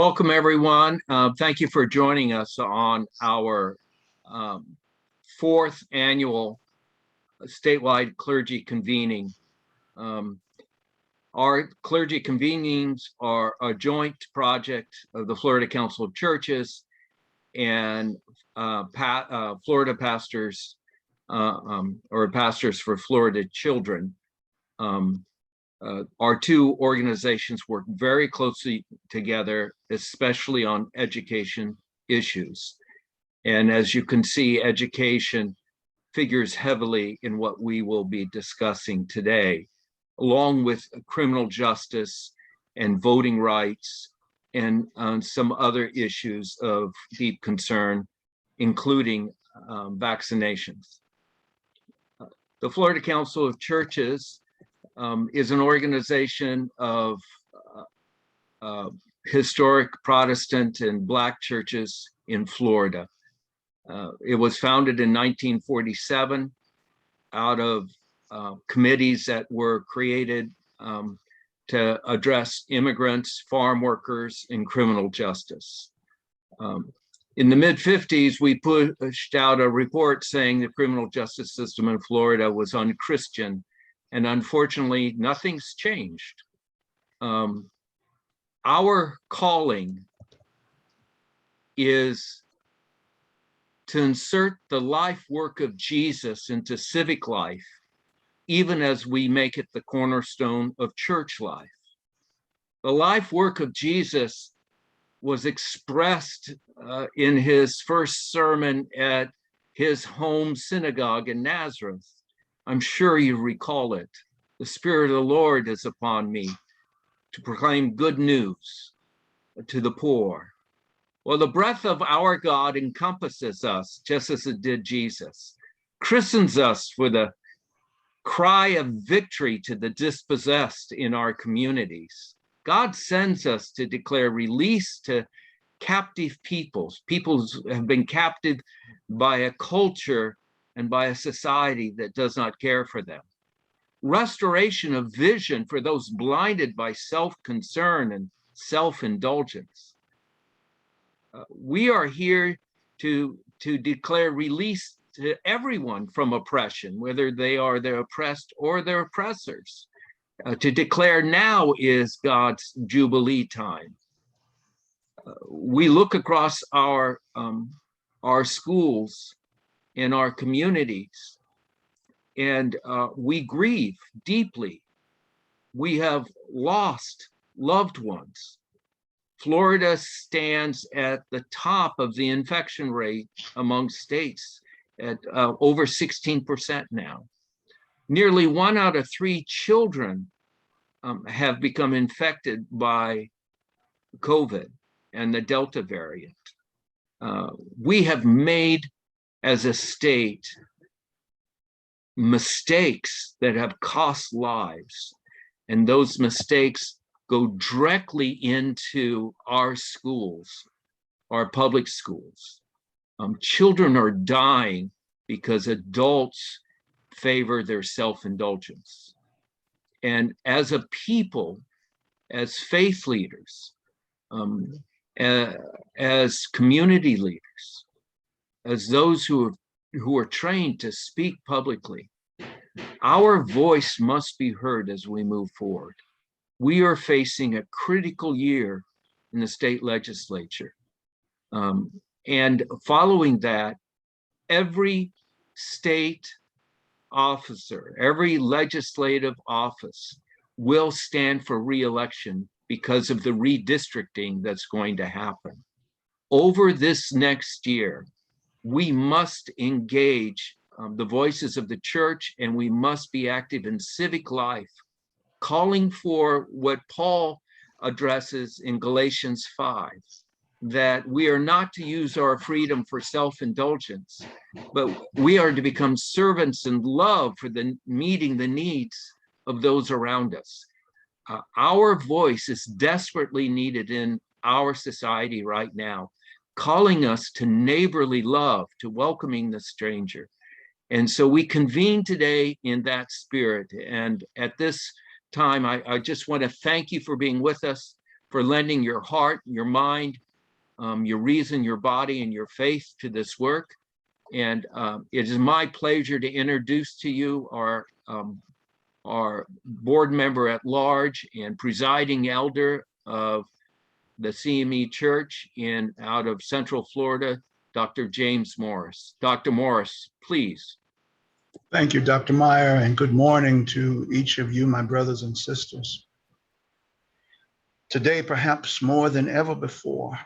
Welcome, everyone. Thank you for joining us on our fourth annual statewide clergy convening. Our clergy convenings are a joint project of the Florida Council of Churches and Florida Pastors or Pastors for Florida Children. Our two organizations work very closely together, especially on education issues. And as you can see, education figures heavily in what we will be discussing today, along with criminal justice and voting rights and some other issues of deep concern, including vaccinations. The Florida Council of Churches is an organization of historic Protestant and Black churches in Florida. It was founded in 1947 out of committees that were created to address immigrants, farm workers, and criminal justice. In the mid-50s, we pushed out a report saying the criminal justice system in Florida was unchristian. And unfortunately, nothing's changed. Our calling is to insert the life work of Jesus into civic life, even as we make it the cornerstone of church life. The life work of Jesus was expressed in his first sermon at his home synagogue in Nazareth. I'm sure you recall it. The Spirit of the Lord is upon me to proclaim good news to the poor. Well, the breath of our God encompasses us, just as it did Jesus, christens us with a cry of victory to the dispossessed in our communities. God sends us to declare release to captive peoples who have been captive by a culture and by a society that does not care for them. Restoration of vision for those blinded by self-concern and self-indulgence. We are here to declare release to everyone from oppression, whether they are the oppressed or their oppressors. To declare now is God's Jubilee time. We look across our schools in our communities, and we grieve deeply. We have lost loved ones. Florida stands at the top of the infection rate among states at over 16% now. Nearly 1 out of 3 children have become infected by COVID and the Delta variant. We have made, as a state, mistakes that have cost lives, and those mistakes go directly into our schools, our public schools. Children are dying because adults favor their self-indulgence. And as a people, as faith leaders, as community leaders, as those who are trained to speak publicly, our voice must be heard as we move forward. We are facing a critical year in the state legislature. And following that, every state officer, every legislative office will stand for re-election because of the redistricting that's going to happen. Over this next year, we must engage the voices of the church, and we must be active in civic life, calling for what Paul addresses in Galatians 5, that we are not to use our freedom for self-indulgence, but we are to become servants in love for meeting the needs of those around us. Our voice is desperately needed in our society right now, calling us to neighborly love, to welcoming the stranger. And so we convene today in that spirit. And at this time, I just want to thank you for being with us. for lending your heart, your mind, your reason, your body, and your faith to this work. And it is my pleasure to introduce to you our board member at large and presiding elder of the CME Church out of Central Florida, Dr. James Morris. Dr. Morris, please. Thank you, Dr. Meyer, and good morning to each of you, my brothers and sisters. Today, perhaps more than ever before,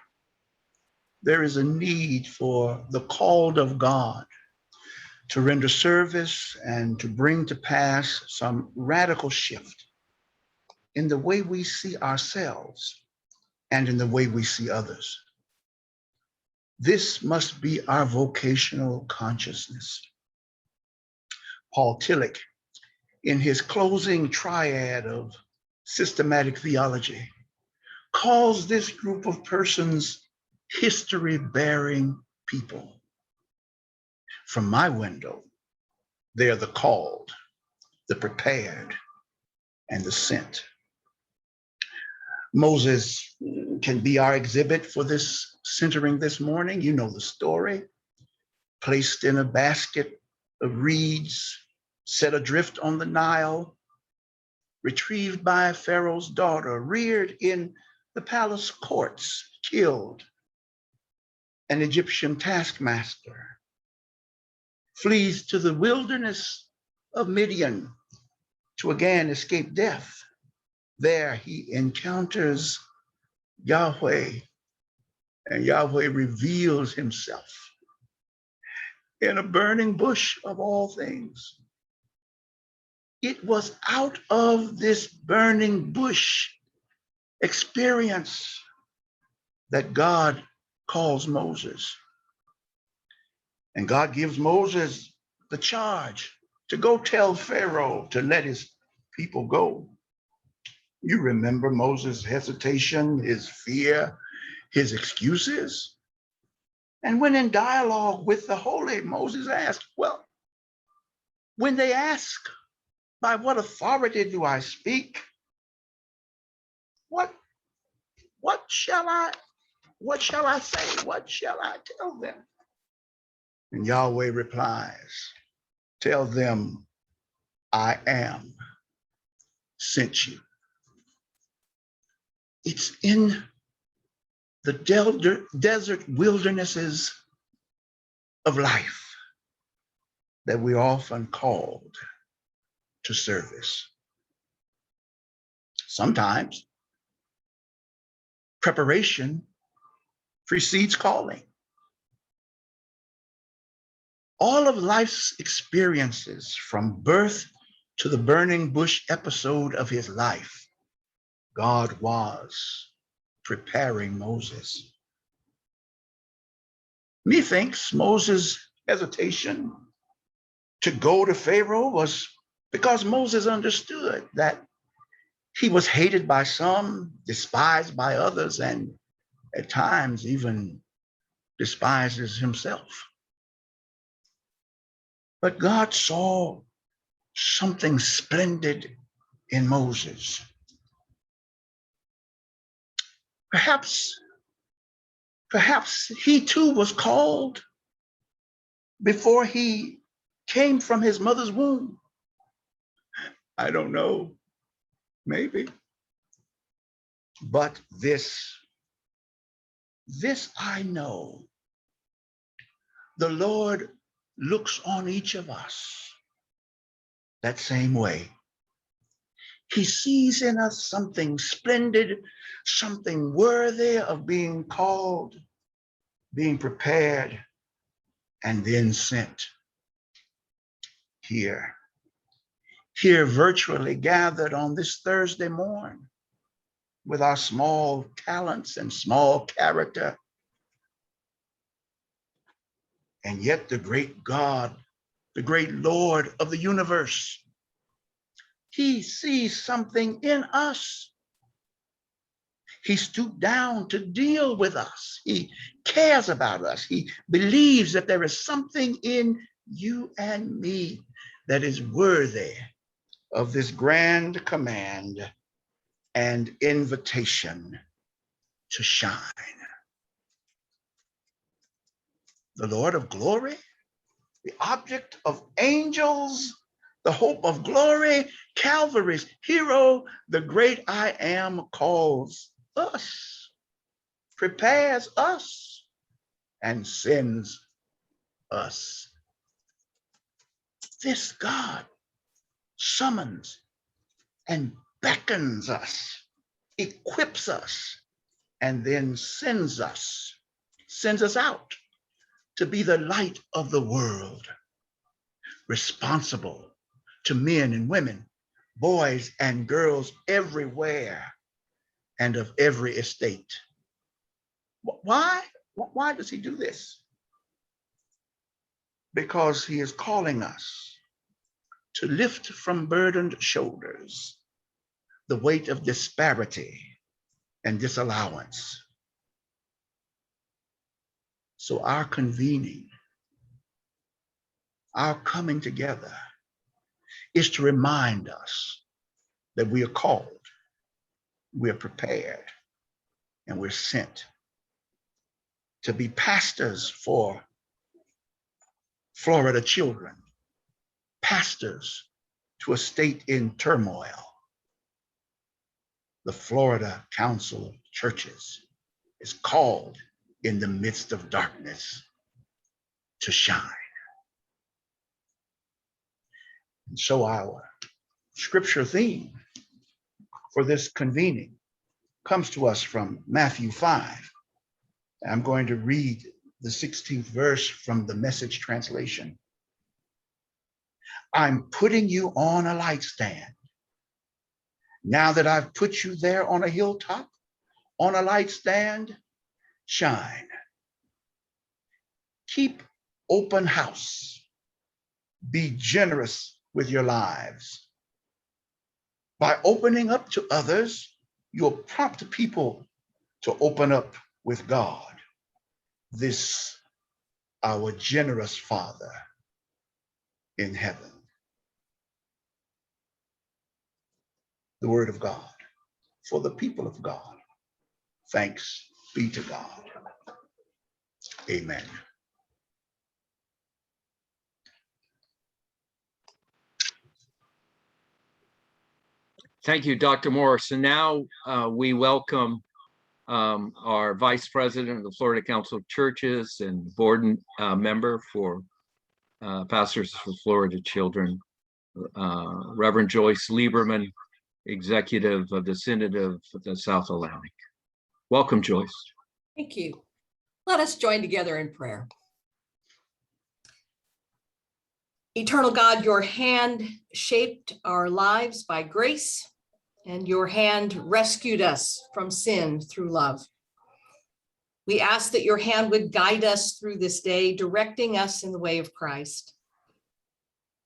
there is a need for the called of God to render service and to bring to pass some radical shift in the way we see ourselves and in the way we see others. This must be our vocational consciousness. Paul Tillich, in his closing triad of systematic theology, calls this group of persons history-bearing people. From my window, they are the called, the prepared, and the sent. Moses can be our exhibit for this centering this morning. You know the story. Placed in a basket of reeds, set adrift on the Nile, retrieved by Pharaoh's daughter, reared in the palace courts, killed an Egyptian taskmaster, flees to the wilderness of Midian to again escape death. There he encounters Yahweh, and Yahweh reveals himself in a burning bush of all things. It was out of this burning bush experience that God calls Moses. And God gives Moses the charge to go tell Pharaoh to let his people go. You remember Moses' hesitation, his fear, his excuses. And when in dialogue with the Holy, Moses asked, well, when they ask, by what authority do I speak? What shall I say? What shall I tell them? And Yahweh replies, tell them, I am sent you. It's in the desert wildernesses of life that we're often called to service. Sometimes preparation precedes calling. All of life's experiences, from birth to the burning bush episode of his life, God was preparing Moses. Methinks Moses' hesitation to go to Pharaoh was because Moses understood that he was hated by some, despised by others, and at times even despises himself. But God saw something splendid in Moses. Perhaps he too was called before he came from his mother's womb. I don't know, maybe. But this I know. The Lord looks on each of us that same way. He sees in us something splendid, something worthy of being called, being prepared, and then sent. Here virtually gathered on this Thursday morn with our small talents and small character. And yet the great God, the great Lord of the universe, he sees something in us. He stooped down to deal with us. He cares about us. He believes that there is something in you and me that is worthy of this grand command and invitation to shine. The Lord of glory, the object of angels, the hope of glory, Calvary's hero, the great I am calls us, prepares us, and sends us. This God summons and beckons us, equips us, and then sends us out to be the light of the world, responsible to men and women, boys and girls everywhere and of every estate. Why? Why does he do this? Because he is calling us to lift from burdened shoulders the weight of disparity and disallowance. So our convening, our coming together is to remind us that we are called, we are prepared, and we're sent to be pastors for Florida children, pastors to a state in turmoil. The Florida Council of Churches is called in the midst of darkness to shine. And so our scripture theme for this convening comes to us from Matthew 5. I'm going to read the 16th verse from the Message translation. I'm putting you on a light stand. Now that I've put you there on a hilltop, on a light stand, shine. Keep open house. Be generous with your lives. By opening up to others, you'll prompt people to open up with God, this our generous Father in heaven. The word of God for the people of God. Thanks be to God. Amen. Thank you, Dr. Morris. And now we welcome our Vice President of the Florida Council of Churches and board member for Pastors for Florida Children, Reverend Joyce Lieberman, Executive of the Synod of the South Atlantic. Welcome, Joyce. Thank you. Let us join together in prayer. Eternal God, your hand shaped our lives by grace, and your hand rescued us from sin through love. We ask that your hand would guide us through this day, directing us in the way of Christ.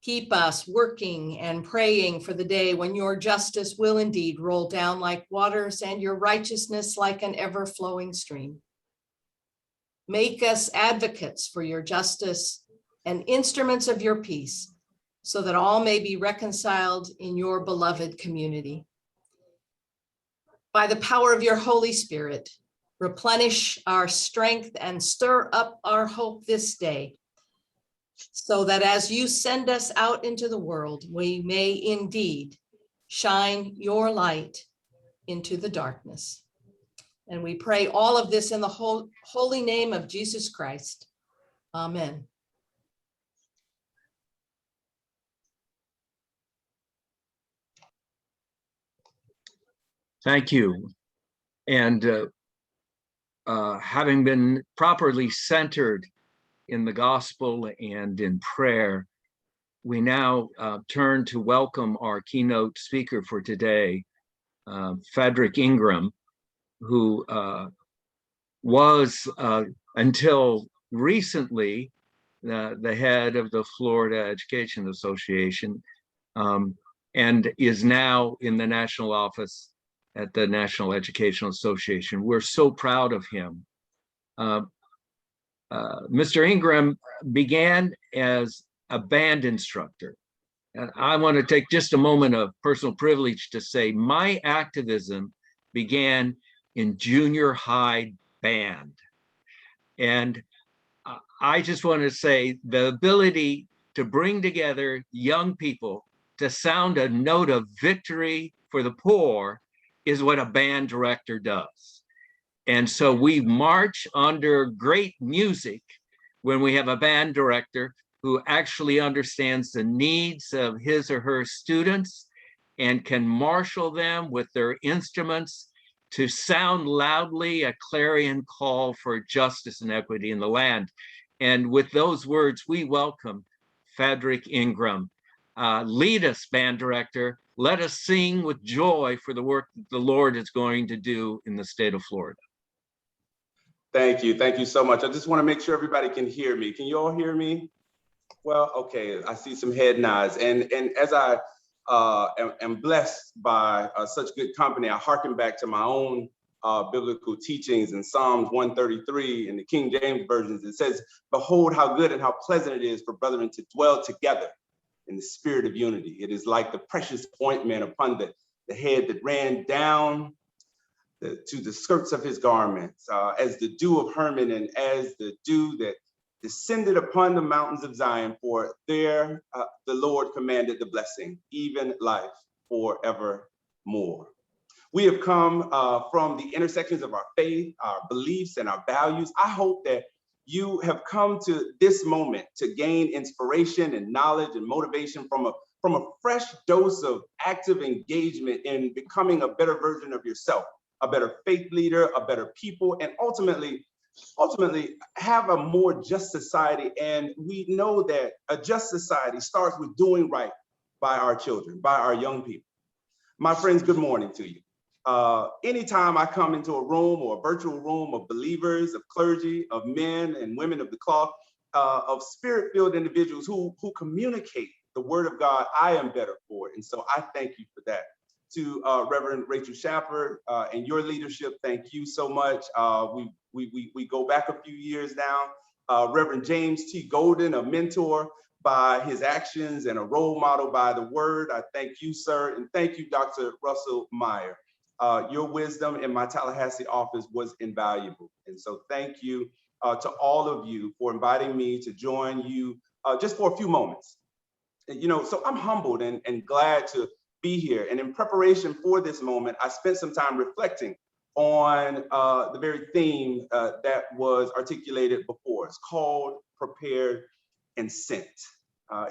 Keep us working and praying for the day when your justice will indeed roll down like waters and your righteousness like an ever-flowing stream. Make us advocates for your justice and instruments of your peace, so that all may be reconciled in your beloved community. By the power of your Holy Spirit, replenish our strength and stir up our hope this day, so that as you send us out into the world, we may indeed shine your light into the darkness. And we pray all of this in the holy name of Jesus Christ. Amen. Thank you. And having been properly centered in the gospel and in prayer, we now turn to welcome our keynote speaker for today, Fedrick Ingram, who was until recently the head of the Florida Education Association, and is now in the national office at the National Educational Association. We're so proud of him. Mr. Ingram began as a band instructor. And I want to take just a moment of personal privilege to say my activism began in junior high band. And I just want to say the ability to bring together young people to sound a note of victory for the poor is what a band director does. And so we march under great music when we have a band director who actually understands the needs of his or her students and can marshal them with their instruments to sound loudly a clarion call for justice and equity in the land. And with those words, we welcome Fedrick Ingram. Lead us, band director. Let us sing with joy for the work that the Lord is going to do in the state of Florida. Thank you so much. I just want to make sure everybody can hear me. Can you all hear me? Well, okay, I see some head nods. And as I am blessed by such good company, I hearken back to my own biblical teachings in Psalms 133 in the King James versions. It says, "Behold how good and how pleasant it is for brethren to dwell together in the spirit of unity. It is like the precious ointment upon the head that ran down to the skirts of his garments, as the dew of Hermon and as the dew that descended upon the mountains of Zion, for there the Lord commanded the blessing, even life forevermore." We have come from the intersections of our faith, our beliefs, and our values. I hope that you have come to this moment to gain inspiration and knowledge and motivation from a fresh dose of active engagement in becoming a better version of yourself, a better faith leader, a better people, and ultimately have a more just society. And we know that a just society starts with doing right by our children, by our young people. My friends, good morning to you. Anytime I come into a room or a virtual room of believers, of clergy, of men and women of the cloth, of spirit-filled individuals who communicate the word of God, I am better for it. And so I thank you for that. To Reverend Rachel Shapper and your leadership, thank you so much. We go back a few years now. Reverend James T. Golden, a mentor by his actions and a role model by the word. I thank you, sir. And thank you, Dr. Russell Meyer. Your wisdom in my Tallahassee office was invaluable. And so thank you to all of you for inviting me to join you just for a few moments. So I'm humbled and glad to be here. And in preparation for this moment, I spent some time reflecting on the very theme that was articulated before. It's called Prepared and Sent.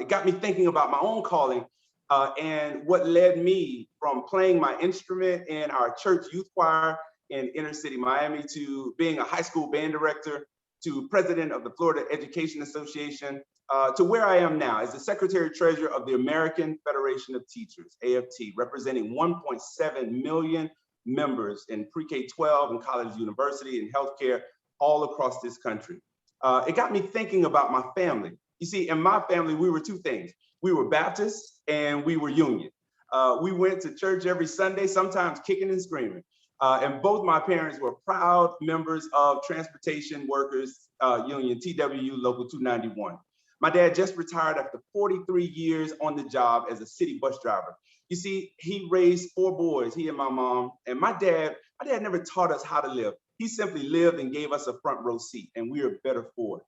It got me thinking about my own calling and what led me from playing my instrument in our church youth choir in inner city Miami to being a high school band director, to president of the Florida Education Association, to where I am now as the Secretary Treasurer of the American Federation of Teachers, AFT, representing 1.7 million members in pre-K-12 and college, university, and healthcare all across this country. It got me thinking about my family. You see, in my family, we were two things. We were Baptist and we were Union. We went to church every Sunday, sometimes kicking and screaming. And both my parents were proud members of Transportation Workers Union, TWU Local 291. My dad just retired after 43 years on the job as a city bus driver. You see, he raised 4 boys, he and my mom. And my dad never taught us how to live. He simply lived and gave us a front row seat, and we are better for it.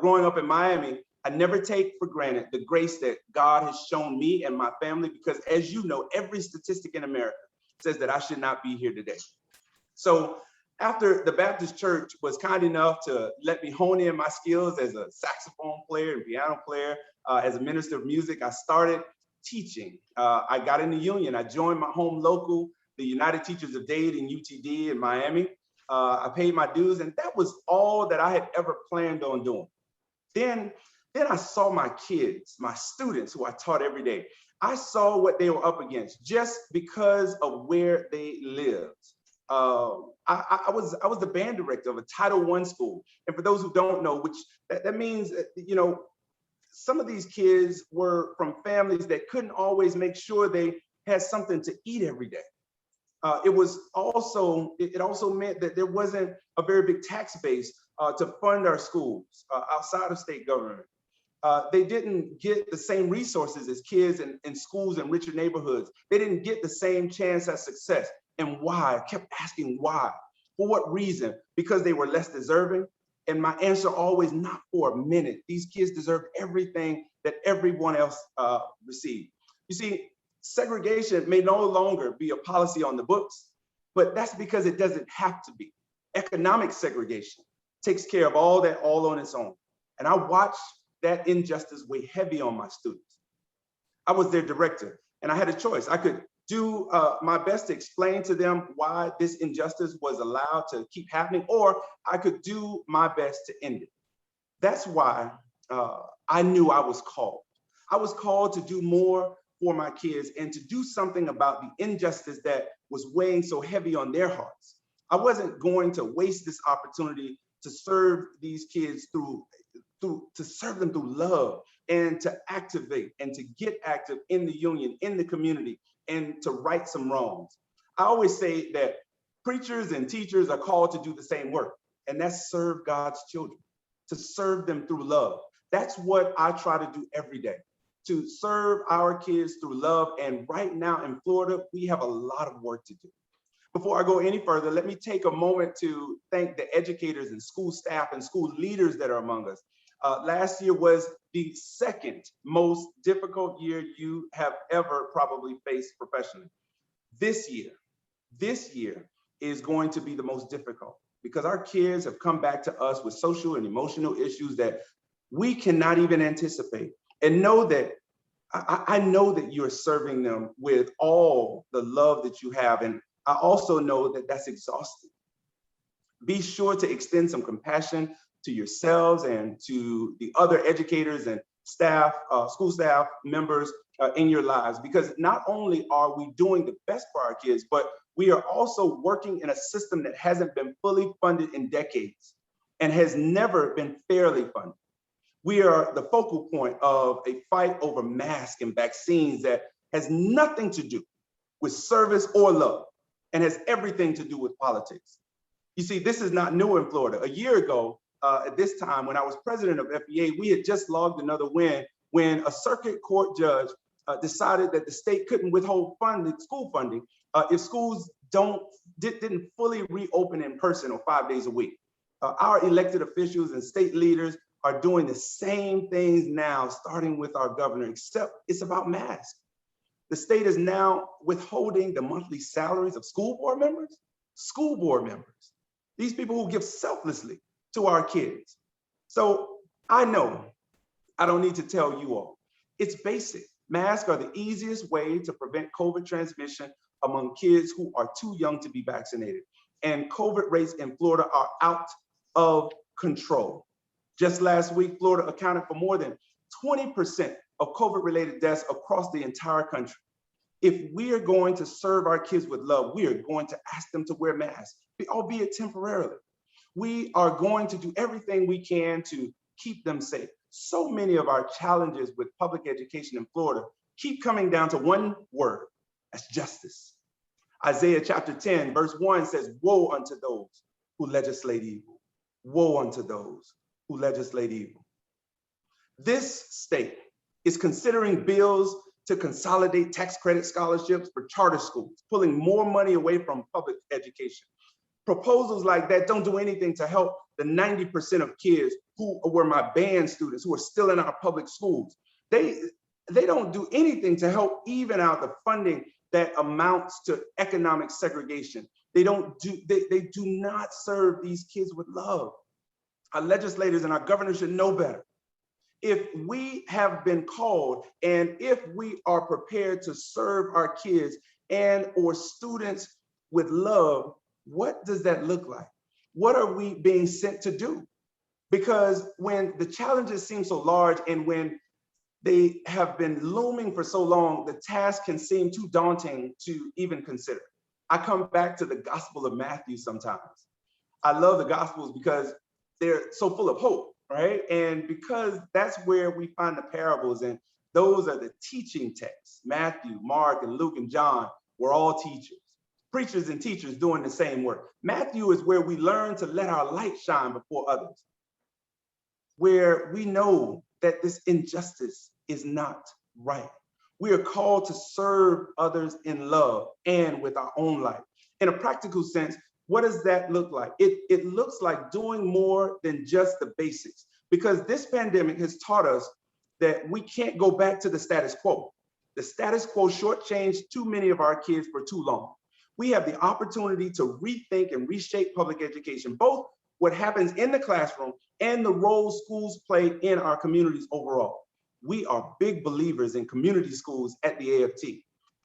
Growing up in Miami, I never take for granted the grace that God has shown me and my family, because as you know, every statistic in America says that I should not be here today. So after the Baptist church was kind enough to let me hone in my skills as a saxophone player and piano player, as a minister of music, I started teaching. I got in the union. I joined my home local, the United Teachers of Dade and UTD in Miami. I paid my dues, and that was all that I had ever planned on doing. Then I saw my kids, my students who I taught every day. I saw what they were up against just because of where they lived. I was the band director of a Title I school. And for those who don't know, which that means, some of these kids were from families that couldn't always make sure they had something to eat every day. It also meant that there wasn't a very big tax base to fund our schools outside of state government. They didn't get the same resources as kids in schools in richer neighborhoods. They didn't get the same chance at success. And why? I kept asking why. For what reason? Because they were less deserving? And my answer always, not for a minute. These kids deserve everything that everyone else received. You see, segregation may no longer be a policy on the books, but that's because it doesn't have to be. Economic segregation takes care of all that all on its own. And I watched that injustice weigh heavy on my students. I was their director, and I had a choice. I could do my best to explain to them why this injustice was allowed to keep happening, or I could do my best to end it. That's why I knew I was called. I was called to do more for my kids and to do something about the injustice that was weighing so heavy on their hearts. I wasn't going to waste this opportunity to serve these kids to serve them through love and to activate and to get active in the union, in the community, and to right some wrongs. I always say that preachers and teachers are called to do the same work, and that's serve God's children, to serve them through love. That's what I try to do every day, to serve our kids through love. And right now in Florida, we have a lot of work to do. Before I go any further, let me take a moment to thank the educators and school staff and school leaders that are among us. Last year was the second most difficult year you have ever probably faced professionally. This year is going to be the most difficult because our kids have come back to us with social and emotional issues that we cannot even anticipate. And know that I know that you're serving them with all the love that you have. And I also know that that's exhausting. Be sure to extend some compassion to yourselves and to the other educators and staff, school staff members in your lives, because not only are we doing the best for our kids, but we are also working in a system that hasn't been fully funded in decades and has never been fairly funded. We are the focal point of a fight over masks and vaccines that has nothing to do with service or love and has everything to do with politics. You see, this is not new in Florida. A year ago, at this time, when I was president of FEA, we had just logged another win when a circuit court judge decided that the state couldn't withhold school funding if schools didn't fully reopen in person or 5 days a week. Our elected officials and state leaders are doing the same things now, starting with our governor, except it's about masks. The state is now withholding the monthly salaries of school board members. These people who give selflessly to our kids. So I know I don't need to tell you all. It's basic. Masks are the easiest way to prevent COVID transmission among kids who are too young to be vaccinated. And COVID rates in Florida are out of control. Just last week, Florida accounted for more than 20% of COVID-related deaths across the entire country. If we are going to serve our kids with love, we are going to ask them to wear masks, albeit temporarily. We are going to do everything we can to keep them safe. So many of our challenges with public education in Florida keep coming down to one word, that's justice. Isaiah chapter 10, verse 1 says, woe unto those who legislate evil. Woe unto those who legislate evil. This state is considering bills to consolidate tax credit scholarships for charter schools, pulling more money away from public education. Proposals like that don't do anything to help the 90% of kids who were my band students who are still in our public schools. They don't do anything to help even out the funding that amounts to economic segregation. They do not serve these kids with love. Our legislators and our governors should know better. If we have been called and if we are prepared to serve our kids and or students with love, what does that look like? What are we being sent to do? Because when the challenges seem so large and when they have been looming for so long, the task can seem too daunting to even consider. I come back to the Gospel of Matthew sometimes. I love the Gospels because they're so full of hope, right? And because that's where we find the parables, and those are the teaching texts. Matthew, Mark, and Luke, and John were all teachers. Preachers and teachers doing the same work. Matthew is where we learn to let our light shine before others, where we know that this injustice is not right. We are called to serve others in love and with our own life. In a practical sense, what does that look like? It looks like doing more than just the basics, because this pandemic has taught us that we can't go back to the status quo. The status quo shortchanged too many of our kids for too long. We have the opportunity to rethink and reshape public education, both what happens in the classroom and the role schools play in our communities overall. We are big believers in community schools at the AFT,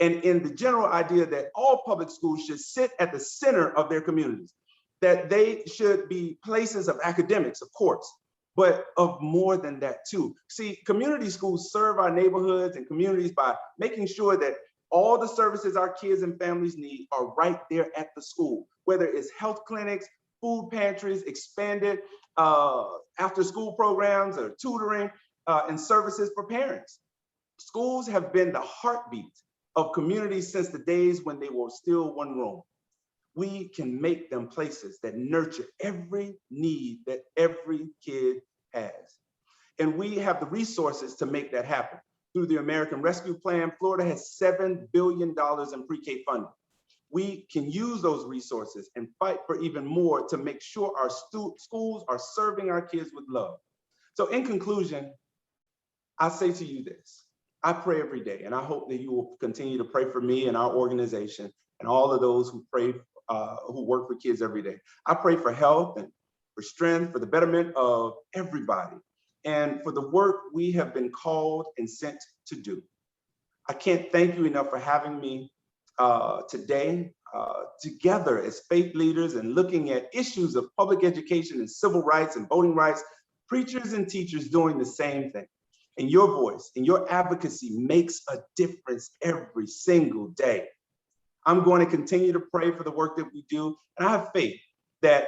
and in the general idea that all public schools should sit at the center of their communities, that they should be places of academics, of course, but of more than that too. See, community schools serve our neighborhoods and communities by making sure that all the services our kids and families need are right there at the school, whether it's health clinics, food pantries, expanded after school programs or tutoring and services for parents. Schools have been the heartbeat of communities since the days when they were still one room. We can make them places that nurture every need that every kid has. And we have the resources to make that happen. Through the American Rescue Plan, Florida has $7 billion in pre-K funding. We can use those resources and fight for even more to make sure our schools are serving our kids with love. So in conclusion, I say to you this: I pray every day, and I hope that you will continue to pray for me and our organization and all of those who pray, who work for kids every day. I pray for health and for strength, for the betterment of everybody, and for the work we have been called and sent to do. I can't thank you enough for having me today together as faith leaders and looking at issues of public education and civil rights and voting rights, preachers and teachers doing the same thing. And your voice and your advocacy makes a difference every single day. I'm going to continue to pray for the work that we do, and I have faith that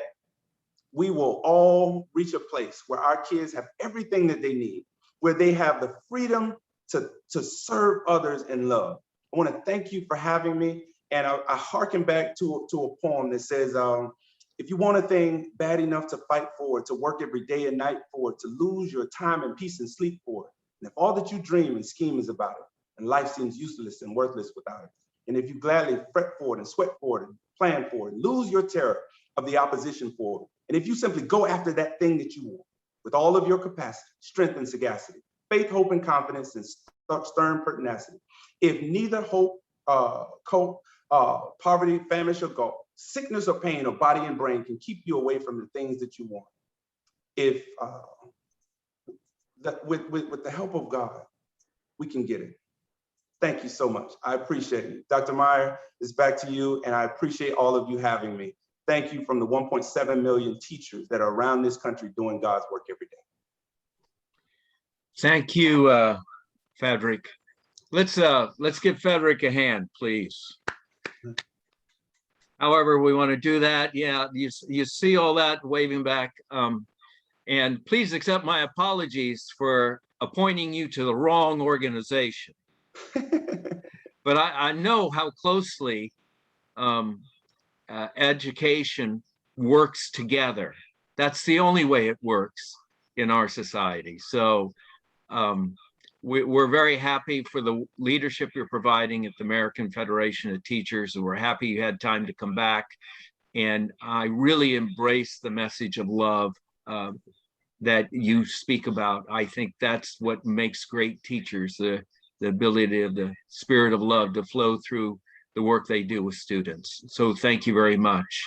we will all reach a place where our kids have everything that they need, where they have the freedom to serve others in love. I want to thank you for having me, and I hearken back to a poem that says, if you want a thing bad enough to fight for it, to work every day and night for it, to lose your time and peace and sleep for it, and if all that you dream and scheme is about it, and life seems useless and worthless without it, and if you gladly fret for it and sweat for it and plan for it, and lose your terror of the opposition for it, and if you simply go after that thing that you want with all of your capacity, strength and sagacity, faith, hope, and confidence, and stern pertinacity, if neither hope, poverty, famine shall go, sickness or pain or body and brain can keep you away from the things that you want. If with the help of God, we can get it. Thank you so much. I appreciate it. Dr. Meyer, it's back to you, and I appreciate all of you having me. Thank you from the 1.7 million teachers that are around this country doing God's work every day. Thank you, Fedrick. Let's give Fedrick a hand, please. However we want to do that, yeah, you see all that waving back. And please accept my apologies for appointing you to the wrong organization. But I know how closely education works together. That's the only way it works in our society. So we're very happy for the leadership you're providing at the American Federation of Teachers, and we're happy you had time to come back. And I really embrace the message of love that you speak about. I think that's what makes great teachers, the ability of the spirit of love to flow through the work they do with students. So thank you very much.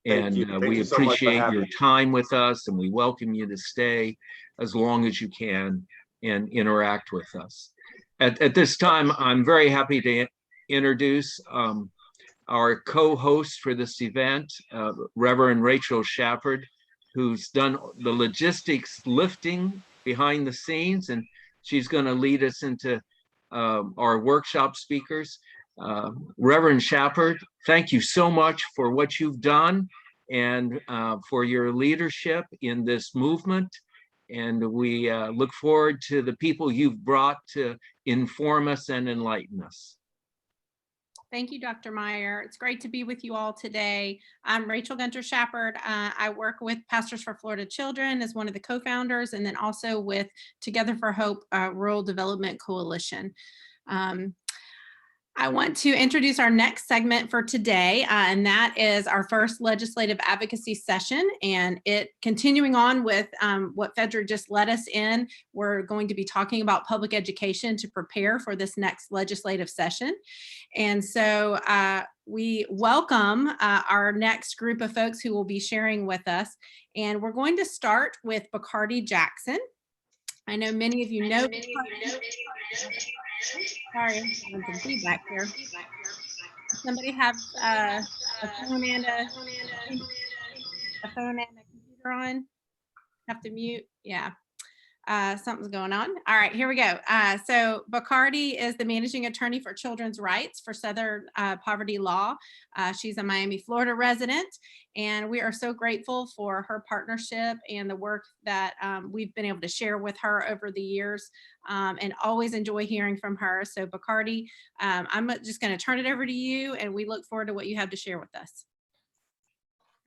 And we appreciate your time with us, and we welcome you to stay as long as you can and interact with us. At this time, I'm very happy to introduce our co-host for this event, Reverend Rachel Shafford, who's done the logistics lifting behind the scenes, and she's going to lead us into our workshop speakers. Reverend Shafford, thank you so much for what you've done and for your leadership in this movement. And we look forward to the people you've brought to inform us and enlighten us. Thank you, Dr. Meyer. It's great to be with you all today. I'm Rachel Gunter Shafford. I work with Pastors for Florida Children as one of the co-founders, and then also with Together for Hope Rural Development Coalition. I want to introduce our next segment for today, and that is our first legislative advocacy session. And it continuing on with what Fedrick just led us in, we're going to be talking about public education to prepare for this next legislative session. And so we welcome our next group of folks who will be sharing with us. And we're going to start with Bacardi Jackson. I know many of you know. Sorry, I'm having some feedback here. Somebody have a phone and a computer on? Have to mute. Yeah. Something's going on. All right, here we go. So Bacardi is the managing attorney for children's rights for Southern Poverty Law. She's a Miami, Florida resident, and we are so grateful for her partnership and the work that we've been able to share with her over the years, and always enjoy hearing from her. So Bacardi, I'm just going to turn it over to you, and we look forward to what you have to share with us.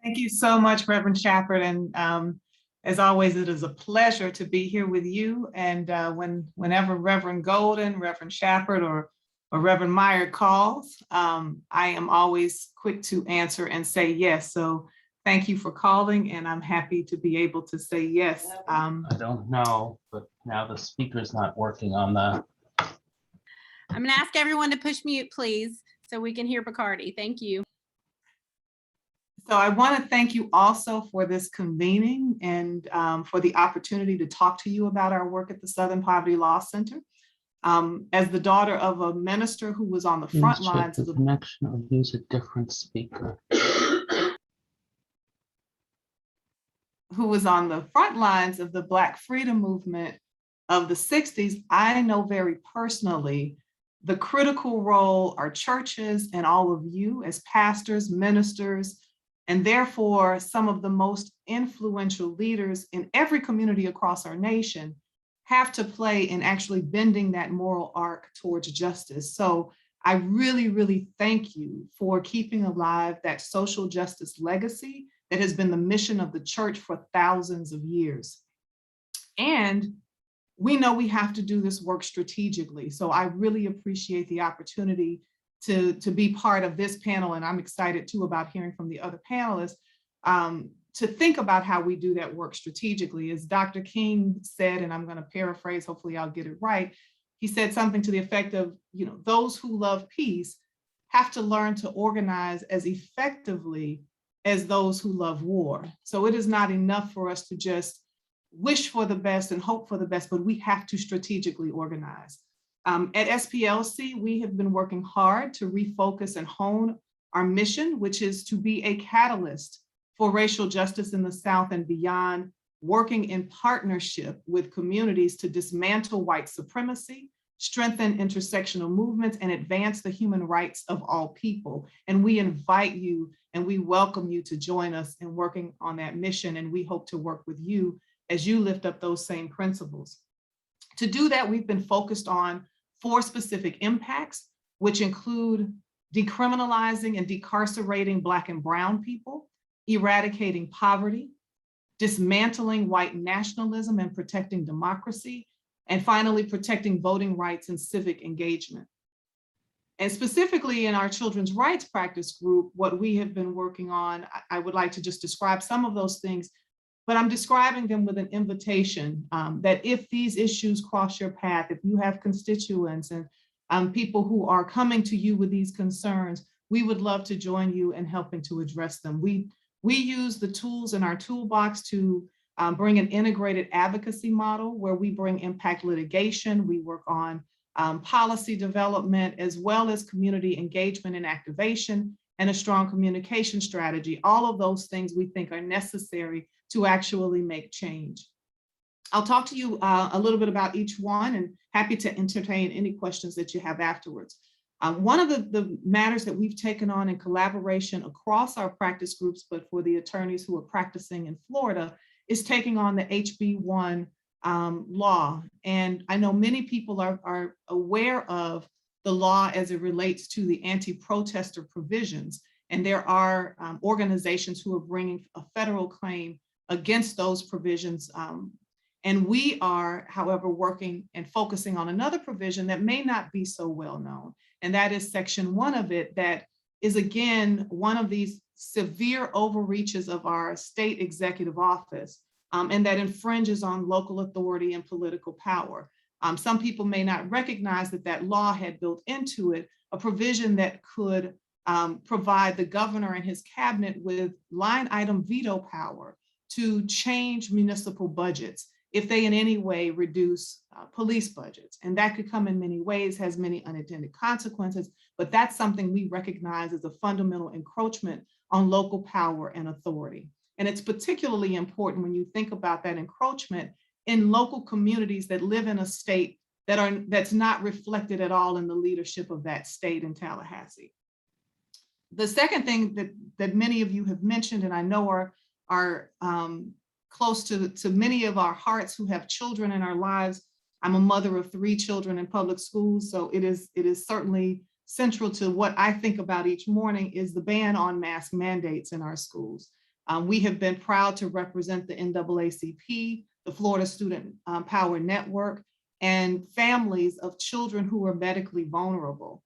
Thank you so much, Reverend Shepard. And as always, it is a pleasure to be here with you. And whenever Reverend Golden, Reverend Shepard, or Reverend Meyer calls, I am always quick to answer and say yes. So thank you for calling, and I'm happy to be able to say yes. I don't know, but now the speaker's not working on the. I'm going to ask everyone to push mute, please, so we can hear Bacardi. Thank you. So I want to thank you also for this convening and for the opportunity to talk to you about our work at the Southern Poverty Law Center. As the daughter of a minister who was on the front lines of the connection, or use a different speaker. Who was on the front lines of the Black freedom movement of the 60s, I know very personally the critical role our churches and all of you as pastors, ministers, and therefore some of the most influential leaders in every community across our nation have to play in actually bending that moral arc towards justice. So I really, really thank you for keeping alive that social justice legacy that has been the mission of the church for thousands of years. And we know we have to do this work strategically. So I really appreciate the opportunity to be part of this panel. And I'm excited too about hearing from the other panelists to think about how we do that work strategically. As Dr. King said, and I'm going to paraphrase, hopefully I'll get it right. He said something to the effect of, those who love peace have to learn to organize as effectively as those who love war. So it is not enough for us to just wish for the best and hope for the best, but we have to strategically organize. At SPLC, we have been working hard to refocus and hone our mission, which is to be a catalyst for racial justice in the South and beyond, working in partnership with communities to dismantle white supremacy, strengthen intersectional movements, and advance the human rights of all people. And we invite you and we welcome you to join us in working on that mission. And we hope to work with you as you lift up those same principles. To do that, we've been focused on 4 specific impacts, which include decriminalizing and decarcerating Black and Brown people, eradicating poverty, dismantling white nationalism and protecting democracy, and finally, protecting voting rights and civic engagement. And specifically in our children's rights practice group, what we have been working on, I would like to just describe some of those things, but I'm describing them with an invitation that if these issues cross your path, if you have constituents and people who are coming to you with these concerns, we would love to join you in helping to address them. We use the tools in our toolbox to bring an integrated advocacy model where we bring impact litigation, we work on policy development, as well as community engagement and activation, and a strong communication strategy. All of those things we think are necessary to actually make change. I'll talk to you a little bit about each one and happy to entertain any questions that you have afterwards. One of the matters that we've taken on in collaboration across our practice groups, but for the attorneys who are practicing in Florida, is taking on the HB1 law. And I know many people are aware of the law as it relates to the anti-protester provisions. And there are organizations who are bringing a federal claim against those provisions. And we are, however, working and focusing on another provision that may not be so well known. And that is section 1 of it, that is again one of these severe overreaches of our state executive office, and that infringes on local authority and political power. Some people may not recognize that that law had built into it a provision that could provide the governor and his cabinet with line item veto power to change municipal budgets if they in any way reduce police budgets. And that could come in many ways, has many unintended consequences, but that's something we recognize as a fundamental encroachment on local power and authority. And it's particularly important when you think about that encroachment in local communities that live in a state that's not reflected at all in the leadership of that state in Tallahassee. The second thing that many of you have mentioned, and I know are close to many of our hearts who have children in our lives. I'm a mother of 3 children in public schools, so it is certainly central to what I think about each morning is the ban on mask mandates in our schools. We have been proud to represent the NAACP, the Florida Student Power Network, and families of children who are medically vulnerable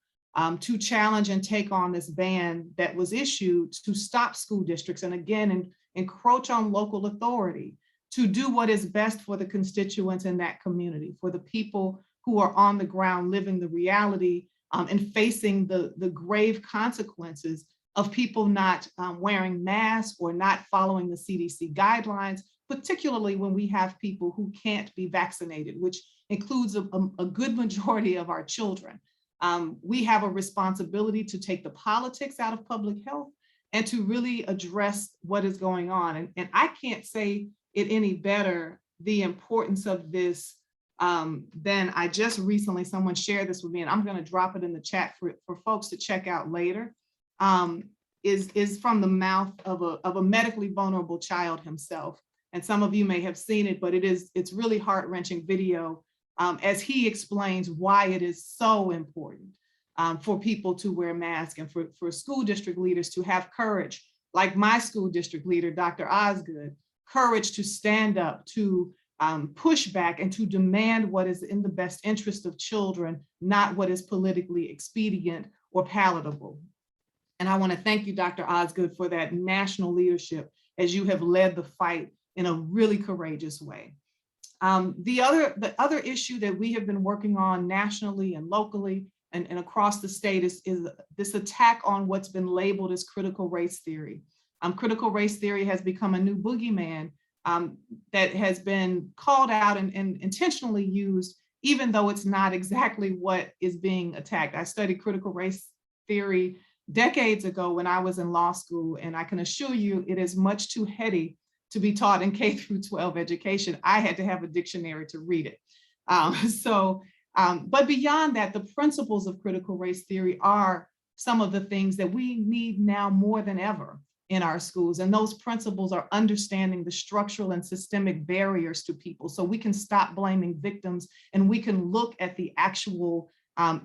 to challenge and take on this ban that was issued to stop school districts and again encroach on local authority to do what is best for the constituents in that community, for the people who are on the ground living the reality and facing the grave consequences of people not wearing masks or not following the CDC guidelines, particularly when we have people who can't be vaccinated, which includes a good majority of our children. We have a responsibility to take the politics out of public health and to really address what is going on. And I can't say it any better, the importance of this than I just recently, someone shared this with me, and I'm going to drop it in the chat for folks to check out later, is from the mouth of a medically vulnerable child himself. And some of you may have seen it, but it's really heart-wrenching video as he explains why it is so important for people to wear masks and for school district leaders to have courage, like my school district leader, Dr. Osgood, courage to stand up, to push back and to demand what is in the best interest of children, not what is politically expedient or palatable. And I want to thank you, Dr. Osgood, for that national leadership as you have led the fight in a really courageous way. The other issue that we have been working on nationally and locally and across the state is this attack on what's been labeled as critical race theory. Critical race theory has become a new boogeyman that has been called out and intentionally used, even though it's not exactly what is being attacked. I studied critical race theory decades ago when I was in law school, and I can assure you it is much too heady to be taught in K through 12 education. I had to have a dictionary to read it. But beyond that, the principles of critical race theory are some of the things that we need now more than ever in our schools. And those principles are understanding the structural and systemic barriers to people so we can stop blaming victims and we can look at the actual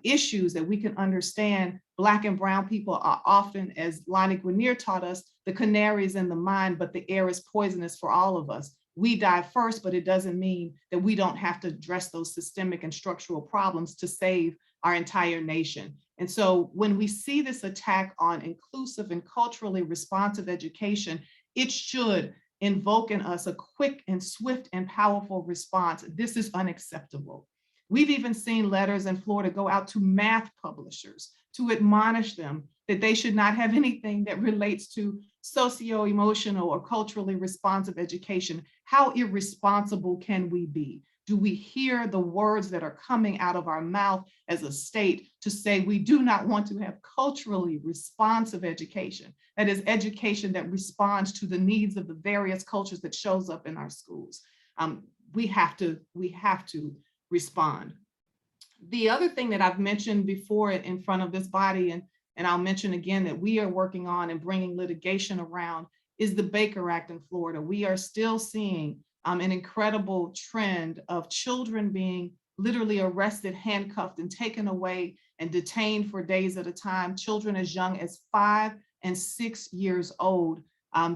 issues that we can understand. Black and brown people are often, as Lonnie Guinier taught us, the canaries in the mine, but the air is poisonous for all of us. We die first, but it doesn't mean that we don't have to address those systemic and structural problems to save our entire nation. And so when we see this attack on inclusive and culturally responsive education, it should invoke in us a quick and swift and powerful response. This is unacceptable. We've even seen letters in Florida go out to math publishers to admonish them that they should not have anything that relates to socio-emotional or culturally responsive education. How irresponsible can we be? Do we hear the words that are coming out of our mouth as a state to say we do not want to have culturally responsive education? That is education that responds to the needs of the various cultures that shows up in our schools. We have to respond. The other thing that I've mentioned before in front of this body, and I'll mention again that we are working on and bringing litigation around, is the Baker Act in Florida. We are still seeing an incredible trend of children being literally arrested, handcuffed, and taken away and detained for days at a time. Children as young as 5 and 6 years old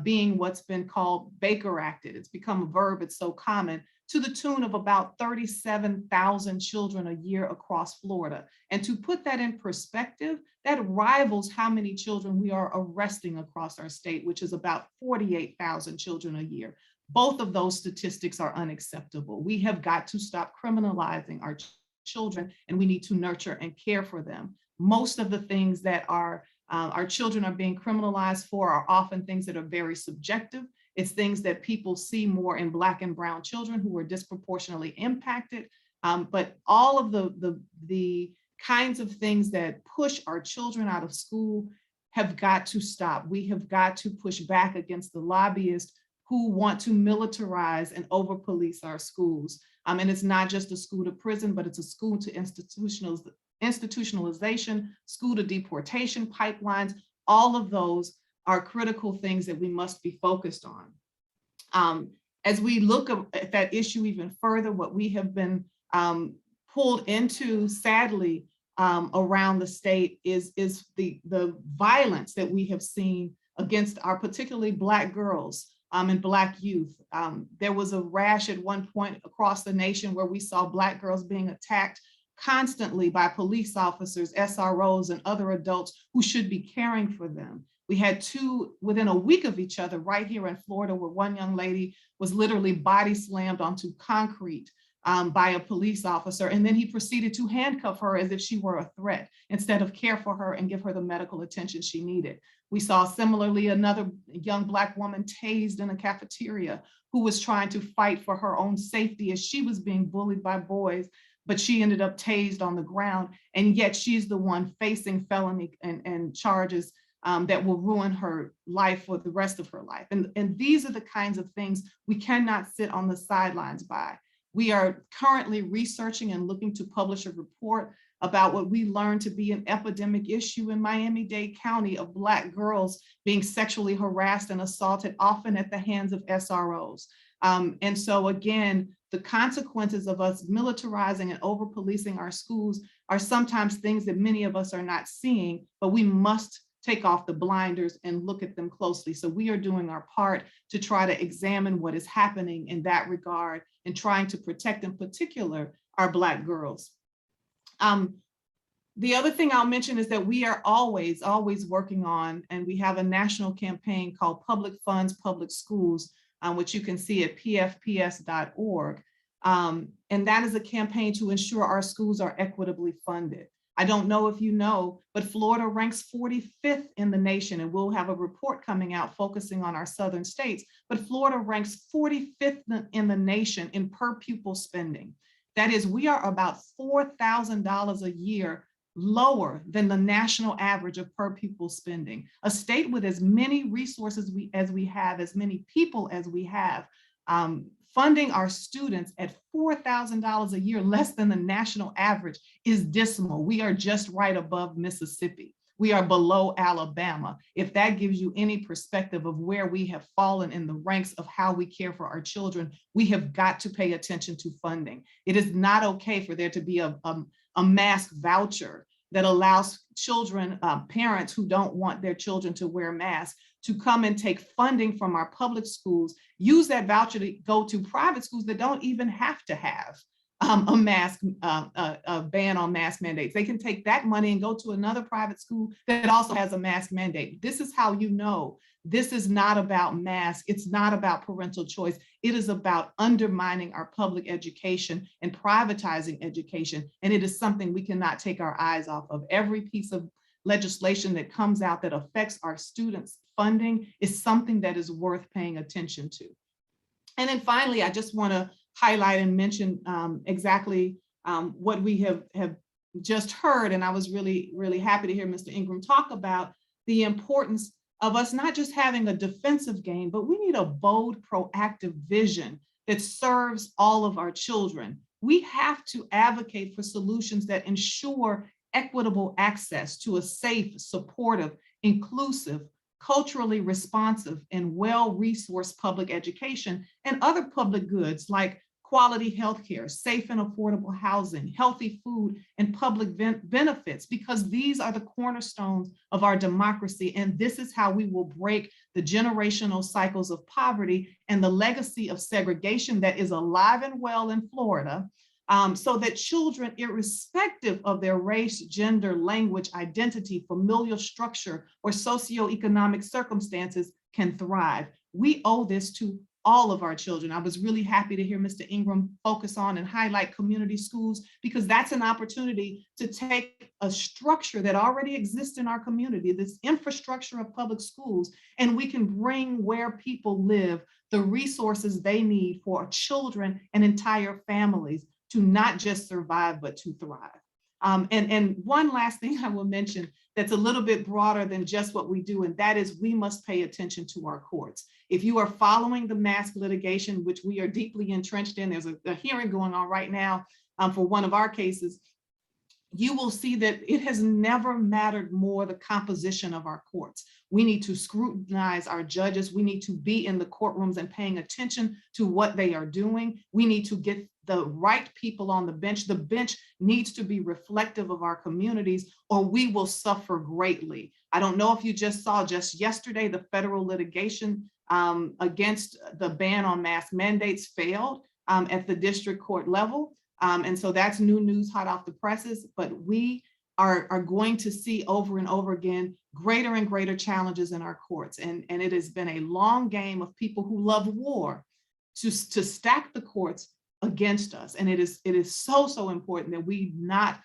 being what's been called Baker Acted. It's become a verb, it's so common, to the tune of about 37,000 children a year across Florida. And to put that in perspective, that rivals how many children we are arresting across our state, which is about 48,000 children a year. Both of those statistics are unacceptable. We have got to stop criminalizing our children, and we need to nurture and care for them. Most of the things that our children are being criminalized for are often things that are very subjective. It's things that people see more in Black and brown children who are disproportionately impacted. But all of the kinds of things that push our children out of school have got to stop. We have got to push back against the lobbyists who want to militarize and over-police our schools. And it's not just a school to prison, but it's a school to institutionalization, school to deportation pipelines. All of those are critical things that we must be focused on. As we look at that issue even further, what we have been pulled into, sadly, around the state is the violence that we have seen against our particularly Black girls and Black youth. There was a rash at one point across the nation where we saw Black girls being attacked constantly by police officers, SROs, and other adults who should be caring for them. We had two within a week of each other right here in Florida, where one young lady was literally body slammed onto concrete by a police officer. And then he proceeded to handcuff her as if she were a threat instead of care for her and give her the medical attention she needed. We saw similarly another young Black woman tased in a cafeteria who was trying to fight for her own safety as she was being bullied by boys, but she ended up tased on the ground. And yet she's the one facing felony and charges that will ruin her life for the rest of her life. And these are the kinds of things we cannot sit on the sidelines by. We are currently researching and looking to publish a report about what we learned to be an epidemic issue in Miami-Dade County of Black girls being sexually harassed and assaulted, often at the hands of SROs. And so again, the consequences of us militarizing and over-policing our schools are sometimes things that many of us are not seeing, but we must take off the blinders and look at them closely. So we are doing our part to try to examine what is happening in that regard and trying to protect, in particular, our Black girls. The other thing I'll mention is that we are always working on, and we have a national campaign called Public Funds, Public Schools, which you can see at pfps.org. And that is a campaign to ensure our schools are equitably funded. I don't know if you know, but Florida ranks 45th in the nation, and we'll have a report coming out focusing on our southern states, but Florida ranks 45th in the nation in per pupil spending. That is, we are about $4,000 a year lower than the national average of per pupil spending. A state with as many resources as we have, as many people as we have, funding our students at $4,000 a year, less than the national average, is dismal. We are just right above Mississippi. We are below Alabama. If that gives you any perspective of where we have fallen in the ranks of how we care for our children, we have got to pay attention to funding. It is not okay for there to be a mask voucher that allows children, parents who don't want their children to wear masks, to come and take funding from our public schools, use that voucher to go to private schools that don't even have to have a ban on mask mandates. They can take that money and go to another private school that also has a mask mandate. This is how you know this is not about masks. It's not about parental choice. It is about undermining our public education and privatizing education. And it is something we cannot take our eyes off of. Every piece of legislation that comes out that affects our students' funding is something that is worth paying attention to. And then finally, I just want to highlight and mention exactly what we have just heard. And I was really, really happy to hear Mr. Ingram talk about the importance of us not just having a defensive game, but we need a bold, proactive vision that serves all of our children. We have to advocate for solutions that ensure equitable access to a safe, supportive, inclusive, culturally responsive, and well-resourced public education and other public goods like quality healthcare, safe and affordable housing, healthy food, and public benefits, because these are the cornerstones of our democracy. And this is how we will break the generational cycles of poverty and the legacy of segregation that is alive and well in Florida, so that children, irrespective of their race, gender, language, identity, familial structure, or socioeconomic circumstances, can thrive. We owe this to all of our children. I was really happy to hear Mr. Ingram focus on and highlight community schools, because that's an opportunity to take a structure that already exists in our community, this infrastructure of public schools, and we can bring where people live the resources they need for children and entire families to not just survive, but to thrive. And one last thing I will mention that's a little bit broader than just what we do, and that is we must pay attention to our courts. If you are following the mask litigation, which we are deeply entrenched in, there's a hearing going on right now for one of our cases, you will see that it has never mattered more the composition of our courts. We need to scrutinize our judges. We need to be in the courtrooms and paying attention to what they are doing. We need to get the right people on the bench. The bench needs to be reflective of our communities, or we will suffer greatly. I don't know if you just saw just yesterday, the federal litigation against the ban on mask mandates failed at the district court level. And so that's new news hot off the presses, but we are going to see over and over again greater and greater challenges in our courts. And it has been a long game of people who love war to stack the courts against us. And it is so important that we not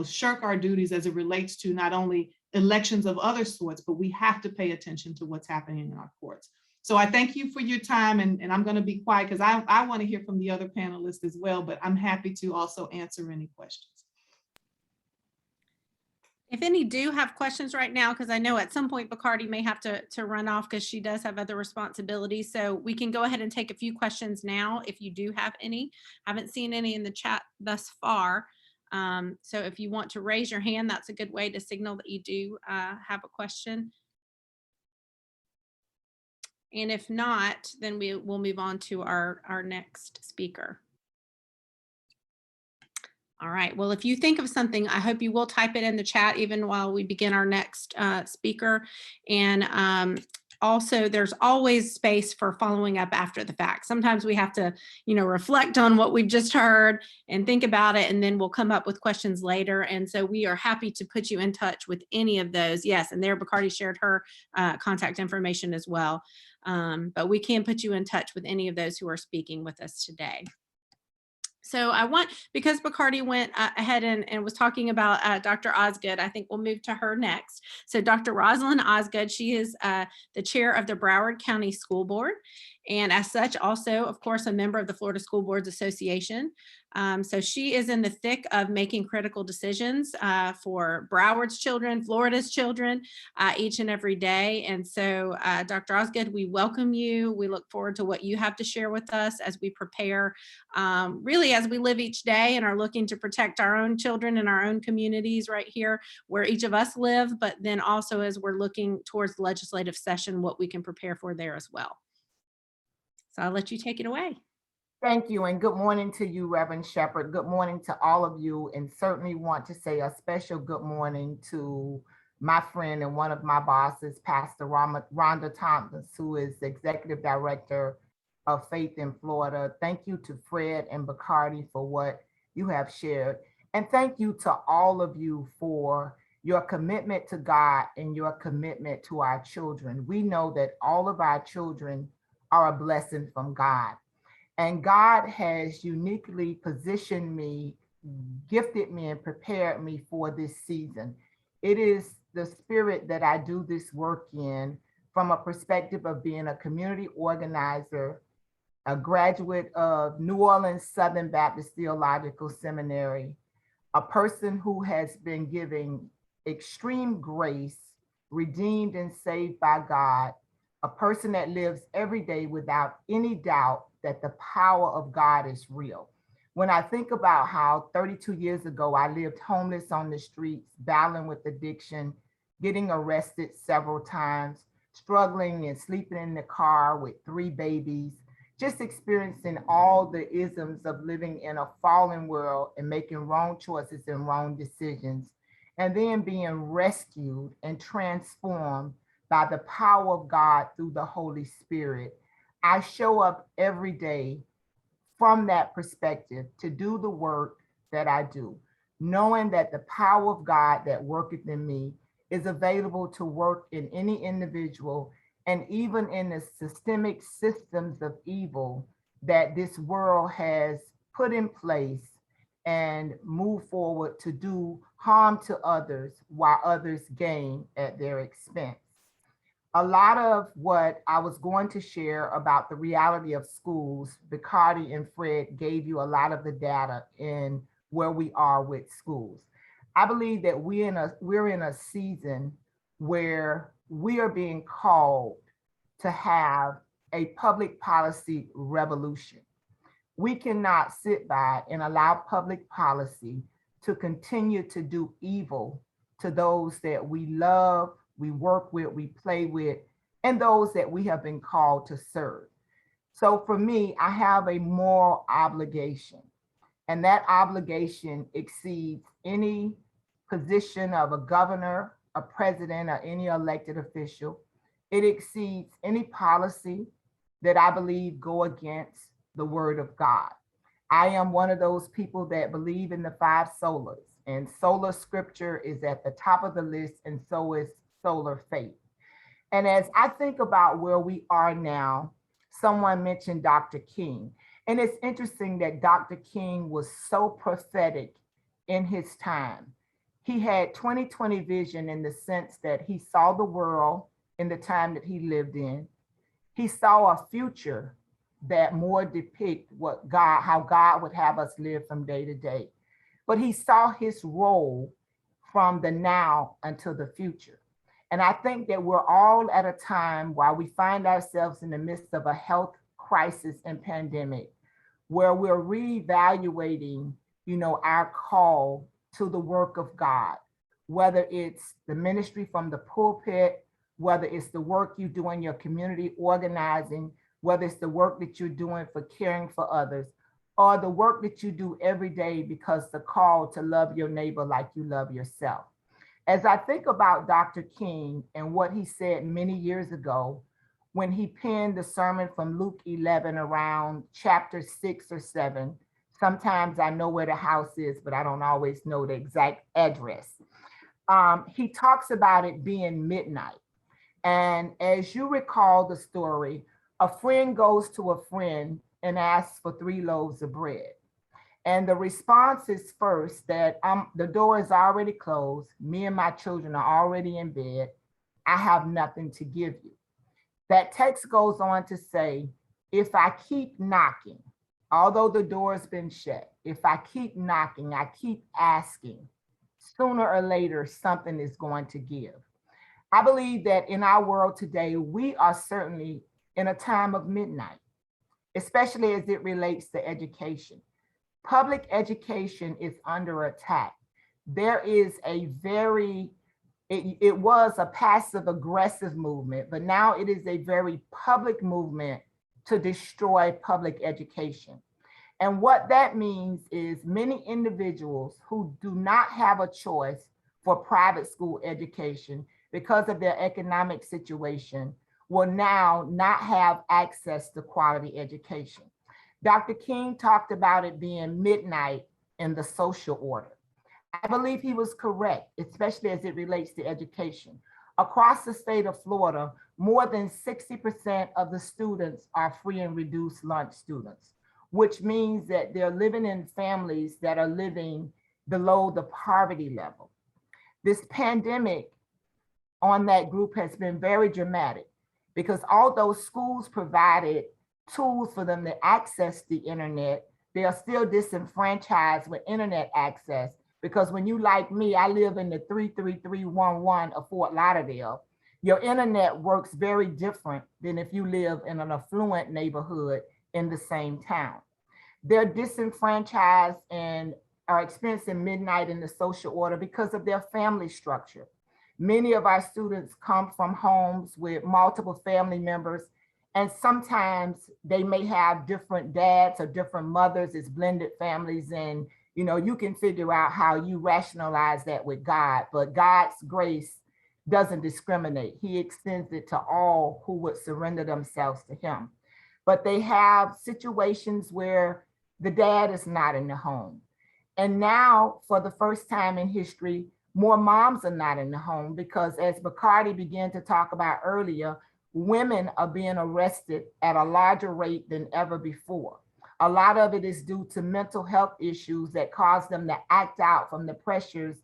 shirk our duties as it relates to not only elections of other sorts, but we have to pay attention to what's happening in our courts. So I thank you for your time, and I'm going to be quiet because I want to hear from the other panelists as well, but I'm happy to also answer any questions. If any do have questions right now, because I know at some point Bacardi may have to run off because she does have other responsibilities. So we can go ahead and take a few questions now if you do have any. I haven't seen any in the chat thus far. So if you want to raise your hand, that's a good way to signal that you do have a question. And if not, then we'll move on to our next speaker. All right, well, if you think of something, I hope you will type it in the chat even while we begin our next speaker. And also, there's always space for following up after the fact. Sometimes we have to, reflect on what we've just heard and think about it, and then we'll come up with questions later. And so we are happy to put you in touch with any of those. Yes, and there Bacardi shared her contact information as well. But we can put you in touch with any of those who are speaking with us today. So because Bacardi went ahead and was talking about Dr. Osgood, I think we'll move to her next. So Dr. Rosalind Osgood, she is the chair of the Broward County School Board. And as such, also, of course, a member of the Florida School Boards Association. So she is in the thick of making critical decisions for Broward's children, Florida's children, each and every day. And so, Dr. Osgood, we welcome you. We look forward to what you have to share with us as we prepare, really as we live each day and are looking to protect our own children and our own communities right here where each of us live, but then also as we're looking towards the legislative session, what we can prepare for there as well. So I'll let you take it away. Thank you, and good morning to you, Reverend Shepherd. Good morning to all of you, and certainly want to say a special good morning to my friend and one of my bosses, Pastor Rhonda Thomas, who is the Executive Director of Faith in Florida. Thank you to Fred and Bacardi for what you have shared. And thank you to all of you for your commitment to God and your commitment to our children. We know that all of our children are a blessing from God. And God has uniquely positioned me, gifted me, and prepared me for this season. It is the spirit that I do this work in from a perspective of being a community organizer, a graduate of New Orleans Southern Baptist Theological Seminary, a person who has been given extreme grace, redeemed and saved by God, a person that lives every day without any doubt that the power of God is real. When I think about how 32 years ago, I lived homeless on the streets, battling with addiction, getting arrested several times, struggling and sleeping in the car with 3 babies, just experiencing all the isms of living in a fallen world and making wrong choices and wrong decisions, and then being rescued and transformed by the power of God through the Holy Spirit. I show up every day from that perspective to do the work that I do, knowing that the power of God that worketh in me is available to work in any individual and even in the systemic systems of evil that this world has put in place and move forward to do harm to others while others gain at their expense. A lot of what I was going to share about the reality of schools, Bacardi and Fred gave you a lot of the data in where we are with schools. I believe that we're in a season where we are being called to have a public policy revolution. We cannot sit by and allow public policy to continue to do evil to those that we love, we work with, we play with, and those that we have been called to serve. So for me, I have a moral obligation, and that obligation exceeds any position of a governor, a president, or any elected official. It exceeds any policy that I believe go against the word of God. I am one of those people that believe in the 5 solas, and sola scripture is at the top of the list, and so is solar faith. And as I think about where we are now, someone mentioned Dr. King, and it's interesting that Dr. King was so prophetic in his time. He had 20/20 vision in the sense that he saw the world in the time that he lived in. He saw a future that more depict how God would have us live from day to day. But he saw his role from the now until the future. And I think that we're all at a time while we find ourselves in the midst of a health crisis and pandemic, where we're reevaluating, our call to the work of God, whether it's the ministry from the pulpit, whether it's the work you do in your community organizing, whether it's the work that you're doing for caring for others, or the work that you do every day because the call to love your neighbor like you love yourself. As I think about Dr. King and what he said many years ago, when he penned the sermon from Luke 11 around chapter 6 or 7, sometimes I know where the house is, but I don't always know the exact address. He talks about it being midnight. And as you recall the story, a friend goes to a friend and asks for 3 loaves of bread. And the response is first that the door is already closed. Me and my children are already in bed. I have nothing to give you. That text goes on to say, if I keep knocking, although the door has been shut, if I keep knocking, I keep asking, sooner or later, something is going to give. I believe that in our world today, we are certainly in a time of midnight, especially as it relates to education. Public education is under attack. There is it was a passive aggressive movement, but now it is a very public movement to destroy public education. And what that means is many individuals who do not have a choice for private school education because of their economic situation will now not have access to quality education. Dr. King talked about it being midnight in the social order. I believe he was correct, especially as it relates to education. Across the state of Florida, more than 60% of the students are free and reduced lunch students, which means that they're living in families that are living below the poverty level. This pandemic on that group has been very dramatic because although schools provided tools for them to access the internet, they are still disenfranchised with internet access because when you like me, I live in the 33311 of Fort Lauderdale, your internet works very different than if you live in an affluent neighborhood in the same town. They're disenfranchised and are experiencing midnight in the social order because of their family structure. Many of our students come from homes with multiple family members, And sometimes they may have different dads or different mothers, it's blended families, and you can figure out how you rationalize that with God, but God's grace doesn't discriminate. He extends it to all who would surrender themselves to him. But they have situations where the dad is not in the home. And now, for the first time in history, more moms are not in the home because, as Bacardi began to talk about earlier, women are being arrested at a larger rate than ever before. A lot of it is due to mental health issues that cause them to act out from the pressures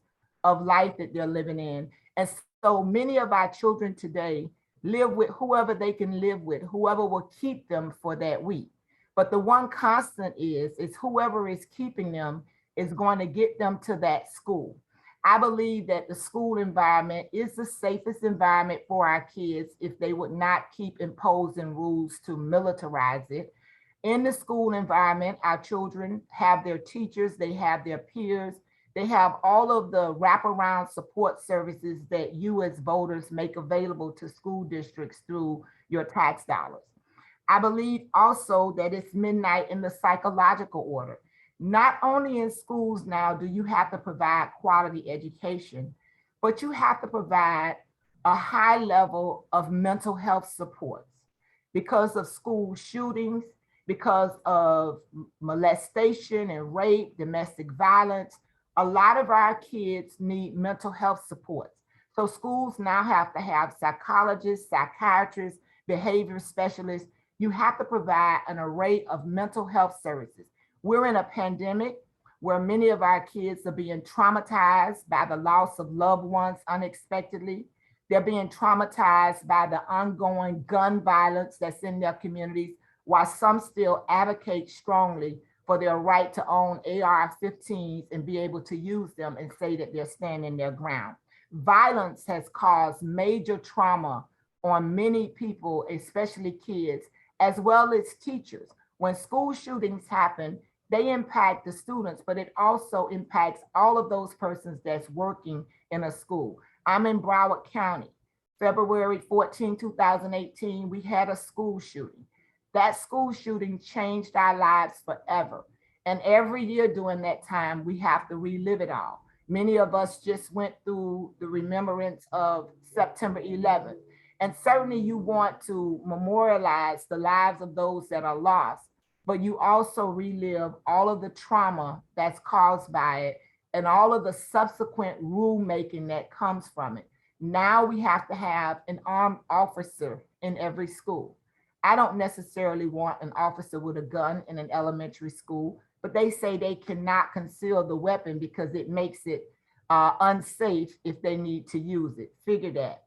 of life that they're living in. And so many of our children today live with whoever they can live with, whoever will keep them for that week. But the one constant is whoever is keeping them is going to get them to that school. I believe that the school environment is the safest environment for our kids if they would not keep imposing rules to militarize it. In the school environment, our children have their teachers, they have their peers, they have all of the wraparound support services that you as voters make available to school districts through your tax dollars. I believe also that it's midnight in the psychological order. Not only in schools now do you have to provide quality education, but you have to provide a high level of mental health supports because of school shootings, because of molestation and rape, domestic violence. A lot of our kids need mental health supports. So schools now have to have psychologists, psychiatrists, behavior specialists. You have to provide an array of mental health services. We're in a pandemic where many of our kids are being traumatized by the loss of loved ones unexpectedly. They're being traumatized by the ongoing gun violence that's in their communities, while some still advocate strongly for their right to own AR-15s and be able to use them and say that they're standing their ground. Violence has caused major trauma on many people, especially kids, as well as teachers. When school shootings happen, they impact the students, but it also impacts all of those persons that's working in a school. I'm in Broward County. February 14, 2018, we had a school shooting. That school shooting changed our lives forever. And every year during that time, we have to relive it all. Many of us just went through the remembrance of September 11th. And certainly you want to memorialize the lives of those that are lost, but you also relive all of the trauma that's caused by it and all of the subsequent rulemaking that comes from it. Now we have to have an armed officer in every school. I don't necessarily want an officer with a gun in an elementary school, but they say they cannot conceal the weapon because it makes it unsafe if they need to use it. Figure that,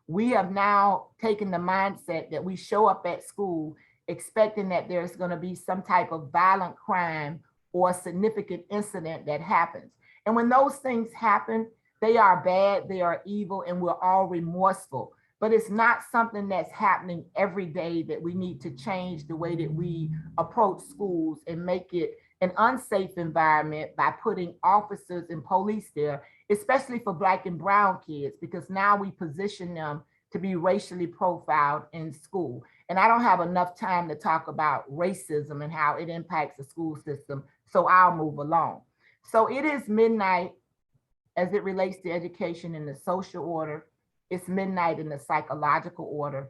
we have now taken the mindset that we show up at school expecting that there's going to be some type of violent crime or significant incident that happens. And when those things happen, they are bad, they are evil, and we're all remorseful. But it's not something that's happening every day that we need to change the way that we approach schools and make it an unsafe environment by putting officers and police there, especially for Black and brown kids, because now we position them to be racially profiled in school. And I don't have enough time to talk about racism and how it impacts the school system, so I'll move along. So it is midnight as it relates to education in the social order. It's midnight in the psychological order,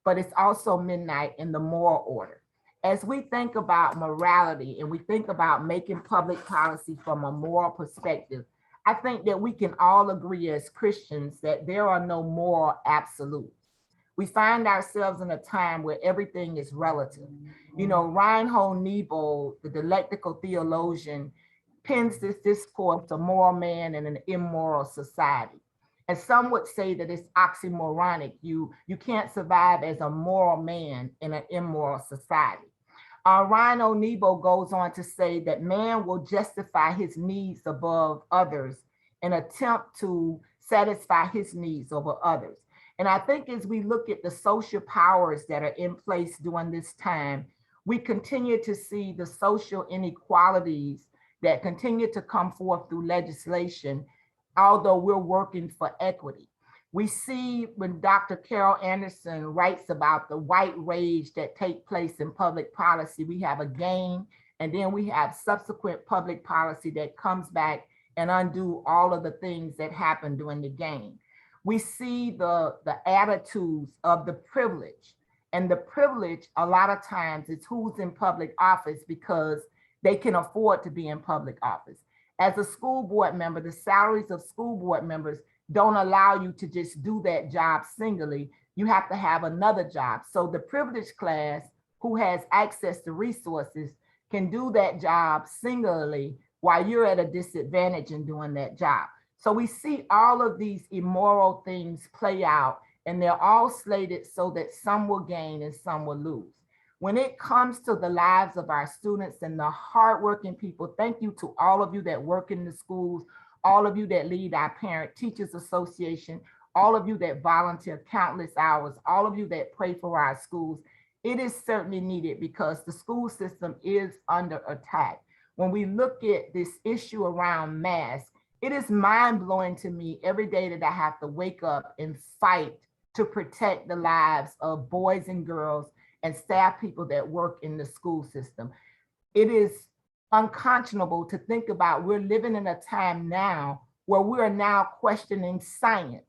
but it's also midnight in the moral order. As we think about morality and we think about making public policy from a moral perspective, I think that we can all agree as Christians that there are no moral absolutes. We find ourselves in a time where everything is relative. Reinhold Niebuhr, the dialectical theologian, pins this discourse, a moral man in an immoral society. And some would say that it's oxymoronic. You can't survive as a moral man in an immoral society. Reinhold Niebuhr goes on to say that man will justify his needs above others and attempt to satisfy his needs over others. And I think as we look at the social powers that are in place during this time, we continue to see the social inequalities that continue to come forth through legislation, although we're working for equity. We see when Dr. Carol Anderson writes about the white rage that take place in public policy, we have a gain, and then we have subsequent public policy that comes back and undo all of the things that happened during the gain. We see the attitudes of the privilege, and the privilege a lot of times is who's in public office because they can afford to be in public office. As a school board member, the salaries of school board members don't allow you to just do that job singly. You have to have another job. So the privileged class who has access to resources can do that job singularly while you're at a disadvantage in doing that job. So we see all of these immoral things play out, and they're all slated so that some will gain and some will lose. When it comes to the lives of our students and the hardworking people, thank you to all of you that work in the schools, all of you that lead our Parent Teachers Association, all of you that volunteer countless hours, all of you that pray for our schools. It is certainly needed because the school system is under attack. When we look at this issue around masks, it is mind-blowing to me every day that I have to wake up and fight to protect the lives of boys and girls and staff people that work in the school system. It is unconscionable to think about we're living in a time now where we are now questioning science.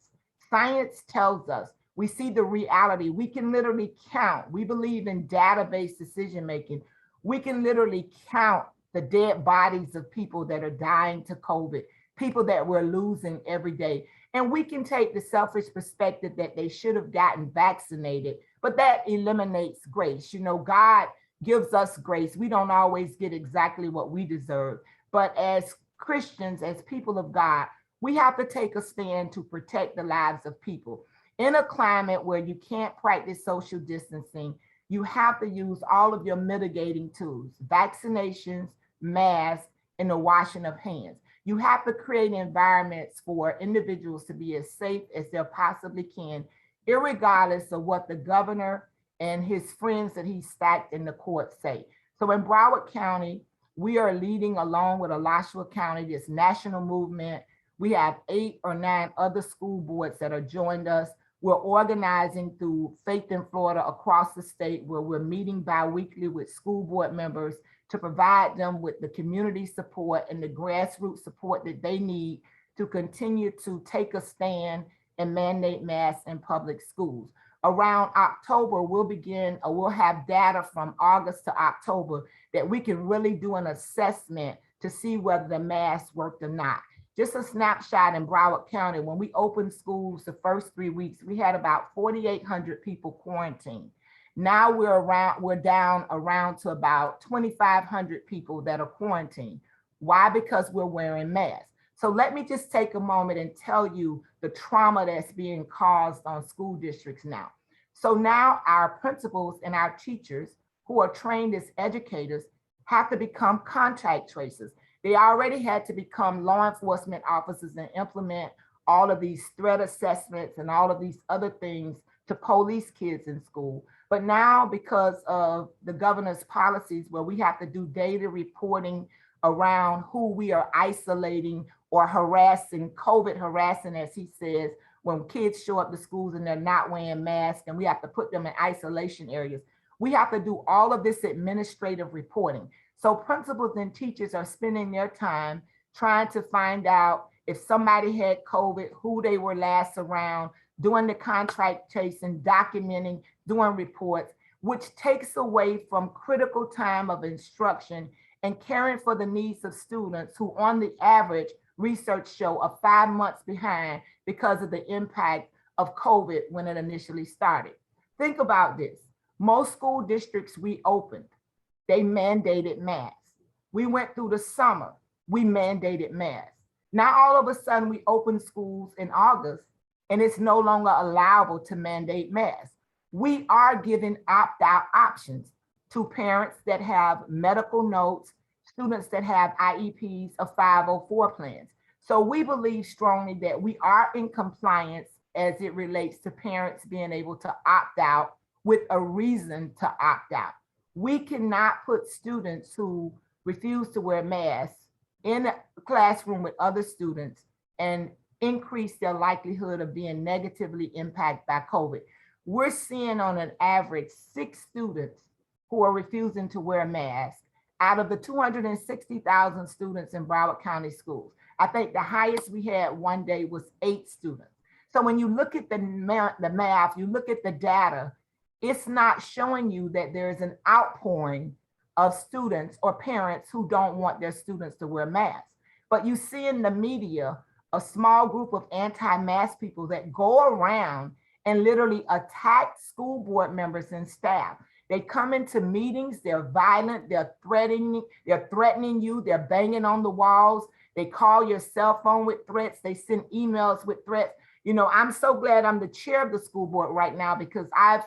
Science tells us, we see the reality. We can literally count. We believe in database decision-making. We can literally count the dead bodies of people that are dying to COVID, people that we're losing every day. And we can take the selfish perspective that they should have gotten vaccinated, but that eliminates grace. You know, God gives us grace. We don't always get exactly what we deserve, but as Christians, as people of God, we have to take a stand to protect the lives of people. In a climate where you can't practice social distancing, you have to use all of your mitigating tools, vaccinations, masks, and the washing of hands. You have to create environments for individuals to be as safe as they possibly can, irregardless of what the governor and his friends that he stacked in the court say. So in Broward County, we are leading along with Alachua County, this national movement. We have 8 or 9 other school boards that are joined us. We're organizing through Faith in Florida across the state, where we're meeting bi-weekly with school board members to provide them with the community support and the grassroots support that they need to continue to take a stand and mandate masks in public schools. Around October, we'll have data from August to October that we can really do an assessment to see whether the masks worked or not. Just a snapshot in Broward County, when we opened schools the first 3 weeks, we had about 4,800 people quarantined. Now we're down around to about 2,500 people that are quarantined. Why? Because we're wearing masks. So let me just take a moment and tell you the trauma that's being caused on school districts now. So now our principals and our teachers who are trained as educators have to become contact tracers. They already had to become law enforcement officers and implement all of these threat assessments and all of these other things to police kids in school. But now, because of the governor's policies where we have to do data reporting around who we are isolating or harassing, COVID harassing, as he says, when kids show up to schools and they're not wearing masks and we have to put them in isolation areas, we have to do all of this administrative reporting. So principals and teachers are spending their time trying to find out if somebody had COVID, who they were last around, doing the contract tracing, documenting, doing reports, which takes away from critical time of instruction and caring for the needs of students who, on the average, research show are 5 months behind because of the impact of COVID when it initially started. Think about this. Most school districts we opened, they mandated masks. We went through the summer, we mandated masks. Now all of a sudden we open schools in August and it's no longer allowable to mandate masks. We are giving opt-out options to parents that have medical notes, students that have IEPs of 504 plans. So we believe strongly that we are in compliance as it relates to parents being able to opt out with a reason to opt out. We cannot put students who refuse to wear masks in a classroom with other students and increase their likelihood of being negatively impacted by COVID. We're seeing on an average 6 students who are refusing to wear masks out of the 260,000 students in Broward County schools. I think the highest we had one day was 8 students. So when you look at the math, you look at the data, it's not showing you that there's an outpouring of students or parents who don't want their students to wear masks. But you see in the media a small group of anti-mask people that go around and literally attack school board members and staff. They come into meetings, they're violent, they're threatening you, they're banging on the walls, they call your cell phone with threats, they send emails with threats. You know, I'm so glad I'm the chair of the school board right now because I've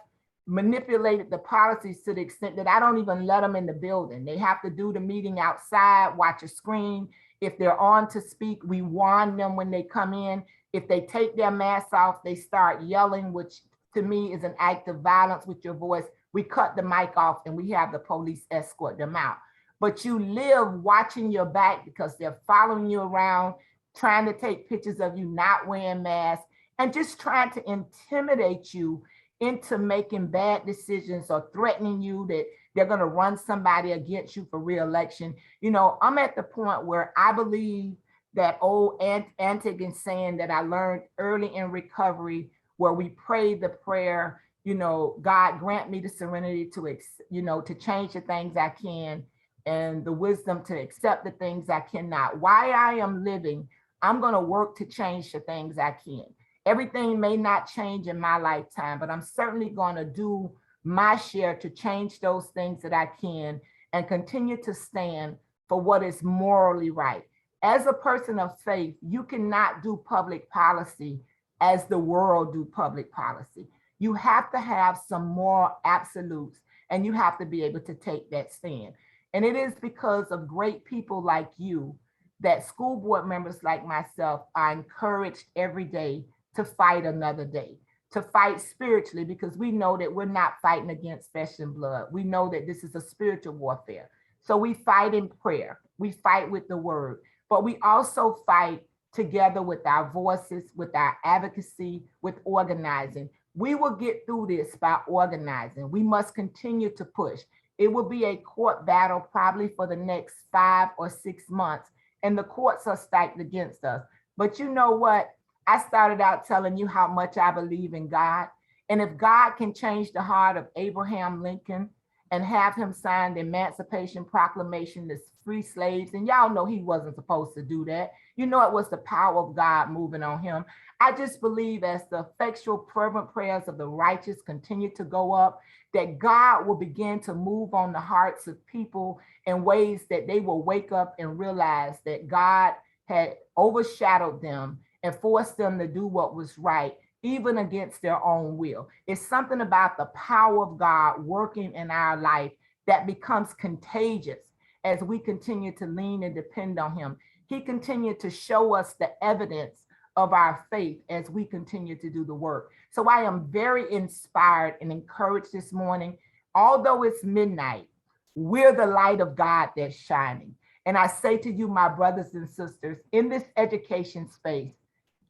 manipulated the policies to the extent that I don't even let them in the building. They have to do the meeting outside, watch a screen. If they're on to speak, we warn them when they come in. If they take their masks off, they start yelling, which to me is an act of violence with your voice. We cut the mic off and we have the police escort them out. But you live watching your back because they're following you around, trying to take pictures of you not wearing masks and just trying to intimidate you into making bad decisions or threatening you that they're going to run somebody against you for re-election. You know, I'm at the point where I believe that old antic saying that I learned early in recovery, where we pray the prayer, you know, God grant me the serenity to, you know, to change the things I can and the wisdom to accept the things I cannot. While I am living, I'm going to work to change the things I can. Everything may not change in my lifetime, but I'm certainly going to do my share to change those things that I can and continue to stand for what is morally right. As a person of faith, you cannot do public policy as the world do public policy. You have to have some moral absolutes and you have to be able to take that stand. And it is because of great people like you that school board members like myself are encouraged every day to fight another day, to fight spiritually, because we know that we're not fighting against flesh and blood. We know that this is a spiritual warfare. So we fight in prayer, we fight with the word, but we also fight together with our voices, with our advocacy, with organizing. We will get through this by organizing. We must continue to push. It will be a court battle probably for the next 5 or 6 months, and the courts are stacked against us. But you know what? I started out telling you how much I believe in God. And if God can change the heart of Abraham Lincoln and have him sign the Emancipation Proclamation to free slaves, and y'all know he wasn't supposed to do that. You know, it was the power of God moving on him. I just believe as the effectual fervent prayers of the righteous continue to go up, that God will begin to move on the hearts of people in ways that they will wake up and realize that God had overshadowed them and forced them to do what was right, even against their own will. It's something about the power of God working in our life that becomes contagious as we continue to lean and depend on him. He continued to show us the evidence of our faith as we continue to do the work. So I am very inspired and encouraged this morning. Although it's midnight, we're the light of God that's shining. And I say to you, my brothers and sisters, in this education space,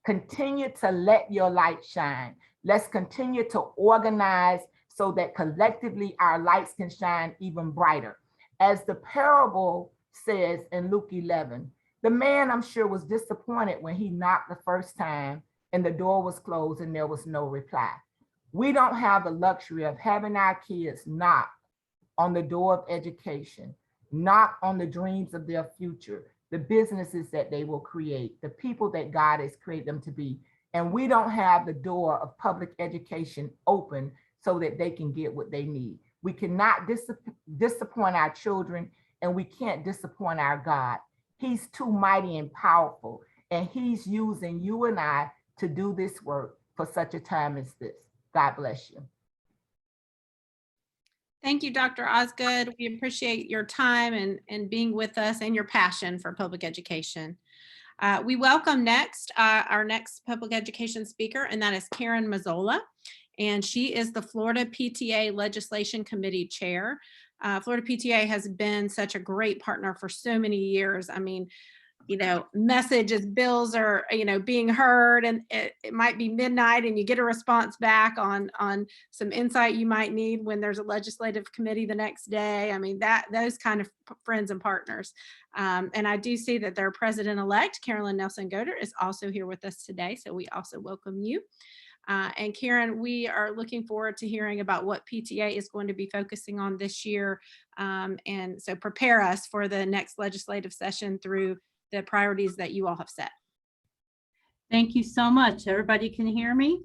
continue to let your light shine. Let's continue to organize so that collectively our lights can shine even brighter. As the parable says in Luke 11, the man, I'm sure, was disappointed when he knocked the first time and the door was closed and there was no reply. We don't have the luxury of having our kids knock on the door of education, knock on the dreams of their future, the businesses that they will create, the people that God has created them to be. And we don't have the door of public education open so that they can get what they need. We cannot disappoint our children, and we can't disappoint our God. He's too mighty and powerful, and he's using you and I to do this work for such a time as this. God bless you. Thank you, Dr. Osgood. We appreciate your time and being with us and your passion for public education. We welcome next our next public education speaker, and that is Karen Mazzola. And she is the Florida PTA Legislation Committee Chair. Florida PTA has been such a great partner for so many years. I mean, message as bills are, being heard, and it might be midnight and you get a response back on some insight you might need when there's a legislative committee the next day. I mean, those kind of friends and partners. And I do see that their president-elect, Carolyn Nelson Goder, is also here with us today. So we also welcome you. And Karen, we are looking forward to hearing about what PTA is going to be focusing on this year. And so prepare us for the next legislative session through the priorities that you all have set. Thank you so much. Everybody can hear me?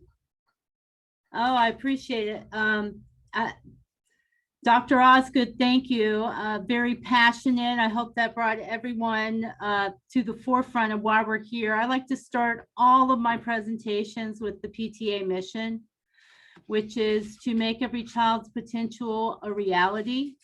Oh, I appreciate it. Dr. Osgood, thank you. Very passionate. I hope that brought everyone to the forefront of why we're here. I like to start all of my presentations with the PTA mission, which is to make every child's potential a reality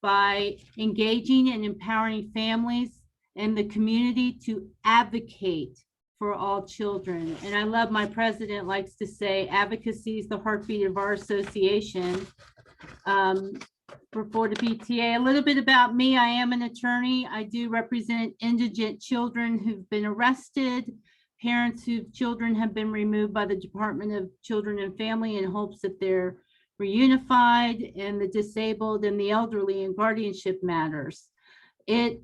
by engaging and empowering families and the community to advocate for all children. And I love, my president likes to say, advocacy is the heartbeat of our association. For Florida PTA, a little bit about me. I am an attorney. I do represent indigent children who've been arrested, parents whose children have been removed by the Department of Children and Family in hopes that they're reunified, and the disabled and the elderly in guardianship matters. It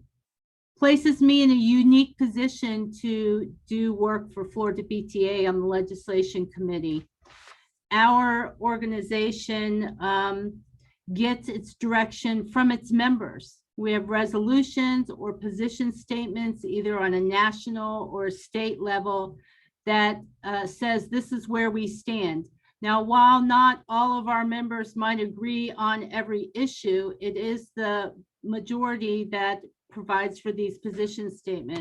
places me in a unique position to do work for Florida PTA on the legislation committee. Our organization gets its direction from its members. We have resolutions or position statements, either on a national or state level, that says this is where we stand. Now, while not all of our members might agree on every issue, it is the majority that provides for these position statements.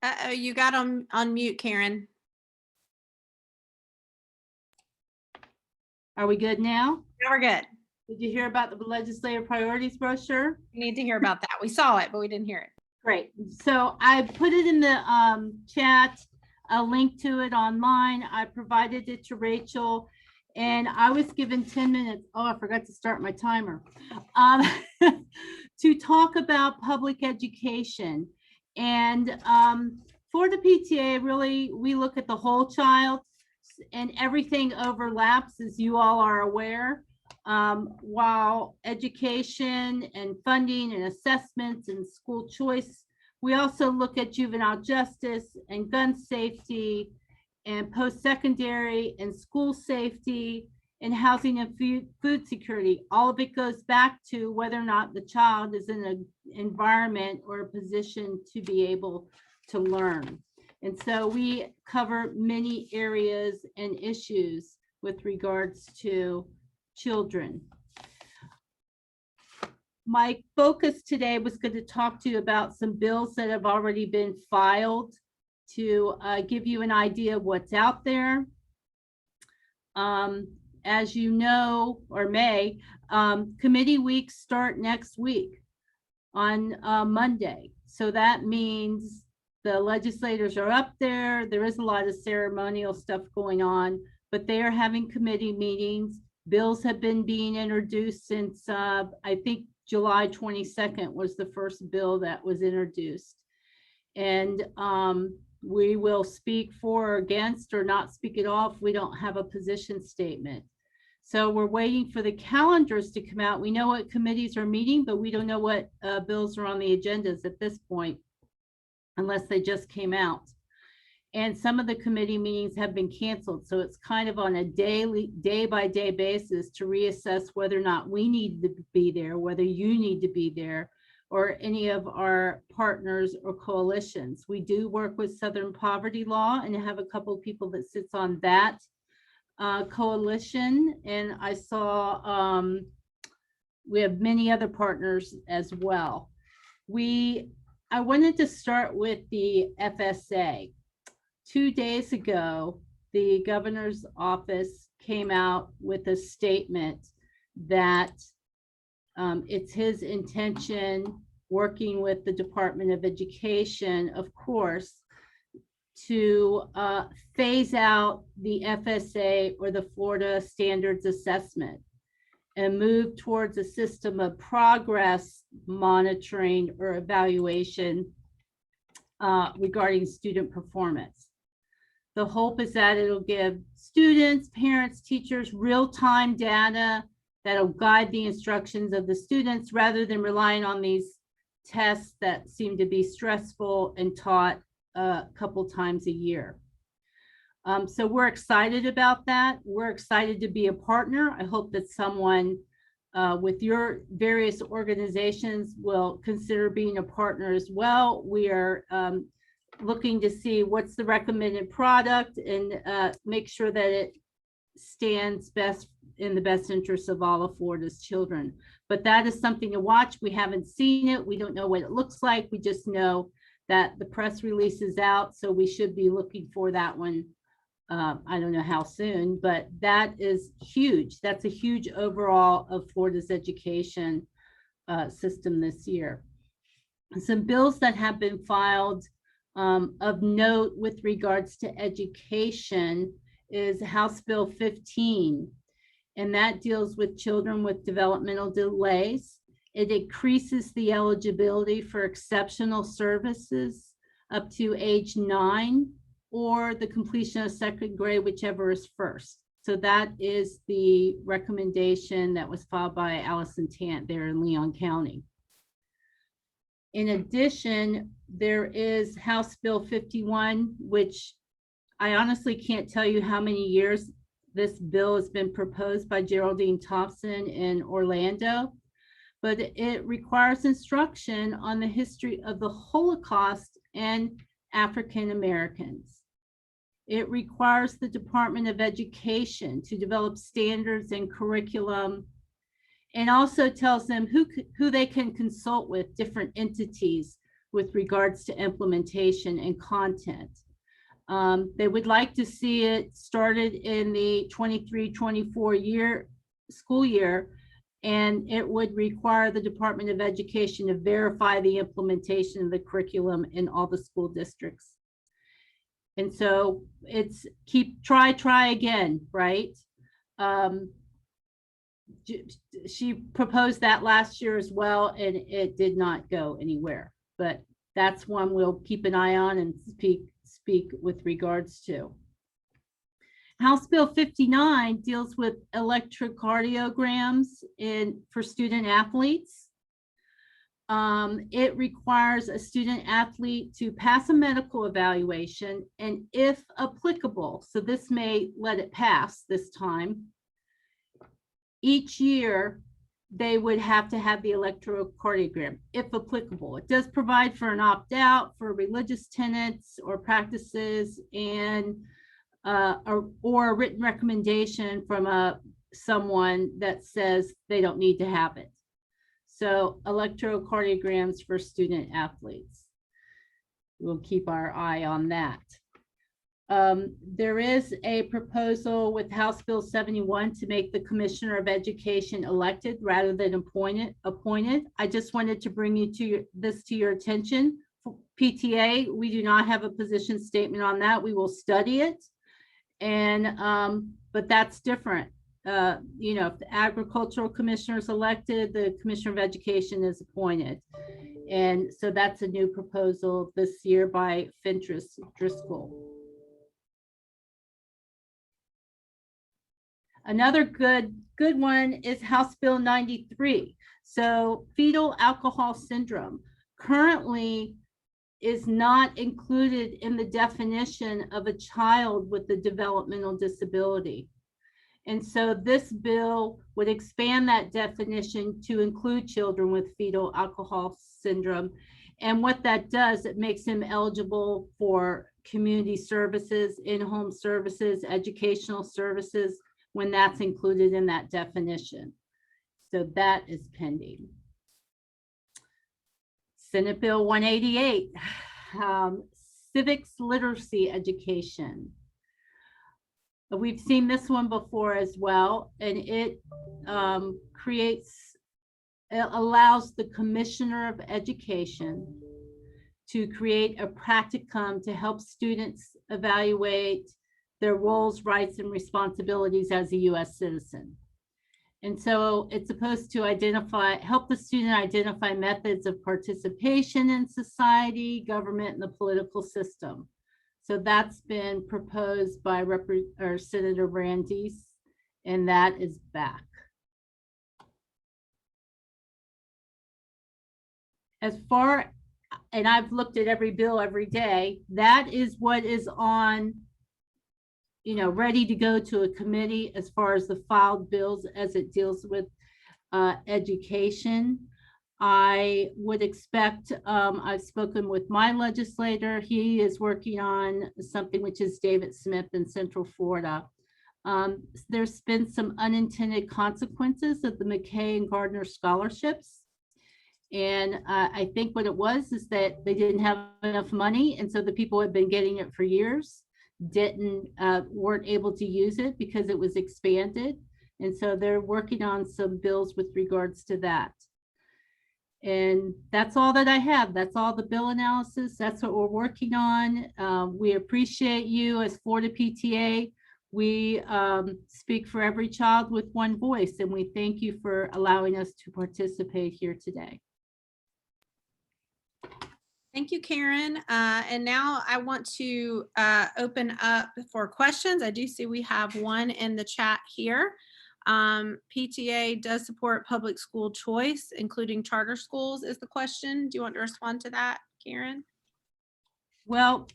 Uh-oh, you got on mute, Karen. Are we good now? Now we're good. Did you hear about the legislative priorities brochure? We need to hear about that. We saw it, but we didn't hear it. Great. So I put it in the chat, a link to it online. I provided it to Rachel, and I was given 10 minutes. Oh, I forgot to start my timer. To talk about public education. And for the PTA, really, we look at the whole child, and everything overlaps, as you all are aware. While education and funding and assessments and school choice, we also look at juvenile justice and gun safety and post-secondary and school safety and housing and food security. All of it goes back to whether or not the child is in an environment or a position to be able to learn. And so we cover many areas and issues with regards to children. My focus today was going to talk to you about some bills that have already been filed to give you an idea of what's out there. As you know, or may, committee weeks start next week on Monday. So that means the legislators are up there. There is a lot of ceremonial stuff going on, but they are having committee meetings. Bills have been being introduced since I think July 22nd was the first bill that was introduced. And we will speak for or against or not speak at all if we don't have a position statement. So we're waiting for the calendars to come out. We know what committees are meeting, but we don't know what bills are on the agendas at this point, unless they just came out. And some of the committee meetings have been canceled. So it's kind of on a day-by-day basis to reassess whether or not we need to be there, whether you need to be there, or any of our partners or coalitions. We do work with Southern Poverty Law and have a couple of people that sits on that coalition. And I saw we have many other partners as well. I wanted to start with the FSA. 2 days ago, the governor's office came out with a statement that it's his intention, working with the Department of Education, of course, to phase out the FSA or the Florida Standards Assessment and move towards a system of progress monitoring or evaluation regarding student performance. The hope is that it'll give students, parents, teachers real-time data that'll guide the instructions of the students rather than relying on these tests that seem to be stressful and taught a couple times a year. So we're excited about that. We're excited to be a partner. I hope that someone with your various organizations will consider being a partner as well. We are looking to see what's the recommended product and make sure that it stands best in the best interest of all of Florida's children. But that is something to watch. We haven't seen it. We don't know what it looks like. We just know that the press release is out. So we should be looking for that one. I don't know how soon, but that is huge. That's a huge overall of Florida's education system this year. Some bills that have been filed of note with regards to education is House Bill 15, and that deals with children with developmental delays. It increases the eligibility for exceptional services up to age 9 or the completion of 2nd grade, whichever is first. So that is the recommendation that was filed by Allison Tant there in Leon County. In addition, there is House Bill 51, which I honestly can't tell you how many years this bill has been proposed by Geraldine Thompson in Orlando, but it requires instruction on the history of the Holocaust and African Americans. It requires the Department of Education to develop standards and curriculum, and also tells them who they can consult with, different entities with regards to implementation and content. They would like to see it started in the 23-24 school year, and it would require the Department of Education to verify the implementation of the curriculum in all the school districts. And so it's try again, right? She proposed that last year as well, and it did not go anywhere. But that's one we'll keep an eye on and speak with regards to. House Bill 59 deals with electrocardiograms for student athletes. It requires a student athlete to pass a medical evaluation, and if applicable, so this may let it pass this time, each year they would have to have the electrocardiogram, if applicable. It does provide for an opt-out for religious tenets or practices, and or a written recommendation from someone that says they don't need to have it. So electrocardiograms for student athletes. We'll keep our eye on that. There is a proposal with House Bill 71 to make the Commissioner of Education elected rather than appointed. I just wanted to bring this to your attention. For PTA, we do not have a position statement on that. We will study it, and but that's different. You know, if the Agricultural Commissioner is elected, the Commissioner of Education is appointed. And so that's a new proposal this year by Fentress Driscoll. Another good one is House Bill 93. So fetal alcohol syndrome currently is not included in the definition of a child with a developmental disability. And so this bill would expand that definition to include children with fetal alcohol syndrome. And what that does, it makes them eligible for community services, in-home services, educational services, when that's included in that definition. So that is pending. Senate Bill 188, civics literacy education. We've seen this one before as well, and it allows the Commissioner of Education to create a practicum to help students evaluate their roles, rights, and responsibilities as a U.S. citizen. And so it's supposed to help the student identify methods of participation in society, government, and the political system. So that's been proposed by Senator Brandeis, and that is back. As far, and I've looked at every bill every day, that is what is on, ready to go to a committee as far as the filed bills as it deals with education. I would expect, I've spoken with my legislator. He is working on something which is David Smith in Central Florida. There's been some unintended consequences of the McKay and Gardner scholarships. And I think what it was is that they didn't have enough money. And so the people who had been getting it for years weren't able to use it because it was expanded. And so they're working on some bills with regards to that. And that's all that I have. That's all the bill analysis. That's what we're working on. We appreciate you as Florida PTA. We speak for every child with one voice, and we thank you for allowing us to participate here today. Thank you, Karen. And now I want to open up for questions. I do see we have one in the chat here. PTA does support public school choice, including charter schools, is the question. Do you want to respond to that, Karen? Well,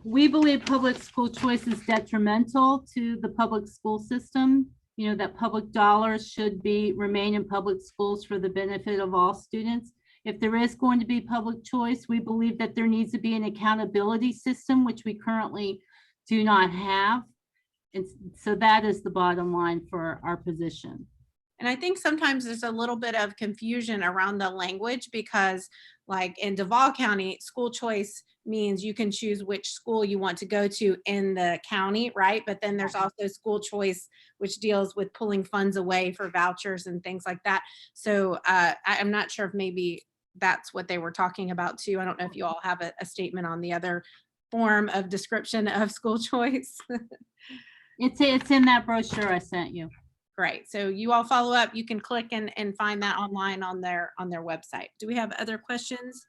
we believe public school choice is detrimental to the public school system. That public dollars should remain in public schools for the benefit of all students. If there is going to be public choice, we believe that there needs to be an accountability system, which we currently do not have. And so that is the bottom line for our position. And I think sometimes there's a little bit of confusion around the language because like in Duval County, school choice means you can choose which school you want to go to in the county, right? But then there's also school choice, which deals with pulling funds away for vouchers and things like that. So I'm not sure if maybe that's what they were talking about too. I don't know if you all have a statement on the other form of description of school choice. It's in that brochure I sent you. Great. So you all follow up. You can click and find that online on their website. Do we have other questions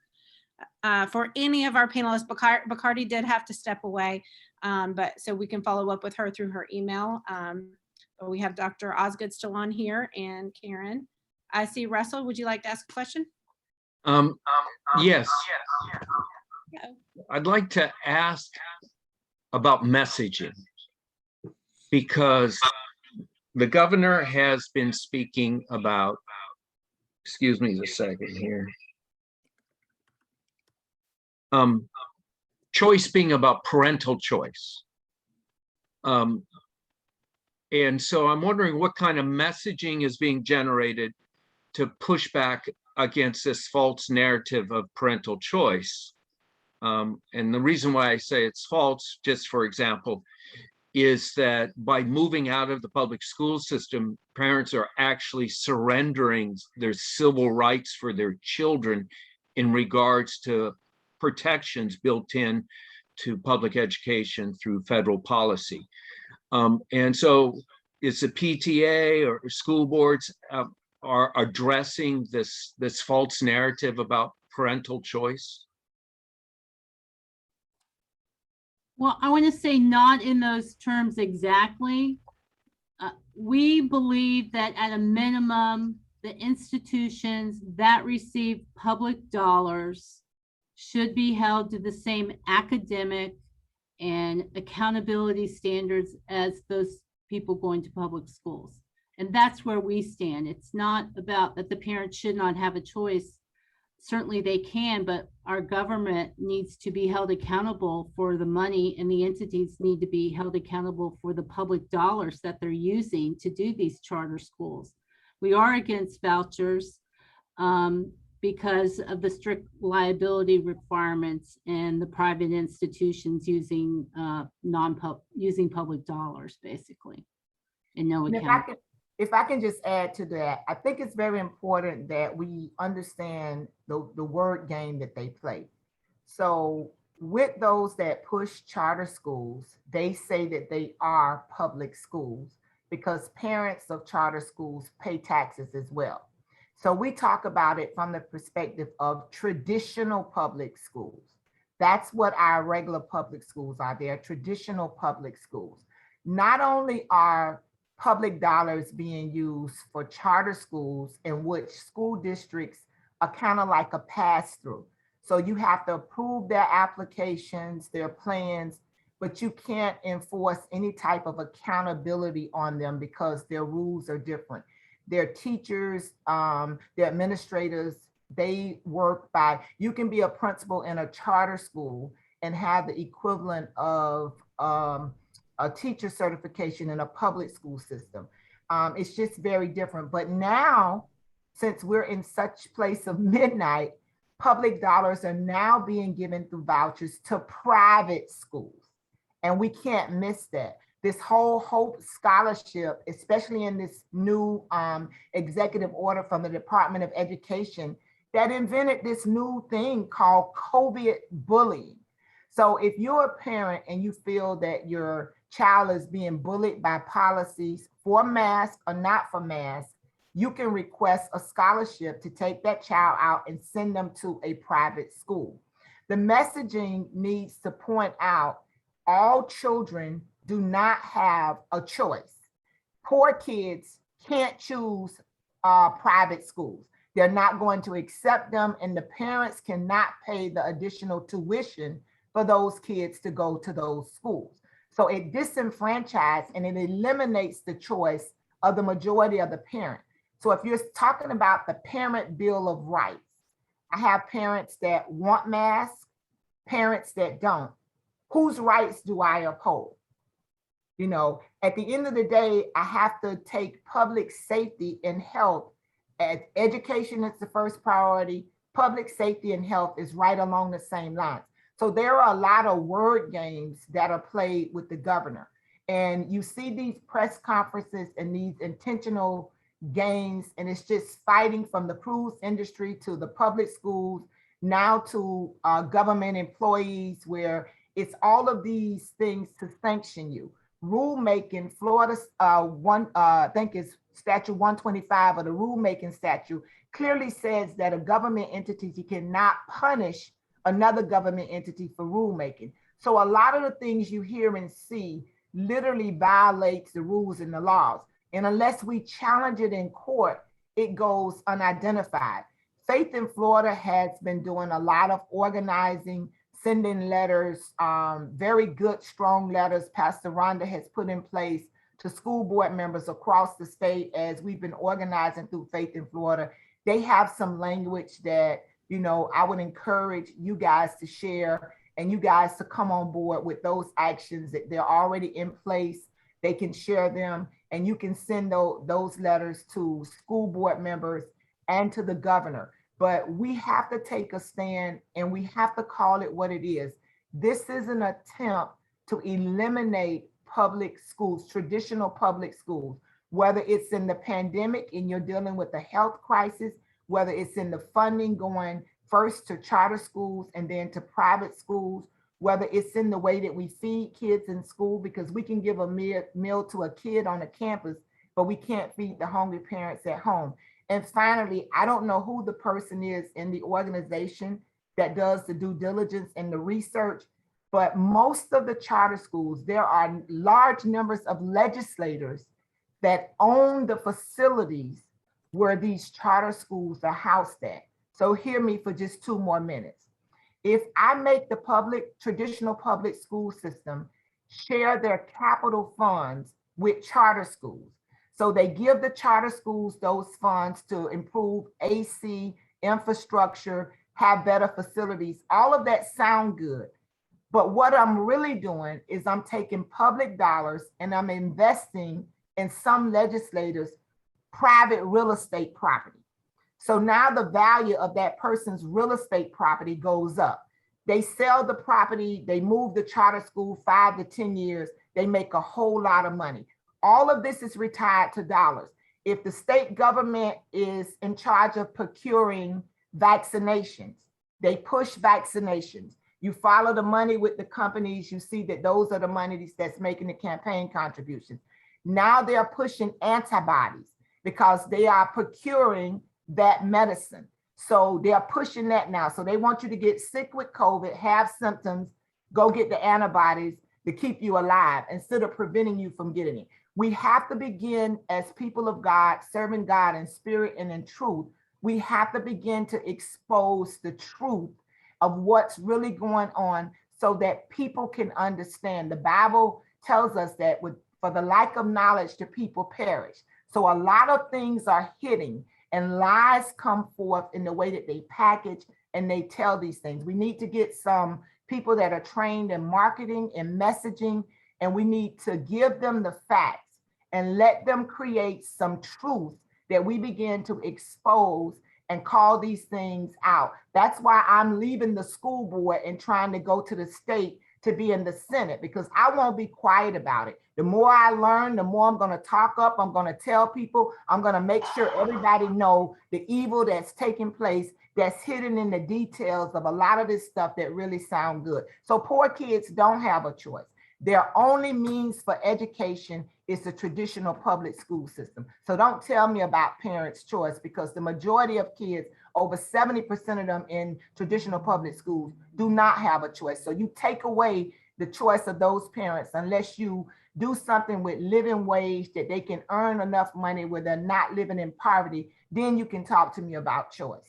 for any of our panelists? Bacardi did have to step away, but so we can follow up with her through her email. But we have Dr. Osgood still on here and Karen. I see Russell. Would you like to ask a question? Yes. I'd like to ask about messaging, because the governor has been speaking about, excuse me a second here, choice being about parental choice. And so I'm wondering what kind of messaging is being generated to push back against this false narrative of parental choice. And the reason why I say it's false, just for example, is that by moving out of the public school system, parents are actually surrendering their civil rights for their children in regards to protections built in to public education through federal policy. And so it's the PTA or school boards are addressing this false narrative about parental choice? Well, I want to say not in those terms exactly. We believe that at a minimum, the institutions that receive public dollars should be held to the same academic and accountability standards as those people going to public schools. And that's where we stand. It's not about that the parents should not have a choice. Certainly they can, but our government needs to be held accountable for the money, and the entities need to be held accountable for the public dollars that they're using to do these charter schools. We are against vouchers because of the strict liability requirements and the private institutions using using public dollars basically, and no account. If I can just add to that, I think it's very important that we understand the word game that they play. So with those that push charter schools, they say that they are public schools because parents of charter schools pay taxes as well. So we talk about it from the perspective of traditional public schools. That's what our regular public schools are. They are traditional public schools. Not only are public dollars being used for charter schools in which school districts are kind of like a pass-through. So you have to approve their applications, their plans, but you can't enforce any type of accountability on them because their rules are different. Their teachers, their administrators, they work by, you can be a principal in a charter school and have the equivalent of a teacher certification in a public school system. It's just very different. But now, since we're in such place of midnight, public dollars are now being given through vouchers to private schools. And we can't miss that. This whole Hope Scholarship, especially in this new executive order from the Department of Education that invented this new thing called COVID bullying. So if you're a parent and you feel that your child is being bullied by policies for masks or not for masks, you can request a scholarship to take that child out and send them to a private school. The messaging needs to point out all children do not have a choice. Poor kids can't choose private schools. They're not going to accept them, and the parents cannot pay the additional tuition for those kids to go to those schools. So it disenfranchises and it eliminates the choice of the majority of the parent. So if you're talking about the Parent Bill of Rights, I have parents that want masks, parents that don't. Whose rights do I uphold? You know, at the end of the day, I have to take public safety and health as education is the first priority. Public safety and health is right along the same lines. So there are a lot of word games that are played with the governor. And you see these press conferences and these intentional games, and it's just fighting from the cruise industry to the public schools, now to government employees, where it's all of these things to sanction you. Rulemaking, Florida, I think it's Statute 125 of the rulemaking statute clearly says that a government entity cannot punish another government entity for rulemaking. So a lot of the things you hear and see literally violates the rules and the laws. And unless we challenge it in court, it goes unidentified. Faith in Florida has been doing a lot of organizing, sending letters, very good, strong letters Pastor Rhonda has put in place to school board members across the state as we've been organizing through Faith in Florida. They have some language that, you know, I would encourage you guys to share and you guys to come on board with those actions that they're already in place. They can share them and you can send those letters to school board members and to the governor. But we have to take a stand and we have to call it what it is. This is an attempt to eliminate public schools, traditional public schools, whether it's in the pandemic and you're dealing with the health crisis, whether it's in the funding going first to charter schools and then to private schools, whether it's in the way that we feed kids in school, because we can give a meal to a kid on a campus, but we can't feed the hungry parents at home. And finally, I don't know who the person is in the organization that does the due diligence and the research, but most of the charter schools, there are large numbers of legislators that own the facilities where these charter schools are housed at. So hear me for just 2 more minutes. If I make the traditional public school system share their capital funds with charter schools, so they give the charter schools those funds to improve AC, infrastructure, have better facilities, all of that sound good. But what I'm really doing is I'm taking public dollars and I'm investing in some legislators' private real estate property. So now the value of that person's real estate property goes up. They sell the property, they move the charter school 5 to 10 years, they make a whole lot of money. All of this is retired to dollars. If the state government is in charge of procuring vaccinations, They push vaccinations. You follow the money with the companies, you see that those are the monies that's making the campaign contributions. Now they're pushing antibodies because they are procuring that medicine. So they're pushing that now. So they want you to get sick with COVID, have symptoms, go get the antibodies to keep you alive instead of preventing you from getting it. We have to begin as people of God, serving God in spirit and in truth. We have to begin to expose the truth of what's really going on so that people can understand. The Bible tells us that for the lack of knowledge, the people perish. So a lot of things are hitting and lies come forth in the way that they package and they tell these things. We need to get some people that are trained in marketing and messaging, and we need to give them the facts and let them create some truth that we begin to expose and call these things out. That's why I'm leaving the school board and trying to go to the state to be in the Senate, because I won't be quiet about it. The more I learn, the more I'm going to talk up. I'm going to tell people. I'm going to make sure everybody know the evil that's taking place, that's hidden in the details of a lot of this stuff that really sound good. So poor kids don't have a choice. Their only means for education is the traditional public school system. So don't tell me about parents' choice, because the majority of kids, over 70% of them in traditional public schools, do not have a choice. So you take away the choice of those parents unless you do something with living wage that they can earn enough money where they're not living in poverty. Then you can talk to me about choice.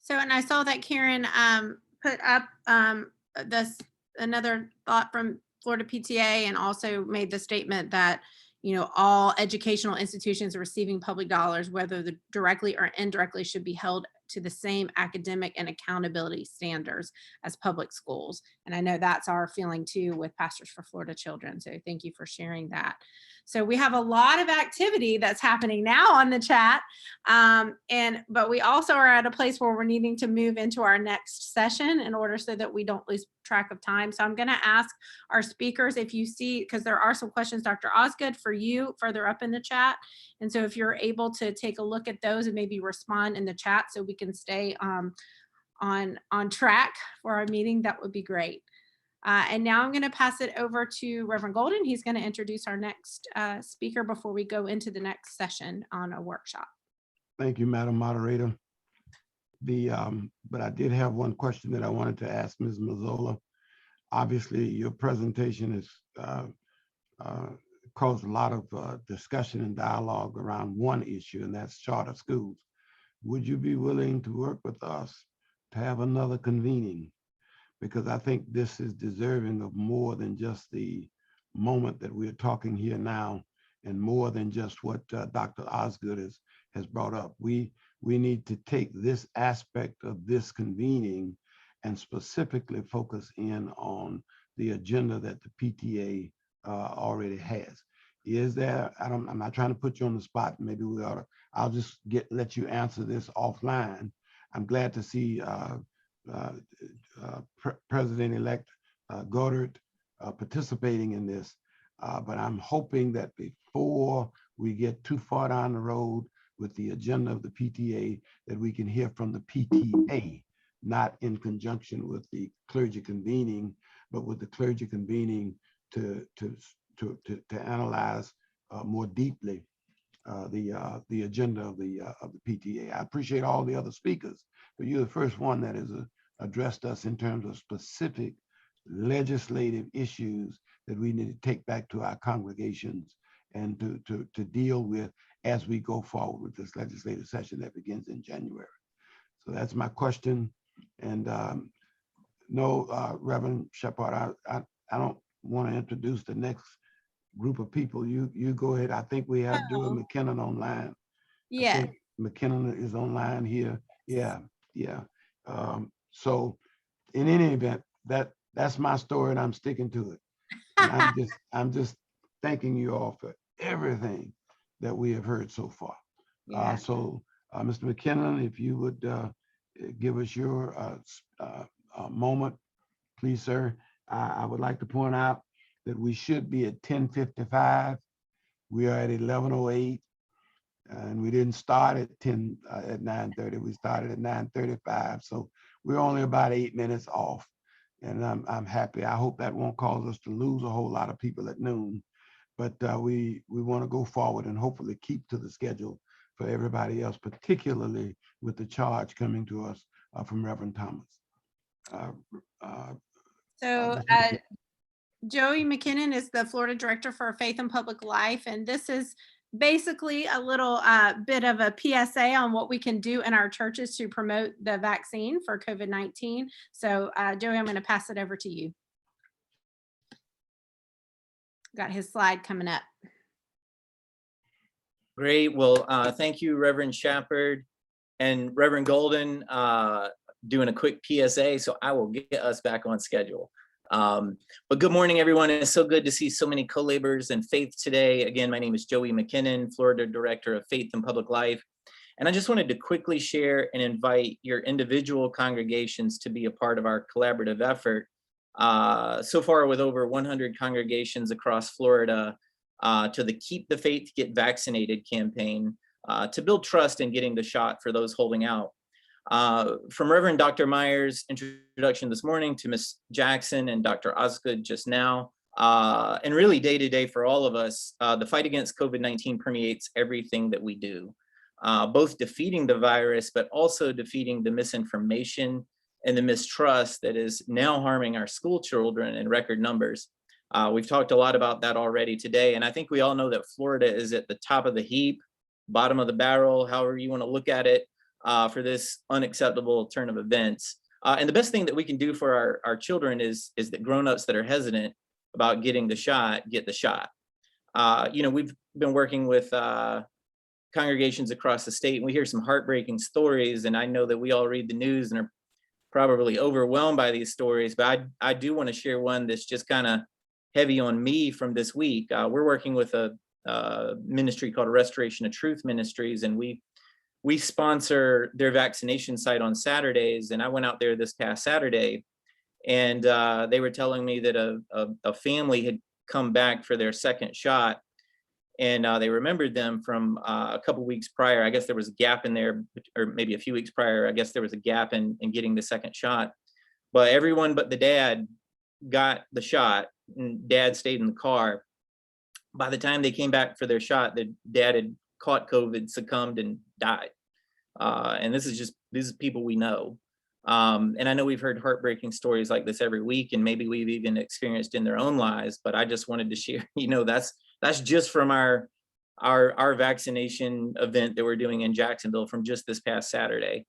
So, and I saw that Karen put up another thought from Florida PTA, and also made the statement that, you know, all educational institutions receiving public dollars, whether directly or indirectly, should be held to the same academic and accountability standards as public schools. And I know that's our feeling too with Pastors for Florida Children. So thank you for sharing that. So we have a lot of activity that's happening now on the chat. But we also are at a place where we're needing to move into our next session in order so that we don't lose track of time. So I'm going to ask our speakers, if you see, because there are some questions, Dr. Osgood, for you further up in the chat. And so if you're able to take a look at those and maybe respond in the chat so we can stay on track for our meeting, that would be great. And now I'm going to pass it over to Reverend Golden. He's going to introduce our next speaker before we go into the next session on a workshop. Thank you, Madam Moderator. But I did have one question that I wanted to ask Ms. Mazzola. Obviously, your presentation has caused a lot of discussion and dialogue around one issue, and that's charter schools. Would you be willing to work with us to have another convening? Because I think this is deserving of more than just the moment that we're talking here now, and more than just what Dr. Osgood has brought up. We need to take this aspect of this convening and specifically focus in on the agenda that the PTA already has. Is there, I'm not trying to put you on the spot, maybe we ought to, I'll just let you answer this offline. I'm glad to see President-elect Goddard participating in this, but I'm hoping that before we get too far down the road with the agenda of the PTA, that we can hear from the PTA, not in conjunction with the clergy convening, but with the clergy convening to analyze more deeply the agenda of the PTA. I appreciate all the other speakers, but you're the first one that has addressed us in terms of specific legislative issues that we need to take back to our congregations and to deal with as we go forward with this legislative session that begins in January. So that's my question. And no, Reverend Shepard, I don't want to introduce the next group of people. You go ahead. I think we have Dewey McKinnon online. Yeah. McKinnon is online here. Yeah. So in any event, that's my story and I'm sticking to it. And I'm just thanking you all for everything that we have heard so far. Yeah. So Mr. McKinnon, if you would give us your moment, please, sir. I would like to point out that we should be at 10:55. We are at 11:08. And we didn't start at 9:30. We started at 9:35. So we're only about 8 minutes off. And I'm happy. I hope that won't cause us to lose a whole lot of people at noon. But we want to go forward and hopefully keep to the schedule for everybody else, particularly with the charge coming to us from Reverend Thomas. So Joey McKinnon is the Florida Director for Faith and Public Life, and this is basically a little bit of a PSA on what we can do in our churches to promote the vaccine for COVID-19. So Joey, I'm going to pass it over to you. Got his slide coming up. Great. Well, thank you, Reverend Shepard and Reverend Golden, doing a quick PSA, so I will get us back on schedule. But good morning, everyone. It's so good to see so many co-laborers in faith today. Again, my name is Joey McKinnon, Florida Director of Faith and Public Life. And I just wanted to quickly share and invite your individual congregations to be a part of our collaborative effort. So far, with over 100 congregations across Florida, to the Keep the Faith, Get Vaccinated campaign, to build trust in getting the shot for those holding out. From Reverend Dr. Meyer's introduction this morning to Ms. Jackson and Dr. Osgood just now, and really day to day for all of us, the fight against COVID-19 permeates everything that we do, both defeating the virus, but also defeating the misinformation and the mistrust that is now harming our school children in record numbers. We've talked a lot about that already today, and I think we all know that Florida is at the top of the heap, bottom of the barrel, however you want to look at it, for this unacceptable turn of events. And the best thing that we can do for our children is that grown-ups that are hesitant about getting the shot, get the shot. We've been working with congregations across the state, and we hear some heartbreaking stories, and I know that we all read the news and are probably overwhelmed by these stories, but I do want to share one that's just kind of heavy on me from this week. We're working with a ministry called Restoration of Truth Ministries, and we sponsor their vaccination site on Saturdays. And I went out there this past Saturday, and they were telling me that a family had come back for their second shot, and they remembered them from a couple weeks prior. I guess there was a gap in there, or maybe a few weeks prior. I guess there was a gap in getting the second shot, but everyone but the dad got the shot, and dad stayed in the car. By the time they came back for their shot, the dad had caught COVID, succumbed, and died. And this is people we know. And I know we've heard heartbreaking stories like this every week, and maybe we've even experienced in their own lives, but I just wanted to share, that's just from our vaccination event that we're doing in Jacksonville from just this past Saturday.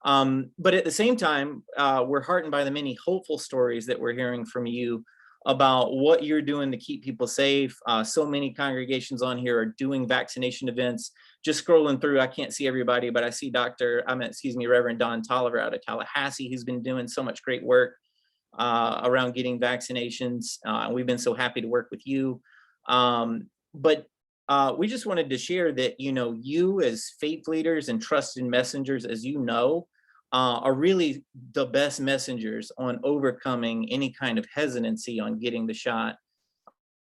But at the same time, we're heartened by the many hopeful stories that we're hearing from you about what you're doing to keep people safe. So many congregations on here are doing vaccination events. Just scrolling through, I can't see everybody, but I see Reverend Don Tolliver out of Tallahassee, who's been doing so much great work around getting vaccinations. We've been so happy to work with you. But we just wanted to share that, you as faith leaders and trusted messengers, as are really the best messengers on overcoming any kind of hesitancy on getting the shot.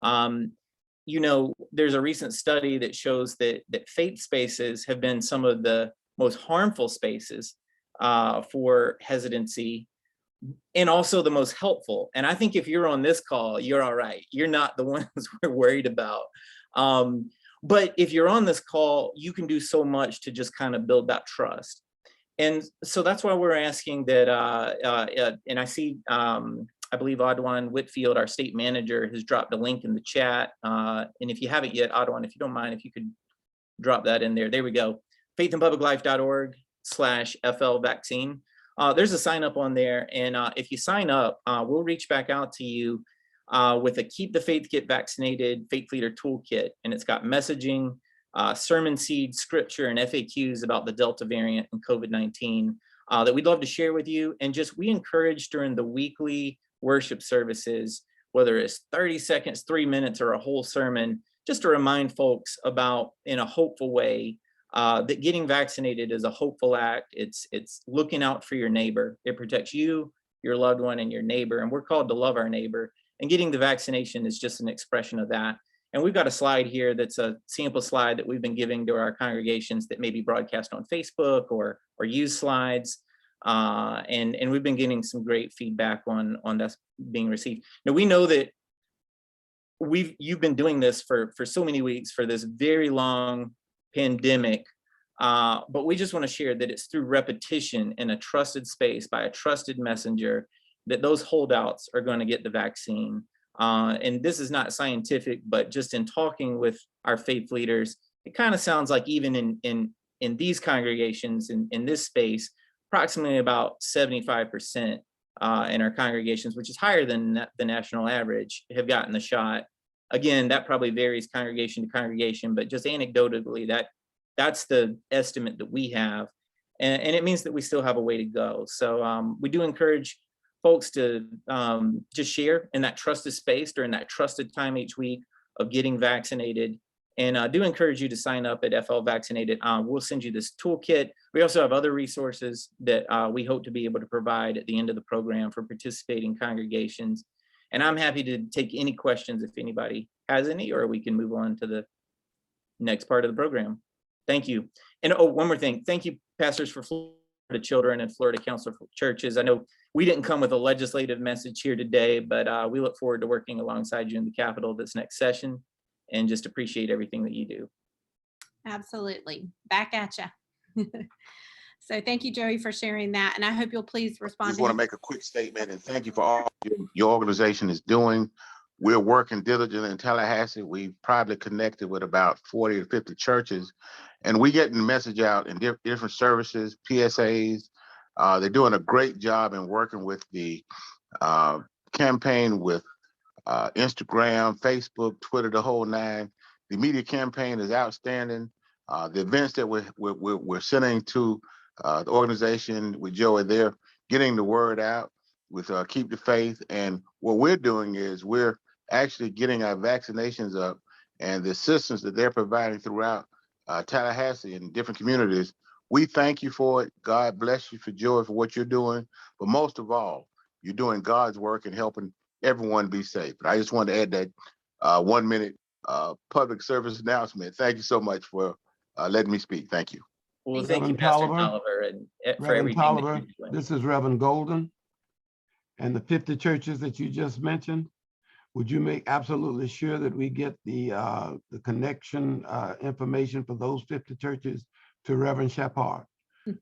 There's a recent study that shows that faith spaces have been some of the most harmful spaces for hesitancy, and also the most helpful. And I think if you're on this call, you're all right. You're not the ones we're worried about. But if you're on this call, you can do so much to just kind of build that trust. And so that's why we're asking that, and I see, I believe Adwan Whitfield, our state manager, has dropped a link in the chat. And if you haven't yet, Adwan, if you don't mind, if you could drop that in there. There we go. faithandpubliclife.org/FL vaccine. There's a sign up on there. And if you sign up, we'll reach back out to you with a Keep the Faith, Get Vaccinated Faith Leader Toolkit. And it's got messaging, sermon seeds, scripture, and FAQs about the Delta variant and COVID-19 that we'd love to share with you. And we encourage during the weekly worship services, whether it's 30 seconds, 3 minutes, or a whole sermon, just to remind folks about, in a hopeful way, that getting vaccinated is a hopeful act. It's looking out for your neighbor. It protects you, your loved one, and your neighbor. And we're called to love our neighbor. And getting the vaccination is just an expression of that. And we've got a slide here that's a sample slide that we've been giving to our congregations that may be broadcast on Facebook or use slides. And we've been getting some great feedback on that's being received. Now, we know that you've been doing this for so many weeks for this very long pandemic, but we just want to share that it's through repetition in a trusted space by a trusted messenger that those holdouts are going to get the vaccine. And this is not scientific, but just in talking with our faith leaders, it kind of sounds like even in these congregations, in this space, approximately about 75% in our congregations, which is higher than the national average, have gotten the shot. Again, that probably varies congregation to congregation, but just anecdotally, that's the estimate that we have. And it means that we still have a way to go. So we do encourage folks to just share in that trusted space during that trusted time each week of getting vaccinated. And I do encourage you to sign up at FL Vaccinated. We'll send you this toolkit. We also have other resources that we hope to be able to provide at the end of the program for participating congregations. And I'm happy to take any questions if anybody has any, or we can move on to the next part of the program. Thank you. And oh, one more thing. Thank you, pastors for Florida Children and Florida Council for Churches. I know we didn't come with a legislative message here today, but we look forward to working alongside you in the Capitol this next session and just appreciate everything that you do. Absolutely. Back at you. So thank you, Joey, for sharing that. And I hope you'll please respond. I just want to make a quick statement and thank you for all your organization is doing. We're working diligently in Tallahassee. We've probably connected with about 40 or 50 churches, and we getting the message out in different services, PSAs. They're doing a great job in working with the campaign with Instagram, Facebook, Twitter, the whole nine. The media campaign is outstanding. The events that we're sending to the organization with Joey, they're getting the word out with Keep the Faith. And what we're doing is we're actually getting our vaccinations up, and the assistance that they're providing throughout Tallahassee and different communities. We thank you for it. God bless you for Joey for what you're doing. But most of all, you're doing God's work and helping everyone be safe. But I just wanted to add that 1 minute public service announcement. Thank you so much for letting me speak. Thank you. Well, thank you, Pastor Tolliver, and for everything that you're doing. This is Reverend Golden, and the 50 churches that you just mentioned. Would you make absolutely sure that we get the connection information for those 50 churches to Reverend Shepard,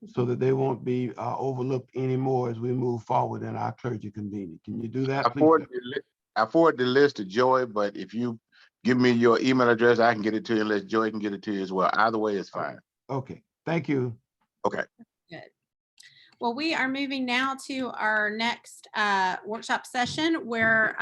so that they won't be overlooked anymore as we move forward in our clergy convening? Can you do that, please? I forward the list to Joy, but if you give me your email address, I can get it to you, unless Joy can get it to you as well. Either way is fine. Okay, thank you. Okay. Good. Well, we are moving now to our next workshop session where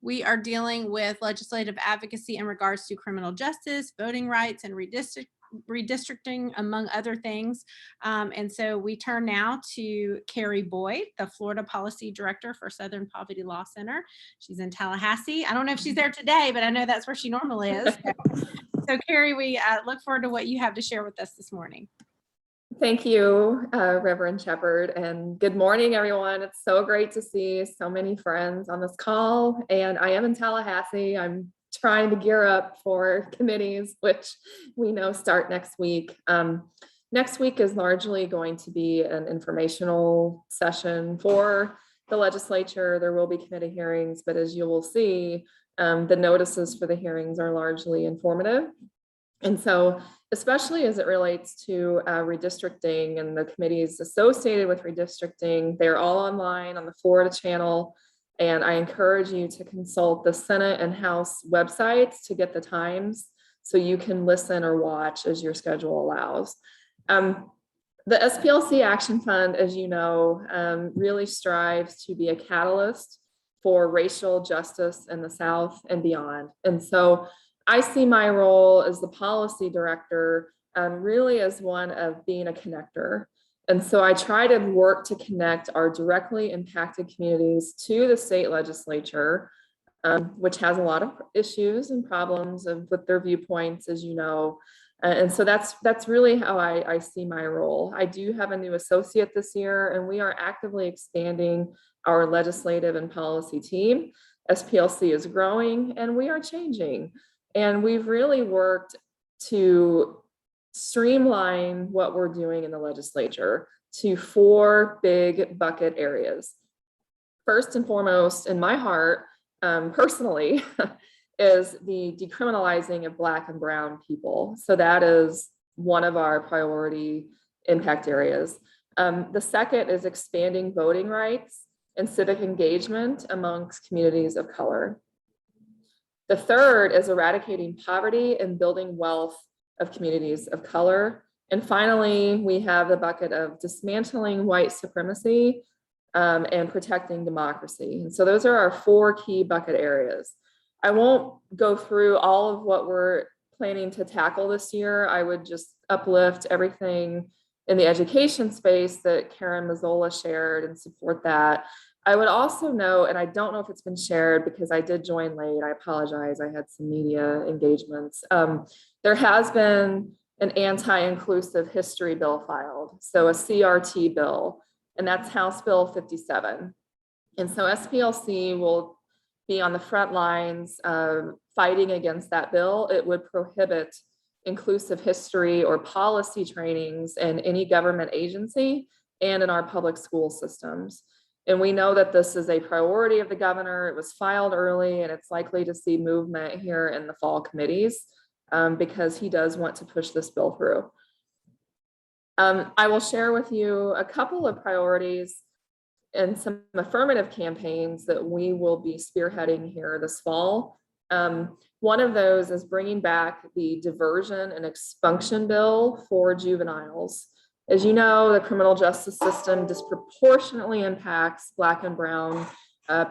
we are dealing with legislative advocacy in regards to criminal justice, voting rights, and redistricting, among other things. And so we turn now to Carrie Boyd, the Florida Policy Director for Southern Poverty Law Center. She's in Tallahassee. I don't know if she's there today, but I know that's where she normally is. So Carrie, we look forward to what you have to share with us this morning. Thank you, Reverend Shepard, and good morning, everyone. It's so great to see so many friends on this call, and I am in Tallahassee. I'm trying to gear up for committees, which we know start next week. Next week is largely going to be an informational session for the legislature. There will be committee hearings, but as you will see, the notices for the hearings are largely informative. And so, especially as it relates to redistricting and the committees associated with redistricting, they're all online on the Florida channel. And I encourage you to consult the Senate and House websites to get the times so you can listen or watch as your schedule allows. The SPLC Action Fund, as you know, really strives to be a catalyst for racial justice in the South and beyond. And so I see my role as the policy director really as one of being a connector. And so I try to work to connect our directly impacted communities to the state legislature, which has a lot of issues and problems with their viewpoints, as you know. And so that's really how I see my role. I do have a new associate this year, and we are actively expanding our legislative and policy team. SPLC is growing, and we are changing. And we've really worked to streamline what we're doing in the legislature to 4 big bucket areas. First and foremost, in my heart, personally, is the decriminalizing of Black and brown people. So that is one of our priority impact areas. The second is expanding voting rights and civic engagement amongst communities of color. The third is eradicating poverty and building wealth of communities of color. And finally, we have the bucket of dismantling white supremacy and protecting democracy. And so those are our 4 key bucket areas. I won't go through all of what we're planning to tackle this year. I would just uplift everything in the education space that Karen Mazzola shared and support that. I would also note, and I don't know if it's been shared because I did join late, I apologize, I had some media engagements. There has been an anti-inclusive history bill filed, so a CRT bill, and that's House Bill 57. And so SPLC will be on the front lines fighting against that bill. It would prohibit inclusive history or policy trainings in any government agency and in our public school systems. And we know that this is a priority of the governor. It was filed early, and it's likely to see movement here in the fall committees because he does want to push this bill through. I will share with you a couple of priorities and some affirmative campaigns that we will be spearheading here this fall. One of those is bringing back the diversion and expunction bill for juveniles. As you know, the criminal justice system disproportionately impacts Black and brown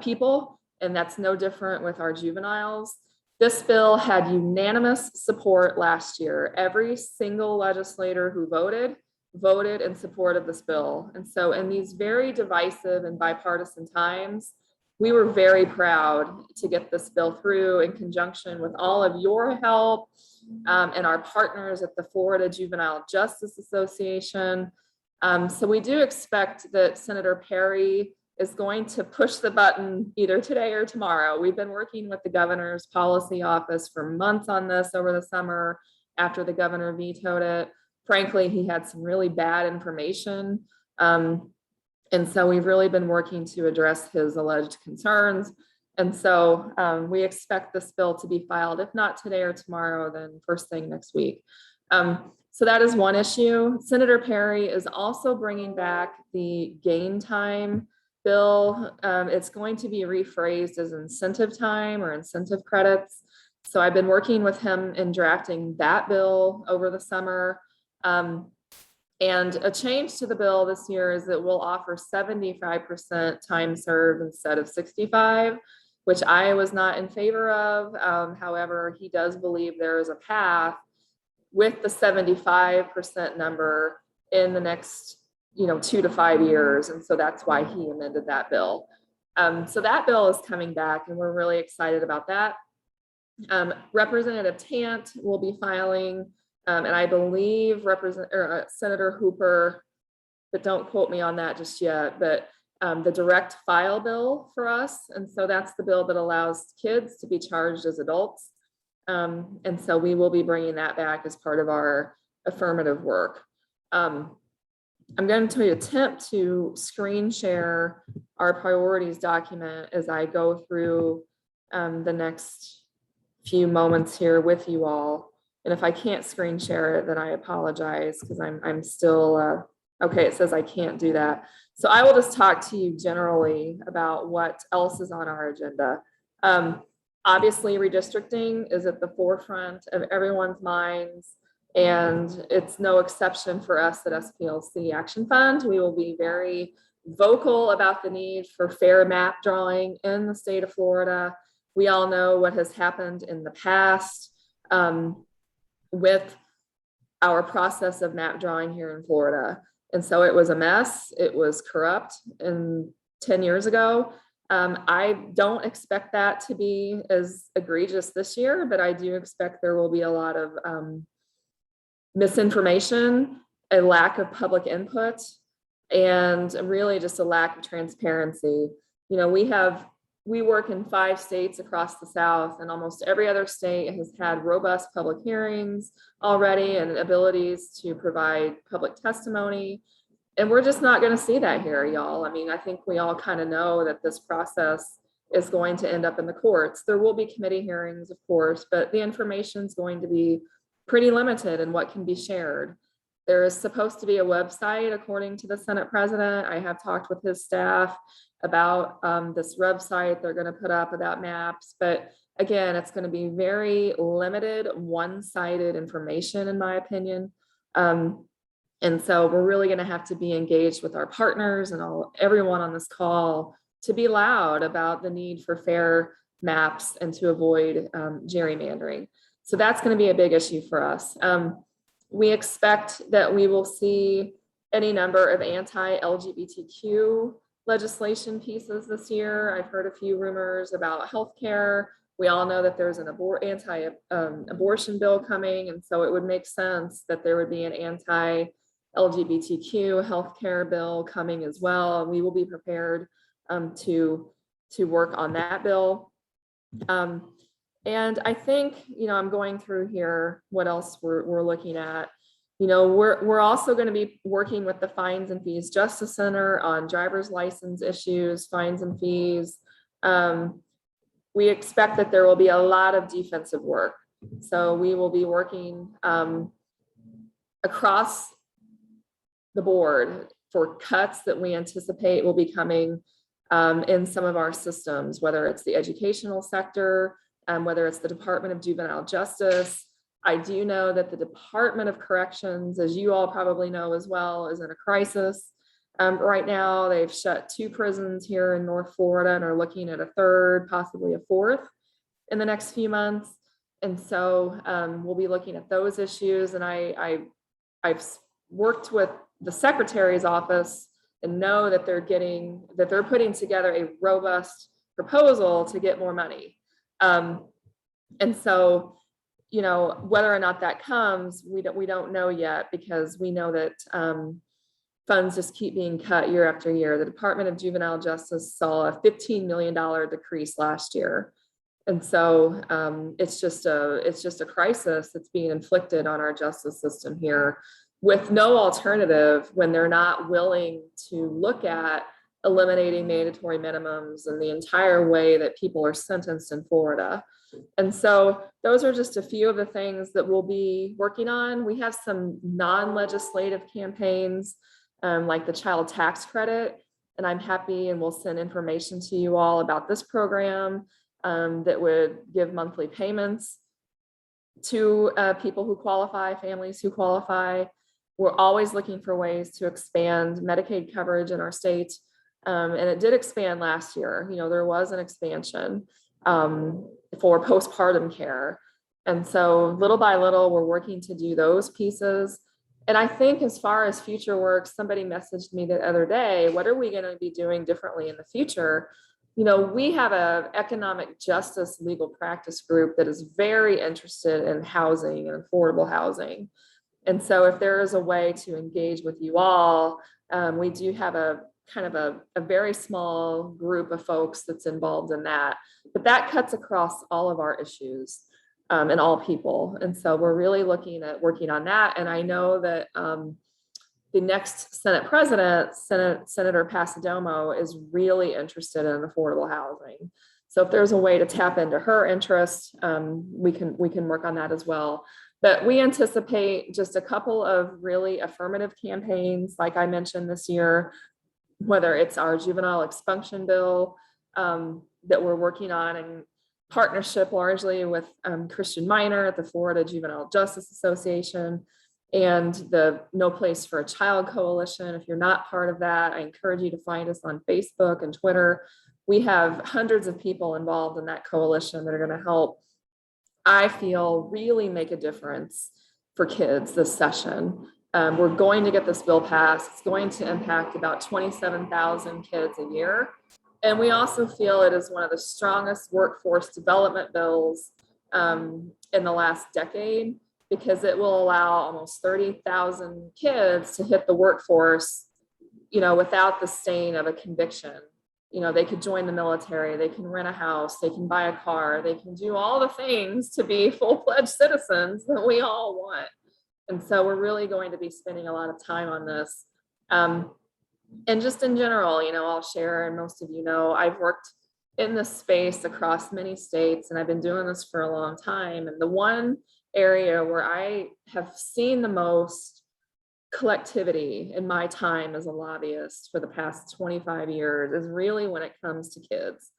people, and that's no different with our juveniles. This bill had unanimous support last year. Every single legislator who voted in support of this bill. And so in these very divisive and bipartisan times, we were very proud to get this bill through in conjunction with all of your help and our partners at the Florida Juvenile Justice Association. So we do expect that Senator Perry is going to push the button either today or tomorrow. We've been working with the governor's policy office for months on this over the summer after the governor vetoed it. Frankly, he had some really bad information. And so we've really been working to address his alleged concerns. And so we expect this bill to be filed, if not today or tomorrow, then first thing next week. So that is one issue. Senator Perry is also bringing back the gain time bill. It's going to be rephrased as incentive time or incentive credits. So I've been working with him in drafting that bill over the summer. And a change to the bill this year is that we'll offer 75% time served instead of 65, which I was not in favor of. However, he does believe there is a path with the 75% number in the next 2 to 5 years. And so that's why he amended that bill. So that bill is coming back and we're really excited about that. Representative Tant will be filing and I believe Senator Hooper, but don't quote me on that just yet, but the direct file bill for us. And so that's the bill that allows kids to be charged as adults. And so we will be bringing that back as part of our affirmative work. I'm going to attempt to screen share our priorities document as I go through the next few moments here with you all. And if I can't screen share it, then I apologize because I'm still, okay, it says I can't do that. So I will just talk to you generally about what else is on our agenda. Obviously, redistricting is at the forefront of everyone's minds, and it's no exception for us at SPLC Action Fund. We will be very vocal about the need for fair map drawing in the state of Florida. We all know what has happened in the past with our process of map drawing here in Florida. And so it was a mess. It was corrupt 10 years ago. I don't expect that to be as egregious this year, but I do expect there will be a lot of misinformation, a lack of public input, and really just a lack of transparency. We have we work in 5 states across the South, and almost every other state has had robust public hearings already and abilities to provide public testimony. And we're just not going to see that here, y'all. I mean, I think we all kind of know that this process is going to end up in the courts. There will be committee hearings, of course, but the information is going to be pretty limited in what can be shared. There is supposed to be a website, according to the Senate president. I have talked with his staff about this website they're going to put up about maps. But again, it's going to be very limited, one-sided information, in my opinion. And so we're really going to have to be engaged with our partners and everyone on this call to be loud about the need for fair maps and to avoid gerrymandering. So that's going to be a big issue for us. We expect that we will see any number of anti-LGBTQ legislation pieces this year. I've heard a few rumors about healthcare. We all know that there's an anti-abortion bill coming, and so it would make sense that there would be an anti-LGBTQ healthcare bill coming as well. And we will be prepared to work on that bill. And I think, I'm going through here what else we're looking at. We're also going to be working with the Fines and Fees Justice Center on driver's license issues, fines and fees. We expect that there will be a lot of defensive work. So we will be working across the board for cuts that we anticipate will be coming in some of our systems, whether it's the educational sector, whether it's the Department of Juvenile Justice. I do know that the Department of Corrections, as you all probably know as well, is in a crisis. Right now, they've shut 2 prisons here in North Florida and are looking at a 3rd, possibly a 4th in the next few months. And so we'll be looking at those issues. And I've worked with the Secretary's office and know that they're putting together a robust proposal to get more money. And so, whether or not that comes, we don't know yet, because we know that funds just keep being cut year after year. The Department of Juvenile Justice saw a $15 million decrease last year. And so it's just a crisis that's being inflicted on our justice system here, with no alternative when they're not willing to look at eliminating mandatory minimums and the entire way that people are sentenced in Florida. And so those are just a few of the things that we'll be working on. We have some non-legislative campaigns like the child tax credit, and I'm happy, and we'll send information to you all about this program that would give monthly payments to people who qualify, families who qualify. We're always looking for ways to expand Medicaid coverage in our state. And it did expand last year. There was an expansion for postpartum care. And so little by little, we're working to do those pieces. And I think as far as future work, somebody messaged me the other day, what are we going to be doing differently in the future? We have an economic justice legal practice group that is very interested in housing and affordable housing. And so if there is a way to engage with you all, we do have a kind of a very small group of folks that's involved in that, but that cuts across all of our issues and all people. And so we're really looking at working on that. And I know that the next Senate president, Senator Pasadomo, is really interested in affordable housing. So if there's a way to tap into her interest, we can work on that as well. But we anticipate just a couple of really affirmative campaigns, like I mentioned this year, whether it's our juvenile expunction bill that we're working on in partnership largely with Christian Minor at the Florida Juvenile Justice Association, and the No Place for a Child Coalition. If you're not part of that, I encourage you to find us on Facebook and Twitter. We have hundreds of people involved in that coalition that are going to help, I feel, really make a difference for kids this session. We're going to get this bill passed. It's going to impact about 27,000 kids a year. And we also feel it is one of the strongest workforce development bills in the last decade, because it will allow almost 30,000 kids to hit the workforce, without the stain of a conviction You know, they could join the military, they can rent a house, they can buy a car, they can do all the things to be full-fledged citizens that we all want. And so we're really going to be spending a lot of time on this. And just in general, you know, I'll share, and most of you know, I've worked in this space across many states, and I've been doing this for a long time. And the one area where I have seen the most collectivity in my time as a lobbyist for the past 25 years is really when it comes to kids.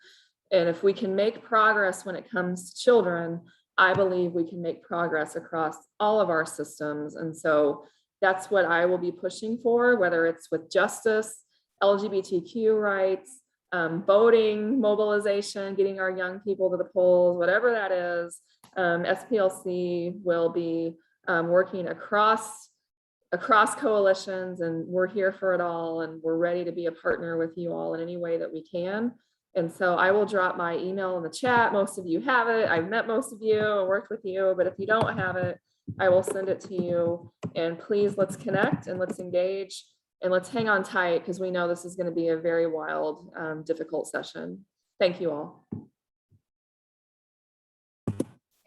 And if we can make progress when it comes to children, I believe we can make progress across all of our systems. And so that's what I will be pushing for, whether it's with justice, LGBTQ rights, voting, mobilization, getting our young people to the polls, whatever that is. SPLC will be working across coalitions, and we're here for it all, and we're ready to be a partner with you all in any way that we can. And so I will drop my email in the chat. Most of you have it. I've met most of you and worked with you, but if you don't have it, I will send it to you. And please, let's connect and let's engage and let's hang on tight, because we know this is going to be a very wild, difficult session. Thank you all.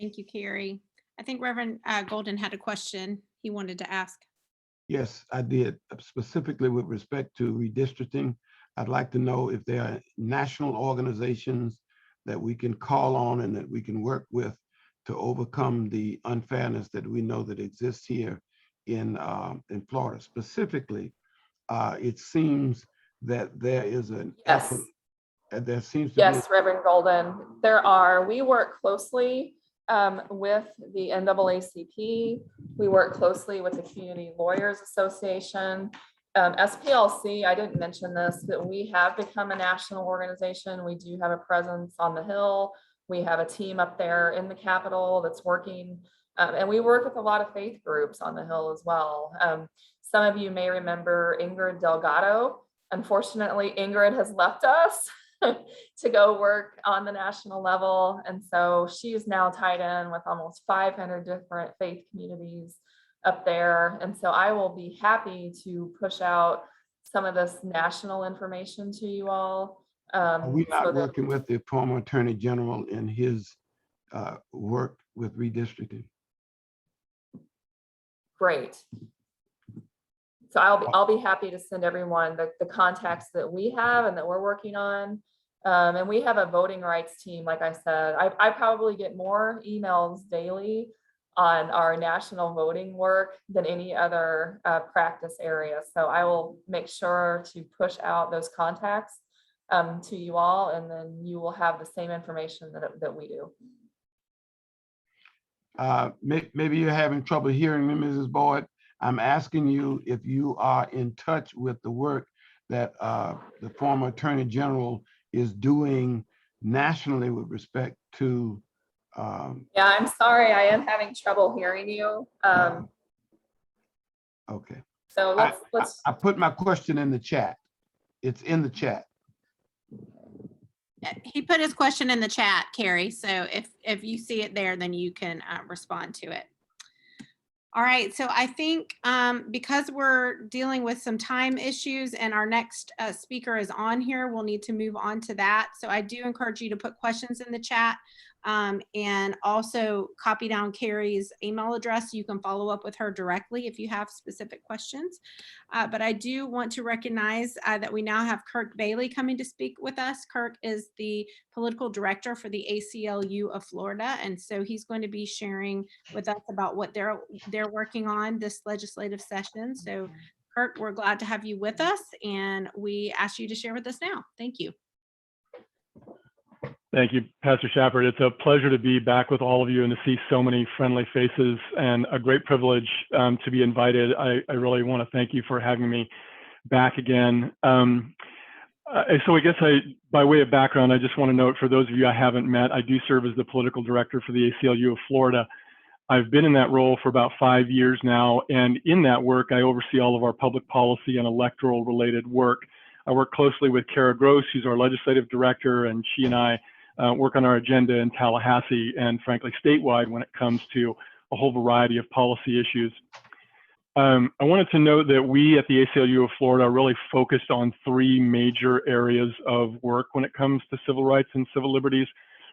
Thank you, Carrie. I think Reverend Golden had a question he wanted to ask. Yes, I did. Specifically with respect to redistricting, I'd like to know if there are national organizations that we can call on and that we can work with to overcome the unfairness that we know that exists here in Florida. Specifically, it seems that there is an yes. effort, there seems to yes, be Reverend Golden, there are. We work closely with the NAACP. We work closely with the Community Lawyers Association. SPLC, I didn't mention this, but we have become a national organization. We do have a presence on the Hill. We have a team up there in the Capitol that's working, and we work with a lot of faith groups on the Hill as well. Some of you may remember Ingrid Delgado. Unfortunately, Ingrid has left us to go work on the national level. And so she's now tied in with almost 500 different faith communities up there. And so I will be happy to push out some of this national information to you all. Are we not working with the former Attorney General in his work with redistricting? Great. So I'll be happy to send everyone the contacts that we have and that we're working on. And we have a voting rights team. Like I said, I probably get more emails daily on our national voting work than any other practice area. So I will make sure to push out those contacts to you all, and then you will have the same information that we do. Maybe you're having trouble hearing me, Mrs. Boyd. I'm asking you if you are in touch with the work that the former Attorney General is doing nationally with respect to. Yeah, I'm sorry, I am having trouble hearing you. Okay. So let's. I put my question in the chat. It's in the chat. He put his question in the chat, Carrie. So if you see it there, then you can respond to it. All right, so I think because we're dealing with some time issues and our next speaker is on here, we'll need to move on to that. So I do encourage you to put questions in the chat and also copy down Carrie's email address. You can follow up with her directly if you have specific questions. But I do want to recognize that we now have Kirk Bailey coming to speak with us. Kirk is the political director for the ACLU of Florida. And so he's going to be sharing with us about what they're working on this legislative session. So Kirk, we're glad to have you with us, and we ask you to share with us now. Thank you. Thank you, Pastor Shepard. It's a pleasure to be back with all of you and to see so many friendly faces, and a great privilege to be invited. I really want to thank you for having me back again. So I guess by way of background, I just want to note, for those of you I haven't met, I do serve as the political director for the ACLU of Florida. I've been in that role for about 5 years now, and in that work, I oversee all of our public policy and electoral related work. I work closely with Kara Gross, who's our legislative director, and she and I work on our agenda in Tallahassee and frankly statewide when it comes to a whole variety of policy issues. I wanted to note that we at the ACLU of Florida are really focused on 3 major areas of work when it comes to civil rights and civil liberties.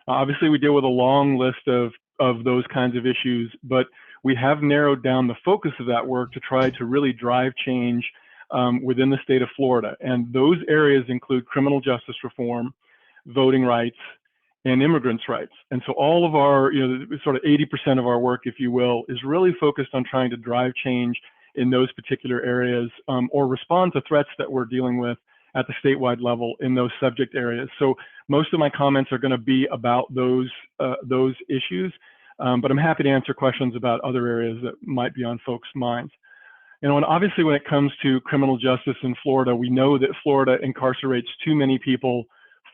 Obviously, we deal with a long list of those kinds of issues, but we have narrowed down the focus of that work to try to really drive change within the state of Florida. And those areas include criminal justice reform, voting rights, and immigrants' rights. And so all of our, sort of 80% of our work, if you will, is really focused on trying to drive change in those particular areas or respond to threats that we're dealing with at the statewide level in those subject areas. So most of my comments are going to be about those issues, but I'm happy to answer questions about other areas that might be on folks' minds. And obviously when it comes to criminal justice in Florida, we know that Florida incarcerates too many people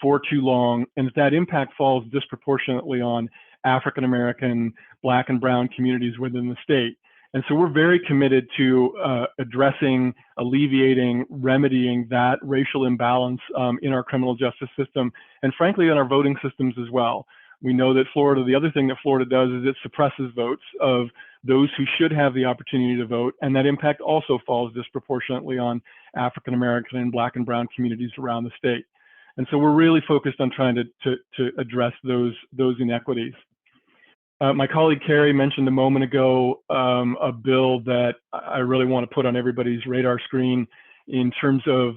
for too long, and that impact falls disproportionately on African-American, Black and brown communities within the state. And so we're very committed to addressing, alleviating, remedying that racial imbalance in our criminal justice system, and frankly, in our voting systems as well. We know that Florida, the other thing that Florida does is it suppresses votes of those who should have the opportunity to vote, and that impact also falls disproportionately on African-American and Black and brown communities around the state. And so we're really focused on trying to address those inequities. My colleague Carrie mentioned a moment ago a bill that I really want to put on everybody's radar screen in terms of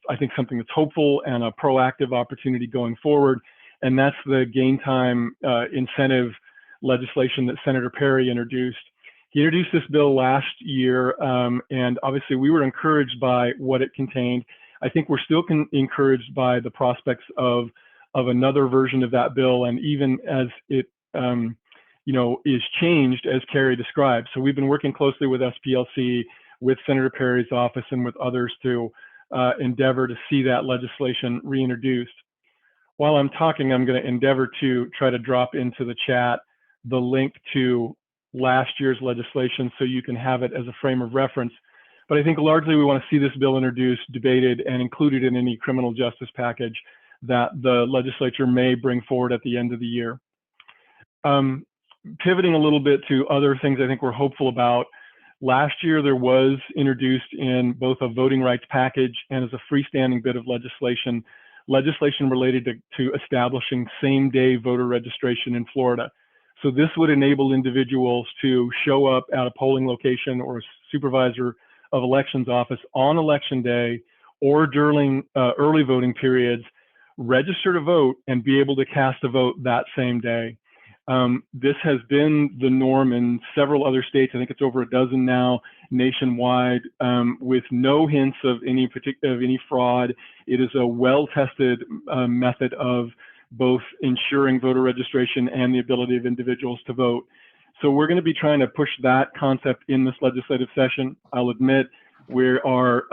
I think something that's hopeful and a proactive opportunity going forward, and that's the gain time incentive legislation that Senator Perry introduced. He introduced this bill last year, and obviously we were encouraged by what it contained. I think we're still encouraged by the prospects of another version of that bill, and even as it is changed as Carrie described. So we've been working closely with SPLC, with Senator Perry's office, and with others to endeavor to see that legislation reintroduced. While I'm talking, I'm going to endeavor to try to drop into the chat the link to last year's legislation so you can have it as a frame of reference. But I think largely we want to see this bill introduced, debated, and included in any criminal justice package that the legislature may bring forward at the end of the year. Pivoting a little bit to other things I think we're hopeful about. Last year there was introduced in both a voting rights package and as a freestanding bit of legislation related to establishing same-day voter registration in Florida. So this would enable individuals to show up at a polling location or a supervisor of elections office on election day or during early voting periods, register to vote and be able to cast a vote that same day. This has been the norm in several other states. I think it's over a dozen now nationwide, with no hints of any fraud. It is a well-tested method of both ensuring voter registration and the ability of individuals to vote. So we're going to be trying to push that concept in this legislative session. I'll admit we are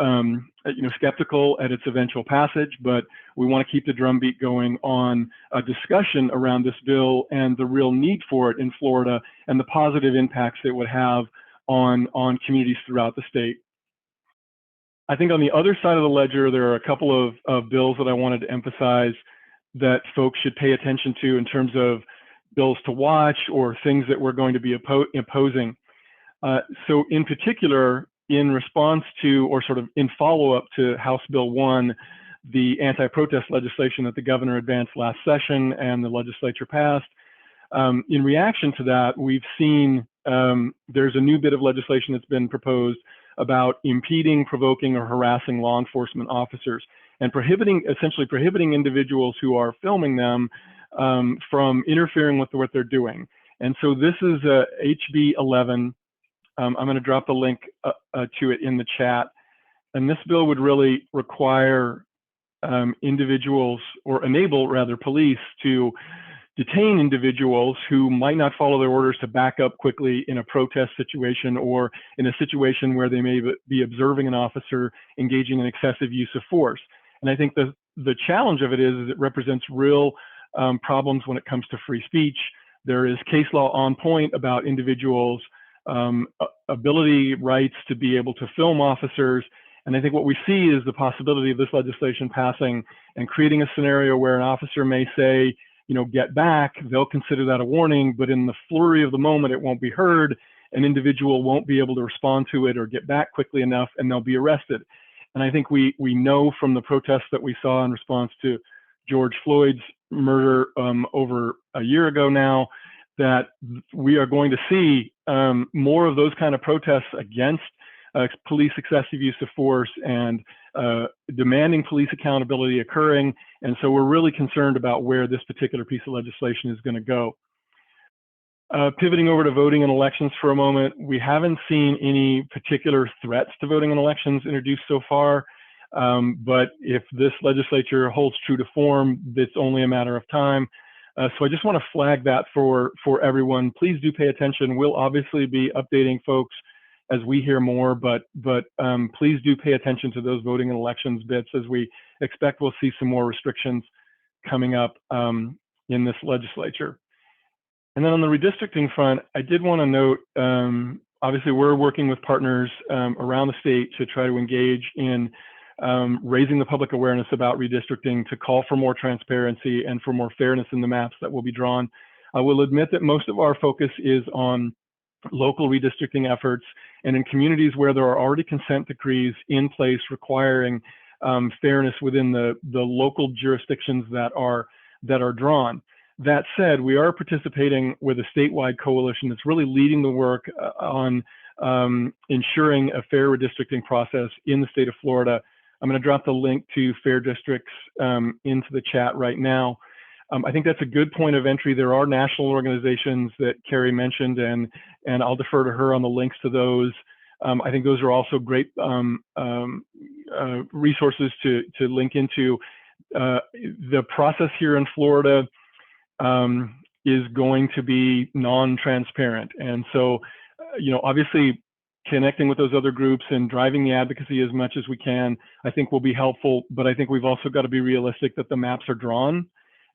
skeptical at its eventual passage, but we want to keep the drumbeat going on a discussion around this bill and the real need for it in Florida and the positive impacts it would have on communities throughout the state. I think on the other side of the ledger, there are a couple of bills that I wanted to emphasize that folks should pay attention to in terms of bills to watch or things that we're going to be opposing. So in particular, in response to, or sort of in follow-up to House Bill 1, the anti-protest legislation that the governor advanced last session and the legislature passed, in reaction to that, we've seen there's a new bit of legislation that's been proposed about impeding, provoking, or harassing law enforcement officers and essentially prohibiting individuals who are filming them from interfering with what they're doing. And so this is HB 11. I'm going to drop the link to it in the chat. And this bill would really require individuals, or enable rather, police to detain individuals who might not follow their orders to back up quickly in a protest situation or in a situation where they may be observing an officer engaging in excessive use of force. And I think the challenge of it is it represents real problems when it comes to free speech. There is case law on point about individuals' ability, rights to be able to film officers. And I think what we see is the possibility of this legislation passing and creating a scenario where an officer may say, get back, they'll consider that a warning, but in the flurry of the moment, it won't be heard. an individual won't be able to respond to it or get back quickly enough, and they'll be arrested. And I think we know from the protests that we saw in response to George Floyd's murder over a year ago now, that we are going to see more of those kind of protests against police excessive use of force and demanding police accountability occurring. And so we're really concerned about where this particular piece of legislation is going to go. Pivoting over to voting in elections for a moment, we haven't seen any particular threats to voting in elections introduced so far. But if this legislature holds true to form, it's only a matter of time. So I just want to flag that for everyone. Please do pay attention. We'll obviously be updating folks as we hear more, but please do pay attention to those voting in elections bits, as we expect we'll see some more restrictions coming up in this legislature. And then on the redistricting front, I did want to note, obviously we're working with partners around the state to try to engage in raising the public awareness about redistricting, to call for more transparency and for more fairness in the maps that will be drawn. I will admit that most of our focus is on local redistricting efforts and in communities where there are already consent decrees in place requiring fairness within the local jurisdictions that are drawn. That said, we are participating with a statewide coalition that's really leading the work on ensuring a fair redistricting process in the state of Florida. I'm going to drop the link to Fair Districts into the chat right now. I think that's a good point of entry. There are national organizations that Carrie mentioned, and I'll defer to her on the links to those. I think those are also great resources to link into. The process here in Florida is going to be non-transparent. And so, obviously connecting with those other groups and driving the advocacy as much as we can, I think will be helpful. But I think we've also got to be realistic that the maps are drawn.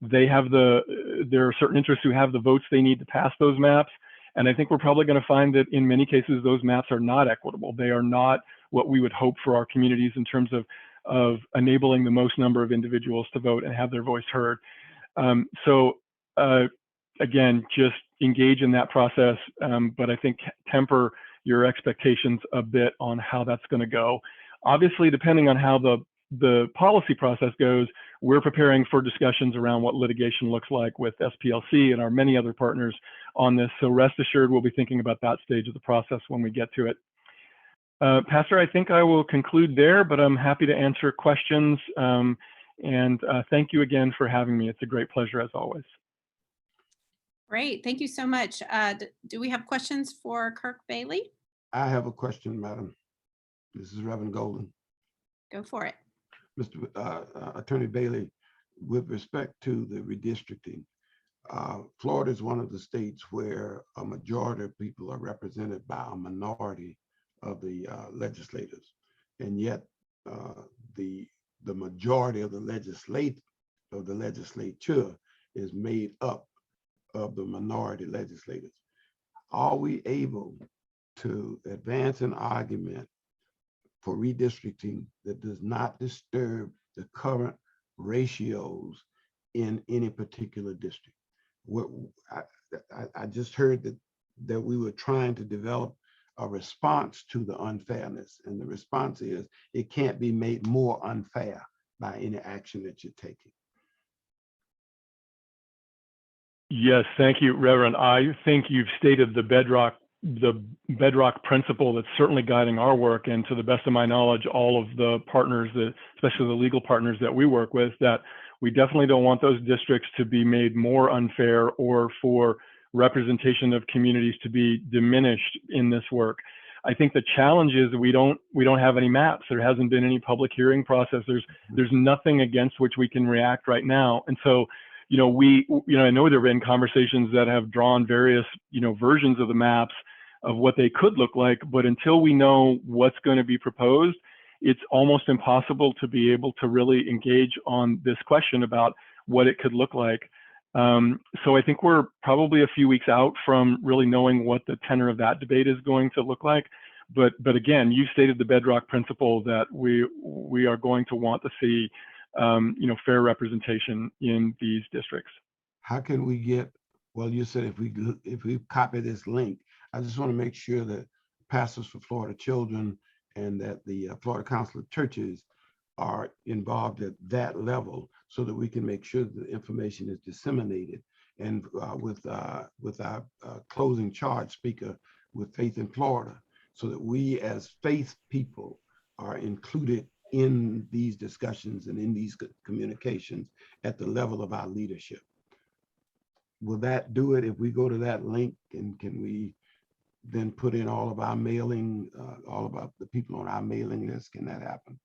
There are certain interests who have the votes they need to pass those maps. And I think we're probably going to find that in many cases, those maps are not equitable. They are not what we would hope for our communities in terms of enabling the most number of individuals to vote and have their voice heard. Again, just engage in that process, but I think temper your expectations a bit on how that's going to go. Obviously, depending on how the policy process goes, we're preparing for discussions around what litigation looks like with SPLC and our many other partners on this. So rest assured, we'll be thinking about that stage of the process when we get to it. Pastor, I think I will conclude there, but I'm happy to answer questions. And thank you again for having me. It's a great pleasure as always. Great, thank you so much. Do we have questions for Kirk Bailey? I have a question, Madam. This is Reverend Golden. Go for it. Mr. Attorney Bailey, with respect to the redistricting, Florida is one of the states where a majority of people are represented by a minority of the legislators, and yet the majority of the legislature is made up of the minority legislators. Are we able to advance an argument for redistricting that does not disturb the current ratios in any particular district? I just heard that we were trying to develop a response to the unfairness, and the response is it can't be made more unfair by any action that you're taking. Yes, thank you, Reverend. I think you've stated the bedrock principle that's certainly guiding our work, and to the best of my knowledge, all of the partners, especially the legal partners that we work with, that we definitely don't want those districts to be made more unfair or for representation of communities to be diminished in this work. I think the challenge is that we don't have any maps. There hasn't been any public hearing process. There's nothing against which we can react right now, and so. I know there have been conversations that have drawn various, versions of the maps of what they could look like, but until we know what's going to be proposed, it's almost impossible to be able to really engage on this question about what it could look like. So I think we're probably a few weeks out from really knowing what the tenor of that debate is going to look like. But again, you stated the bedrock principle that we are going to want to see fair representation in these districts. How can we get Well, you said if we copy this link, I just want to make sure that pastors for Florida Children and that the Florida Council of Churches are involved at that level so that we can make sure that the information is disseminated. And with our closing charge speaker with Faith in Florida, so that we as faith people are included in these discussions and in these communications at the level of our leadership. Will that do it if we go to that link? And can we then put in all of our mailing, all of the people on our mailing list? Can that happen?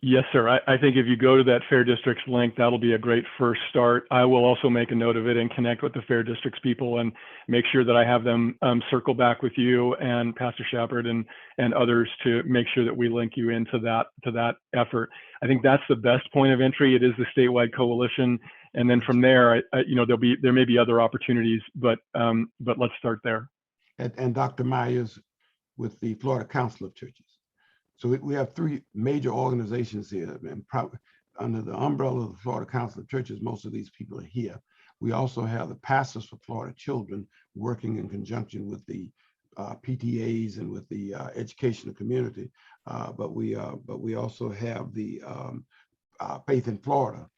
Yes, sir. I think if you go to that Fair Districts link, that'll be a great first start. I will also make a note of it and connect with the Fair Districts people and make sure that I have them circle back with you and Pastor Shepard and others to make sure that we link you into that effort. I think that's the best point of entry. It is the statewide coalition, and then from there, there may be other opportunities, but let's start there. And Dr. Myers with the Florida Council of Churches. So we have three major organizations here, and under the umbrella of the Florida Council of Churches, most of these people are here. We also have the Pastors for Florida Children working in conjunction with the PTAs and with the educational community. But we also have the Faith in Florida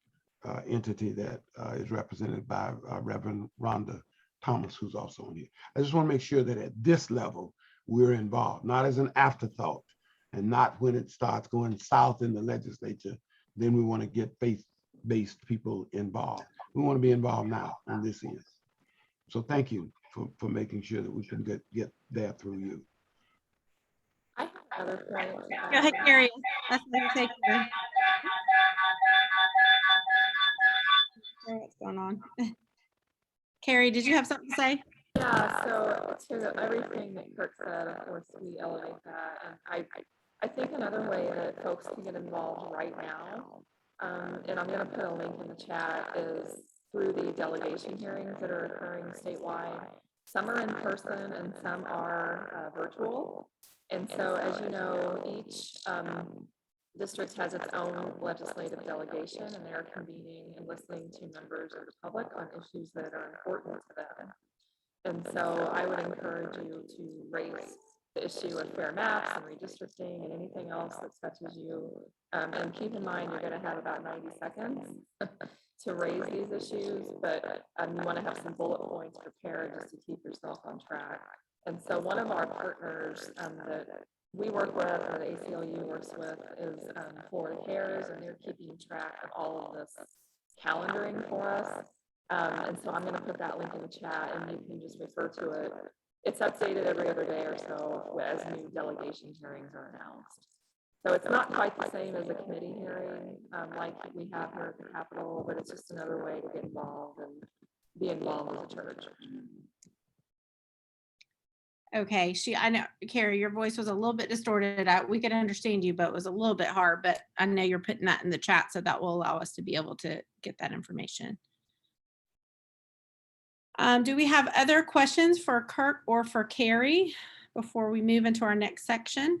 entity that is represented by Reverend Rhonda Thomas, who's also on here. I just want to make sure that at this level, we're involved, not as an afterthought, and not when it starts going south in the legislature, then we want to get faith-based people involved. We want to be involved now on this end. So thank you for making sure that we can get there through you. I have another point. Go ahead, Carrie. That's what I'm saying. What's going on? Carrie, did you have something to say? Yeah, so to everything that Kirk said, of course, we elevate that. And I think another way that folks can get involved right now, and I'm going to put a link in the chat, is through the delegation hearings that are occurring statewide. Some are in person and some are virtual. And so, as you know, each district has its own legislative delegation, and they're convening and listening to members of the public on issues that are important to them. And so I would encourage you to raise the issue of fair maps and redistricting and anything else that touches you. And keep in mind, you're going to have about 90 seconds to raise these issues, but you want to have some bullet points prepared just to keep yourself on track. And so one of our partners that we work with, or the ACLU works with, is Florida Cares, and they're keeping track of all of this calendaring for us. And so I'm going to put that link in the chat, and you can just refer to it. It's updated every other day or so as new delegation hearings are announced. So it's not quite the same as a committee hearing like we have here at the Capitol, but it's just another way to get involved and be involved with the church. Okay, I know, Carrie, your voice was a little bit distorted. We could understand you, but it was a little bit hard. But I know you're putting that in the chat, so that will allow us to be able to get that information. Do we have other questions for Kirk or for Carrie before we move into our next section?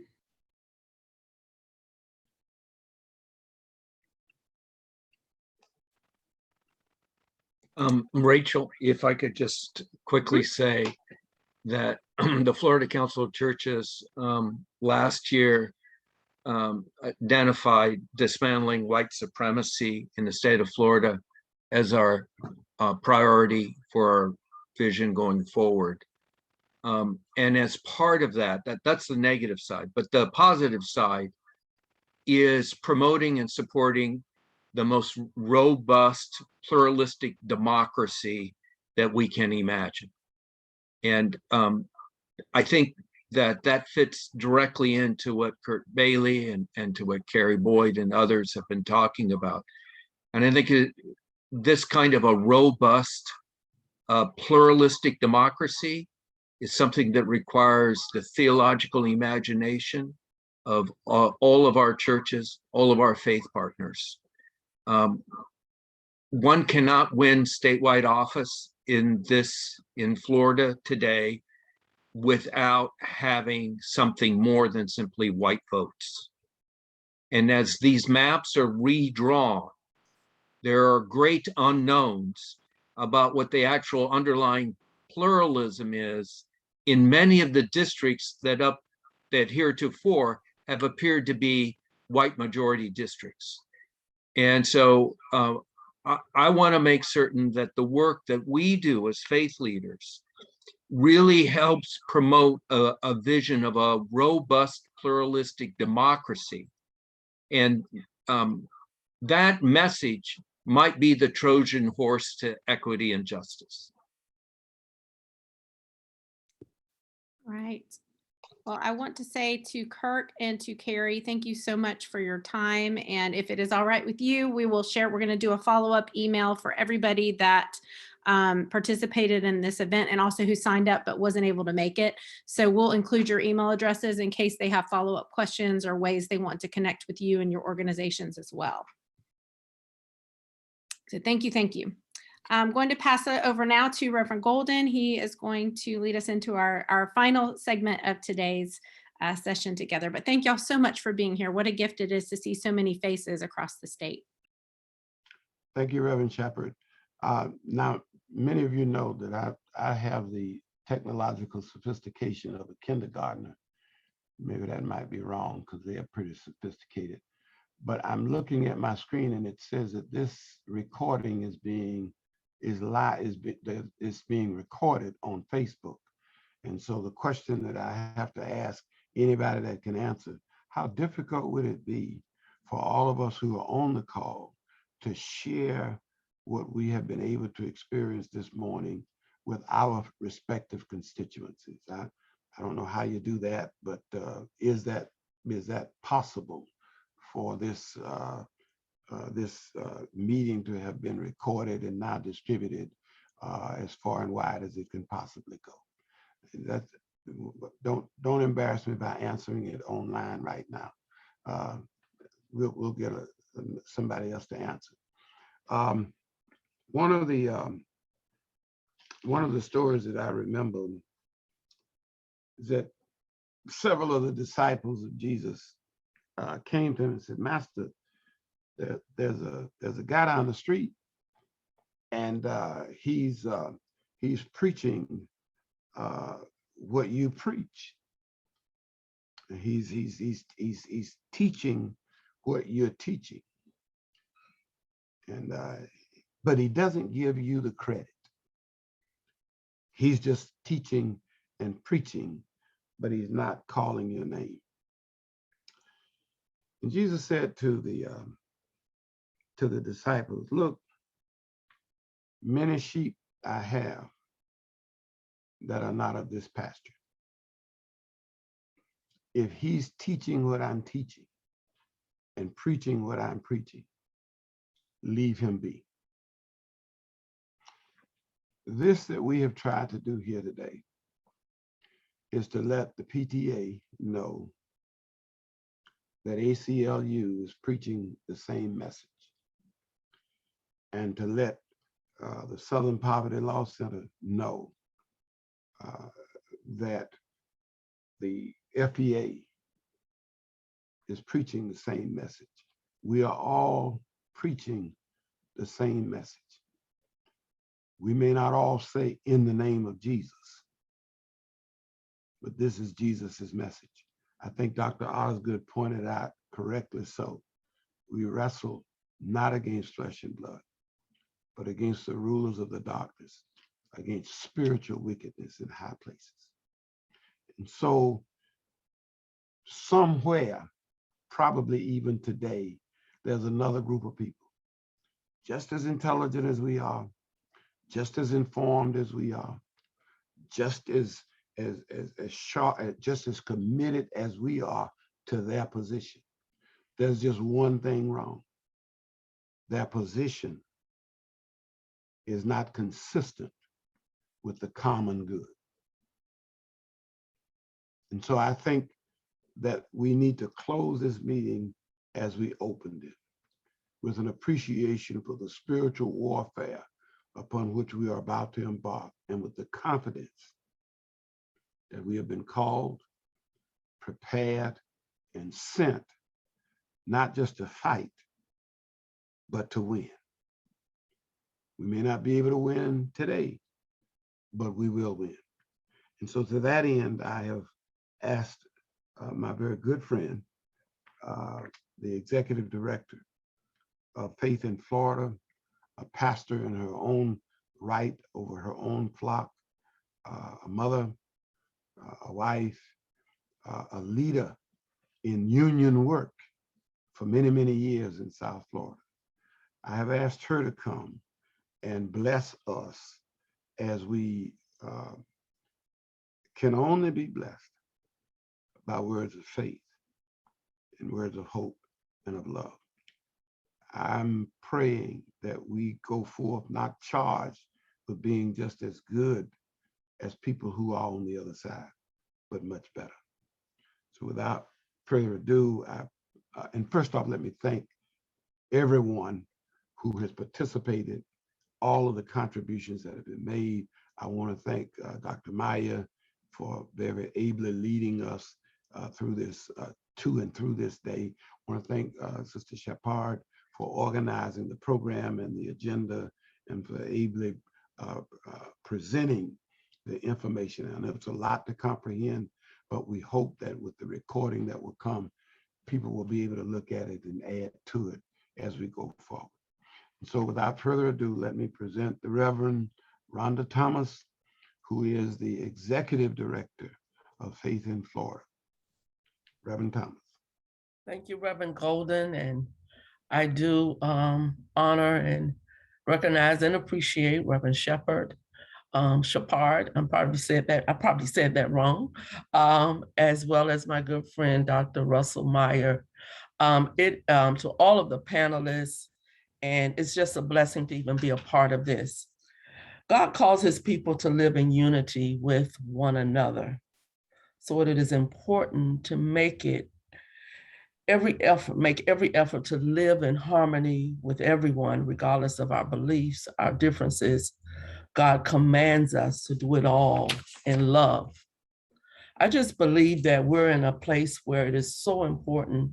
Rachel, if I could just quickly say that the Florida Council of Churches last year identified dismantling white supremacy in the state of Florida as our priority for our vision going forward. And as part of that's the negative side, but the positive side is promoting and supporting the most robust pluralistic democracy that we can imagine. And I think that fits directly into what Kurt Bailey and to what Carrie Boyd and others have been talking about. And I think this kind of a robust pluralistic democracy is something that requires the theological imagination of all of our churches, all of our faith partners. One cannot win statewide office in Florida today without having something more than simply white votes. And as these maps are redrawn, there are great unknowns about what the actual underlying pluralism is in many of the districts that heretofore have appeared to be white majority districts. And so I want to make certain that the work that we do as faith leaders really helps promote a vision of a robust pluralistic democracy. And that message might be the Trojan horse to equity and justice. Right. Well, I want to say to Kirk and to Carrie, thank you so much for your time. And if it is all right with you, we will share, we're going to do a follow-up email for everybody that participated in this event and also who signed up but wasn't able to make it. So we'll include your email addresses in case they have follow-up questions or ways they want to connect with you and your organizations as well. So thank you, thank you. I'm going to pass it over now to Reverend Golden. He is going to lead us into our final segment of today's session together. But thank y'all so much for being here. What a gift it is to see so many faces across the state. Thank you, Reverend Shepherd. Now, many of you know that I have the technological sophistication of a kindergartner. Maybe that might be wrong because they are pretty sophisticated. But I'm looking at my screen and it says that this recording is being recorded on Facebook. And so the question that I have to ask anybody that can answer, how difficult would it be for all of us who are on the call to share what we have been able to experience this morning with our respective constituencies? I don't know how you do that, but is that possible for this meeting to have been recorded and now distributed as far and wide as it can possibly go? Don't embarrass me by answering it online right now. We'll get somebody else to answer. One of the stories that I remember is that several of the disciples of Jesus came to him and said, "Master, there's a guy down the street, and he's preaching what you preach. He's teaching what you're teaching, and but he doesn't give you the credit. He's just teaching and preaching, but he's not calling your name." And Jesus said to the disciples, "Look, many sheep I have that are not of this pasture. If he's teaching what I'm teaching and preaching what I'm preaching, leave him be." This that we have tried to do here today is to let the PTA know that ACLU is preaching the same message, and to let the Southern Poverty Law Center know that the FPA is preaching the same message. We are all preaching the same message. We may not all say in the name of Jesus, but this is Jesus's message. I think Dr. Osgood pointed out correctly so. We wrestle not against flesh and blood, but against the rulers of the darkness, against spiritual wickedness in high places. And so somewhere, probably even today, there's another group of people, just as intelligent as we are, just as informed as we are, just as sharp, just as committed as we are to their position. There's just one thing wrong. Their position is not consistent with the common good. And so I think that we need to close this meeting as we opened it, with an appreciation for the spiritual warfare upon which we are about to embark, and with the confidence that we have been called, prepared, and sent, not just to fight, but to win. We may not be able to win today, but we will win. And so to that end, I have asked my very good friend, the executive director of Faith in Florida, a pastor in her own right over her own flock, a mother, a wife, a leader in union work for many, many years in South Florida. I have asked her to come and bless us as we can only be blessed by words of faith and words of hope and of love. I'm praying that we go forth not charged with being just as good as people who are on the other side, but much better. So without further ado, and first off, let me thank everyone who has participated, all of the contributions that have been made. I want to thank Dr. Maya for very ably leading us through this, to and through this day. I want to thank Sister Shepard for organizing the program and the agenda and for ably presenting the information. I know it's a lot to comprehend, but we hope that with the recording that will come, people will be able to look at it and add to it as we go forward. And so without further ado, let me present the Reverend Rhonda Thomas, who is the Executive Director of Faith in Florida. Reverend Thomas. Thank you, Reverend Golden, and I do honor and recognize and appreciate Reverend Shepard, Shepard. I probably said that wrong, as well as my good friend, Dr. Russell Meyer. To all of the panelists, and it's just a blessing to even be a part of this. God calls his people to live in unity with one another. So it is important to make every effort to live in harmony with everyone, regardless of our beliefs, our differences. God commands us to do it all in love. I just believe that we're in a place where it is so important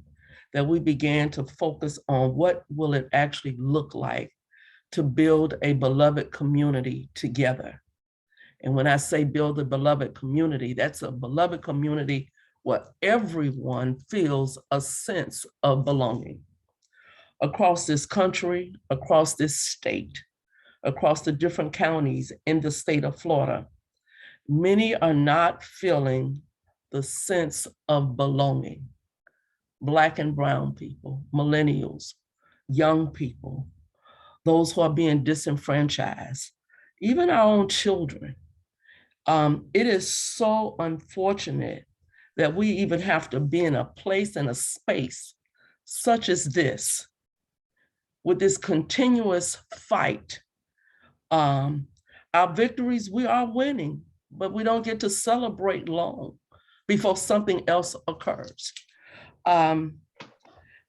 that we began to focus on what will it actually look like to build a beloved community together. And when I say build a beloved community, that's a beloved community where everyone feels a sense of belonging. Across this country, across this state, across the different counties in the state of Florida, many are not feeling the sense of belonging. Black and brown people, millennials, young people, those who are being disenfranchised, even our own children. It is so unfortunate that we even have to be in a place and a space such as this, with this continuous fight. Our victories, we are winning, but we don't get to celebrate long before something else occurs.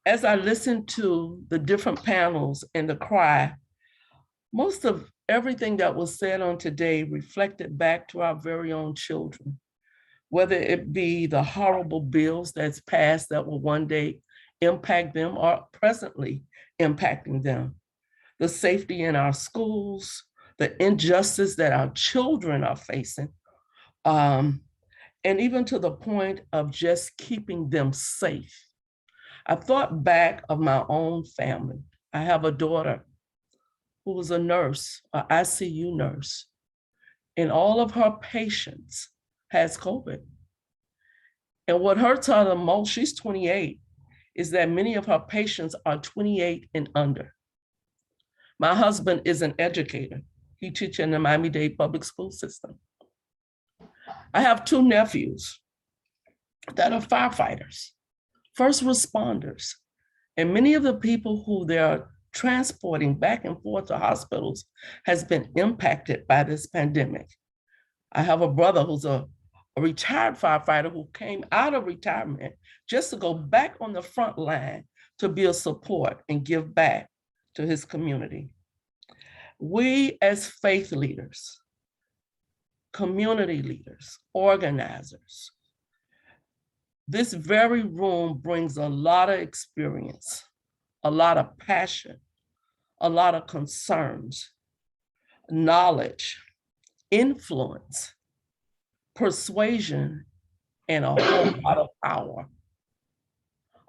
As I listened to the different panels and the cry, most of everything that was said on today reflected back to our very own children, whether it be the horrible bills that's passed that will one day impact them or presently impacting them, the safety in our schools, the injustice that our children are facing, and even to the point of just keeping them safe. I thought back of my own family. I have a daughter who was a nurse, an ICU nurse, and all of her patients has COVID. And what hurts her the most, she's 28, is that many of her patients are 28 and under. My husband is an educator. He teaches in the Miami-Dade public school system. I have two nephews that are firefighters, first responders, and many of the people who they're transporting back and forth to hospitals has been impacted by this pandemic. I have a brother who's a retired firefighter who came out of retirement just to go back on the front line to be a support and give back to his community. We as faith leaders, community leaders, organizers, this very room brings a lot of experience, a lot of passion, a lot of concerns. knowledge, influence, persuasion, and a whole lot of power?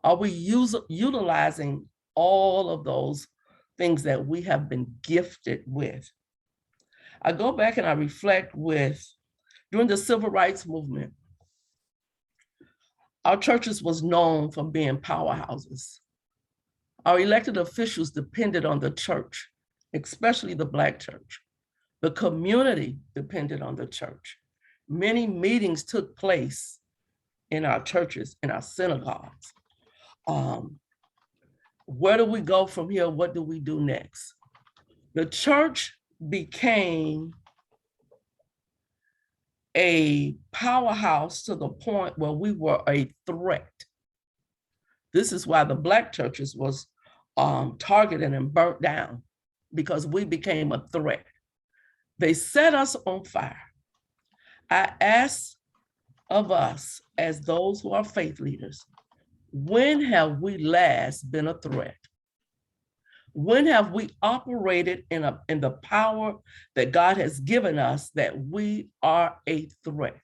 Are we utilizing all of those things that we have been gifted with? I go back and I reflect with, during the civil rights movement, our churches was known for being powerhouses. Our elected officials depended on the church, especially the Black church. The community depended on the church. Many meetings took place in our churches, in our synagogues. Where do we go from here? What do we do next? The church became a powerhouse to the point where we were a threat. This is why the Black churches was targeted and burnt down, because we became a threat. They set us on fire. I ask of us as those who are faith leaders, when have we last been a threat? When have we operated in the power that God has given us that we are a threat?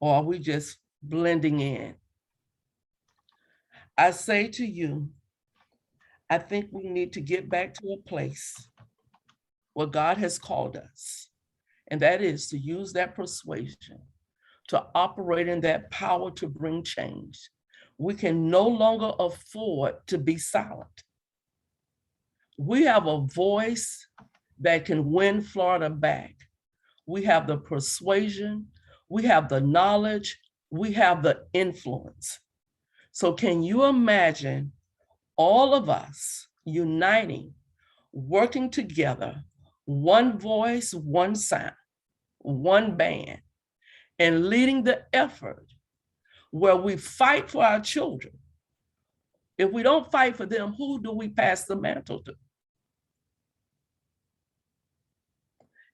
Or are we just blending in? I say to you, I think we need to get back to a place where God has called us, and that is to use that persuasion, to operate in that power to bring change. We can no longer afford to be silent. We have a voice that can win Florida back. We have the persuasion, we have the knowledge, we have the influence. So can you imagine all of us uniting, working together, one voice, one sound, one band, and leading the effort where we fight for our children? If we don't fight for them, who do we pass the mantle to?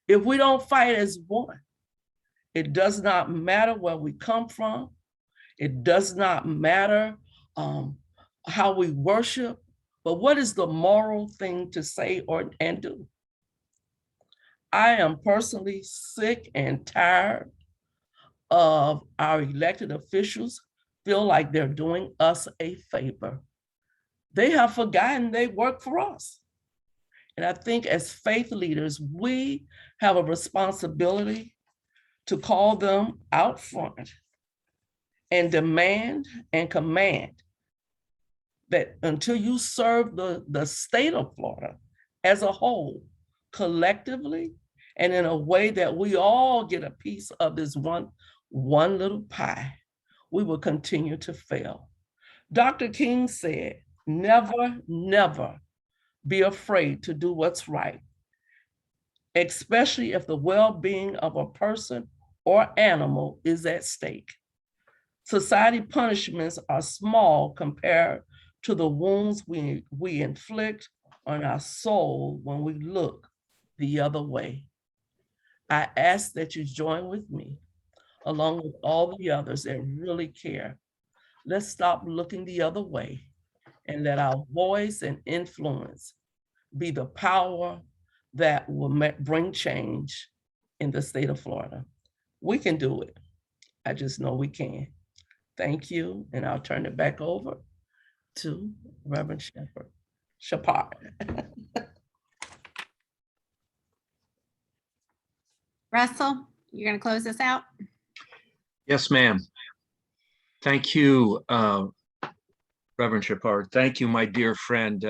If we don't fight as one, it does not matter where we come from. It does not matter how we worship, but what is the moral thing to say and do? I am personally sick and tired of our elected officials feel like they're doing us a favor. They have forgotten they work for us. And I think as faith leaders, we have a responsibility to call them out front and demand and command that until you serve the state of Florida as a whole, collectively, and in a way that we all get a piece of this one little pie, we will continue to fail. Dr. King said, never, never be afraid to do what's right, especially if the well-being of a person or animal is at stake. Society punishments are small compared to the wounds we inflict on our soul when we look the other way. I ask that you join with me, along with all the others that really care. Let's stop looking the other way and let our voice and influence be the power that will bring change in the state of Florida. We can do it. I just know we can. Thank you, and I'll turn it back over to Reverend Shepard. Russell, you're going to close this out? Yes, ma'am. Thank you, Reverend Shepard. Thank you, my dear friend,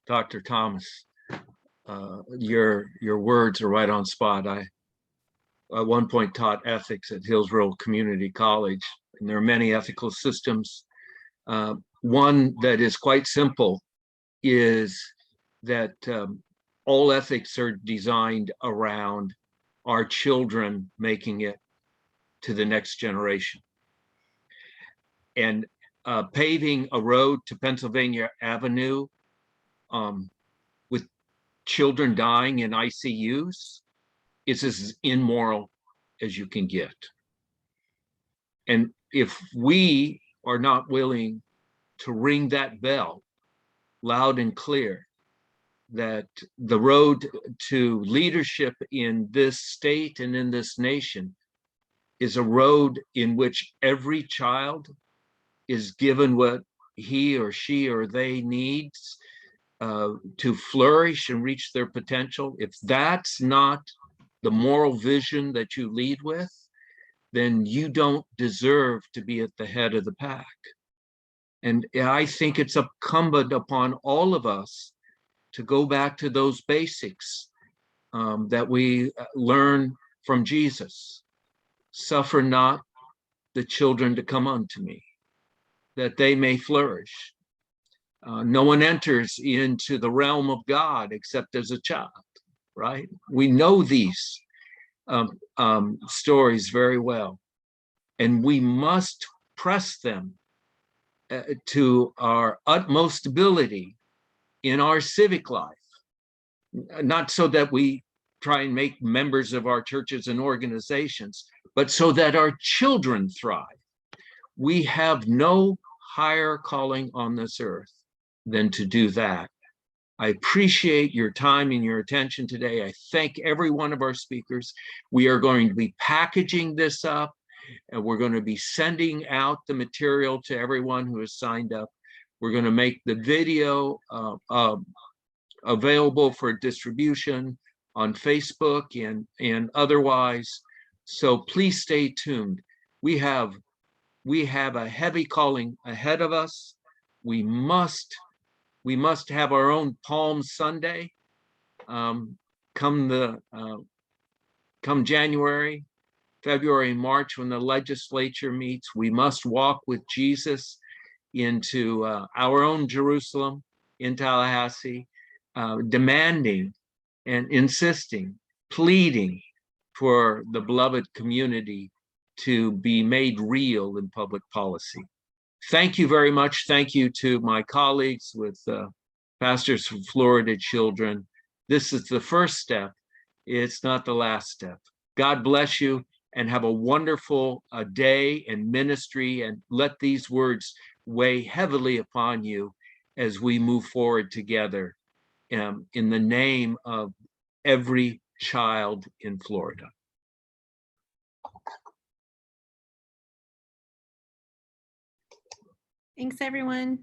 Dr. Thomas. Your words are right on spot. I at one point taught ethics at Hillsborough Community College, and there are many ethical systems. One that is quite simple is that all ethics are designed around our children making it to the next generation. And paving a road to Pennsylvania Avenue with children dying in ICUs is as immoral as you can get. And if we are not willing to ring that bell loud and clear, that the road to leadership in this state and in this nation is a road in which every child is given what he or she or they needs to flourish and reach their potential. If that's not the moral vision that you lead with, then you don't deserve to be at the head of the pack. And I think it's incumbent upon all of us to go back to those basics that we learn from Jesus. Suffer not the children to come unto me, that they may flourish. No one enters into the realm of God except as a child, right? We know these stories very well, and we must press them to our utmost ability in our civic life, not so that we try and make members of our churches and organizations, but so that our children thrive. We have no higher calling on this earth than to do that. I appreciate your time and your attention today. I thank every one of our speakers. We are going to be packaging this up, and we're going to be sending out the material to everyone who has signed up. We're going to make the video available for distribution on Facebook and otherwise. So please stay tuned. We have a heavy calling ahead of us. We must have our own Palm Sunday come January, February, and March, when the legislature meets. We must walk with Jesus into our own Jerusalem in Tallahassee, demanding and insisting, pleading for the beloved community to be made real in public policy. Thank you very much. Thank you to my colleagues with Pastors from Florida Children. This is the first step. It's not the last step. God bless you, and have a wonderful day and ministry, and let these words weigh heavily upon you as we move forward together in the name of every child in Florida. Thanks, everyone.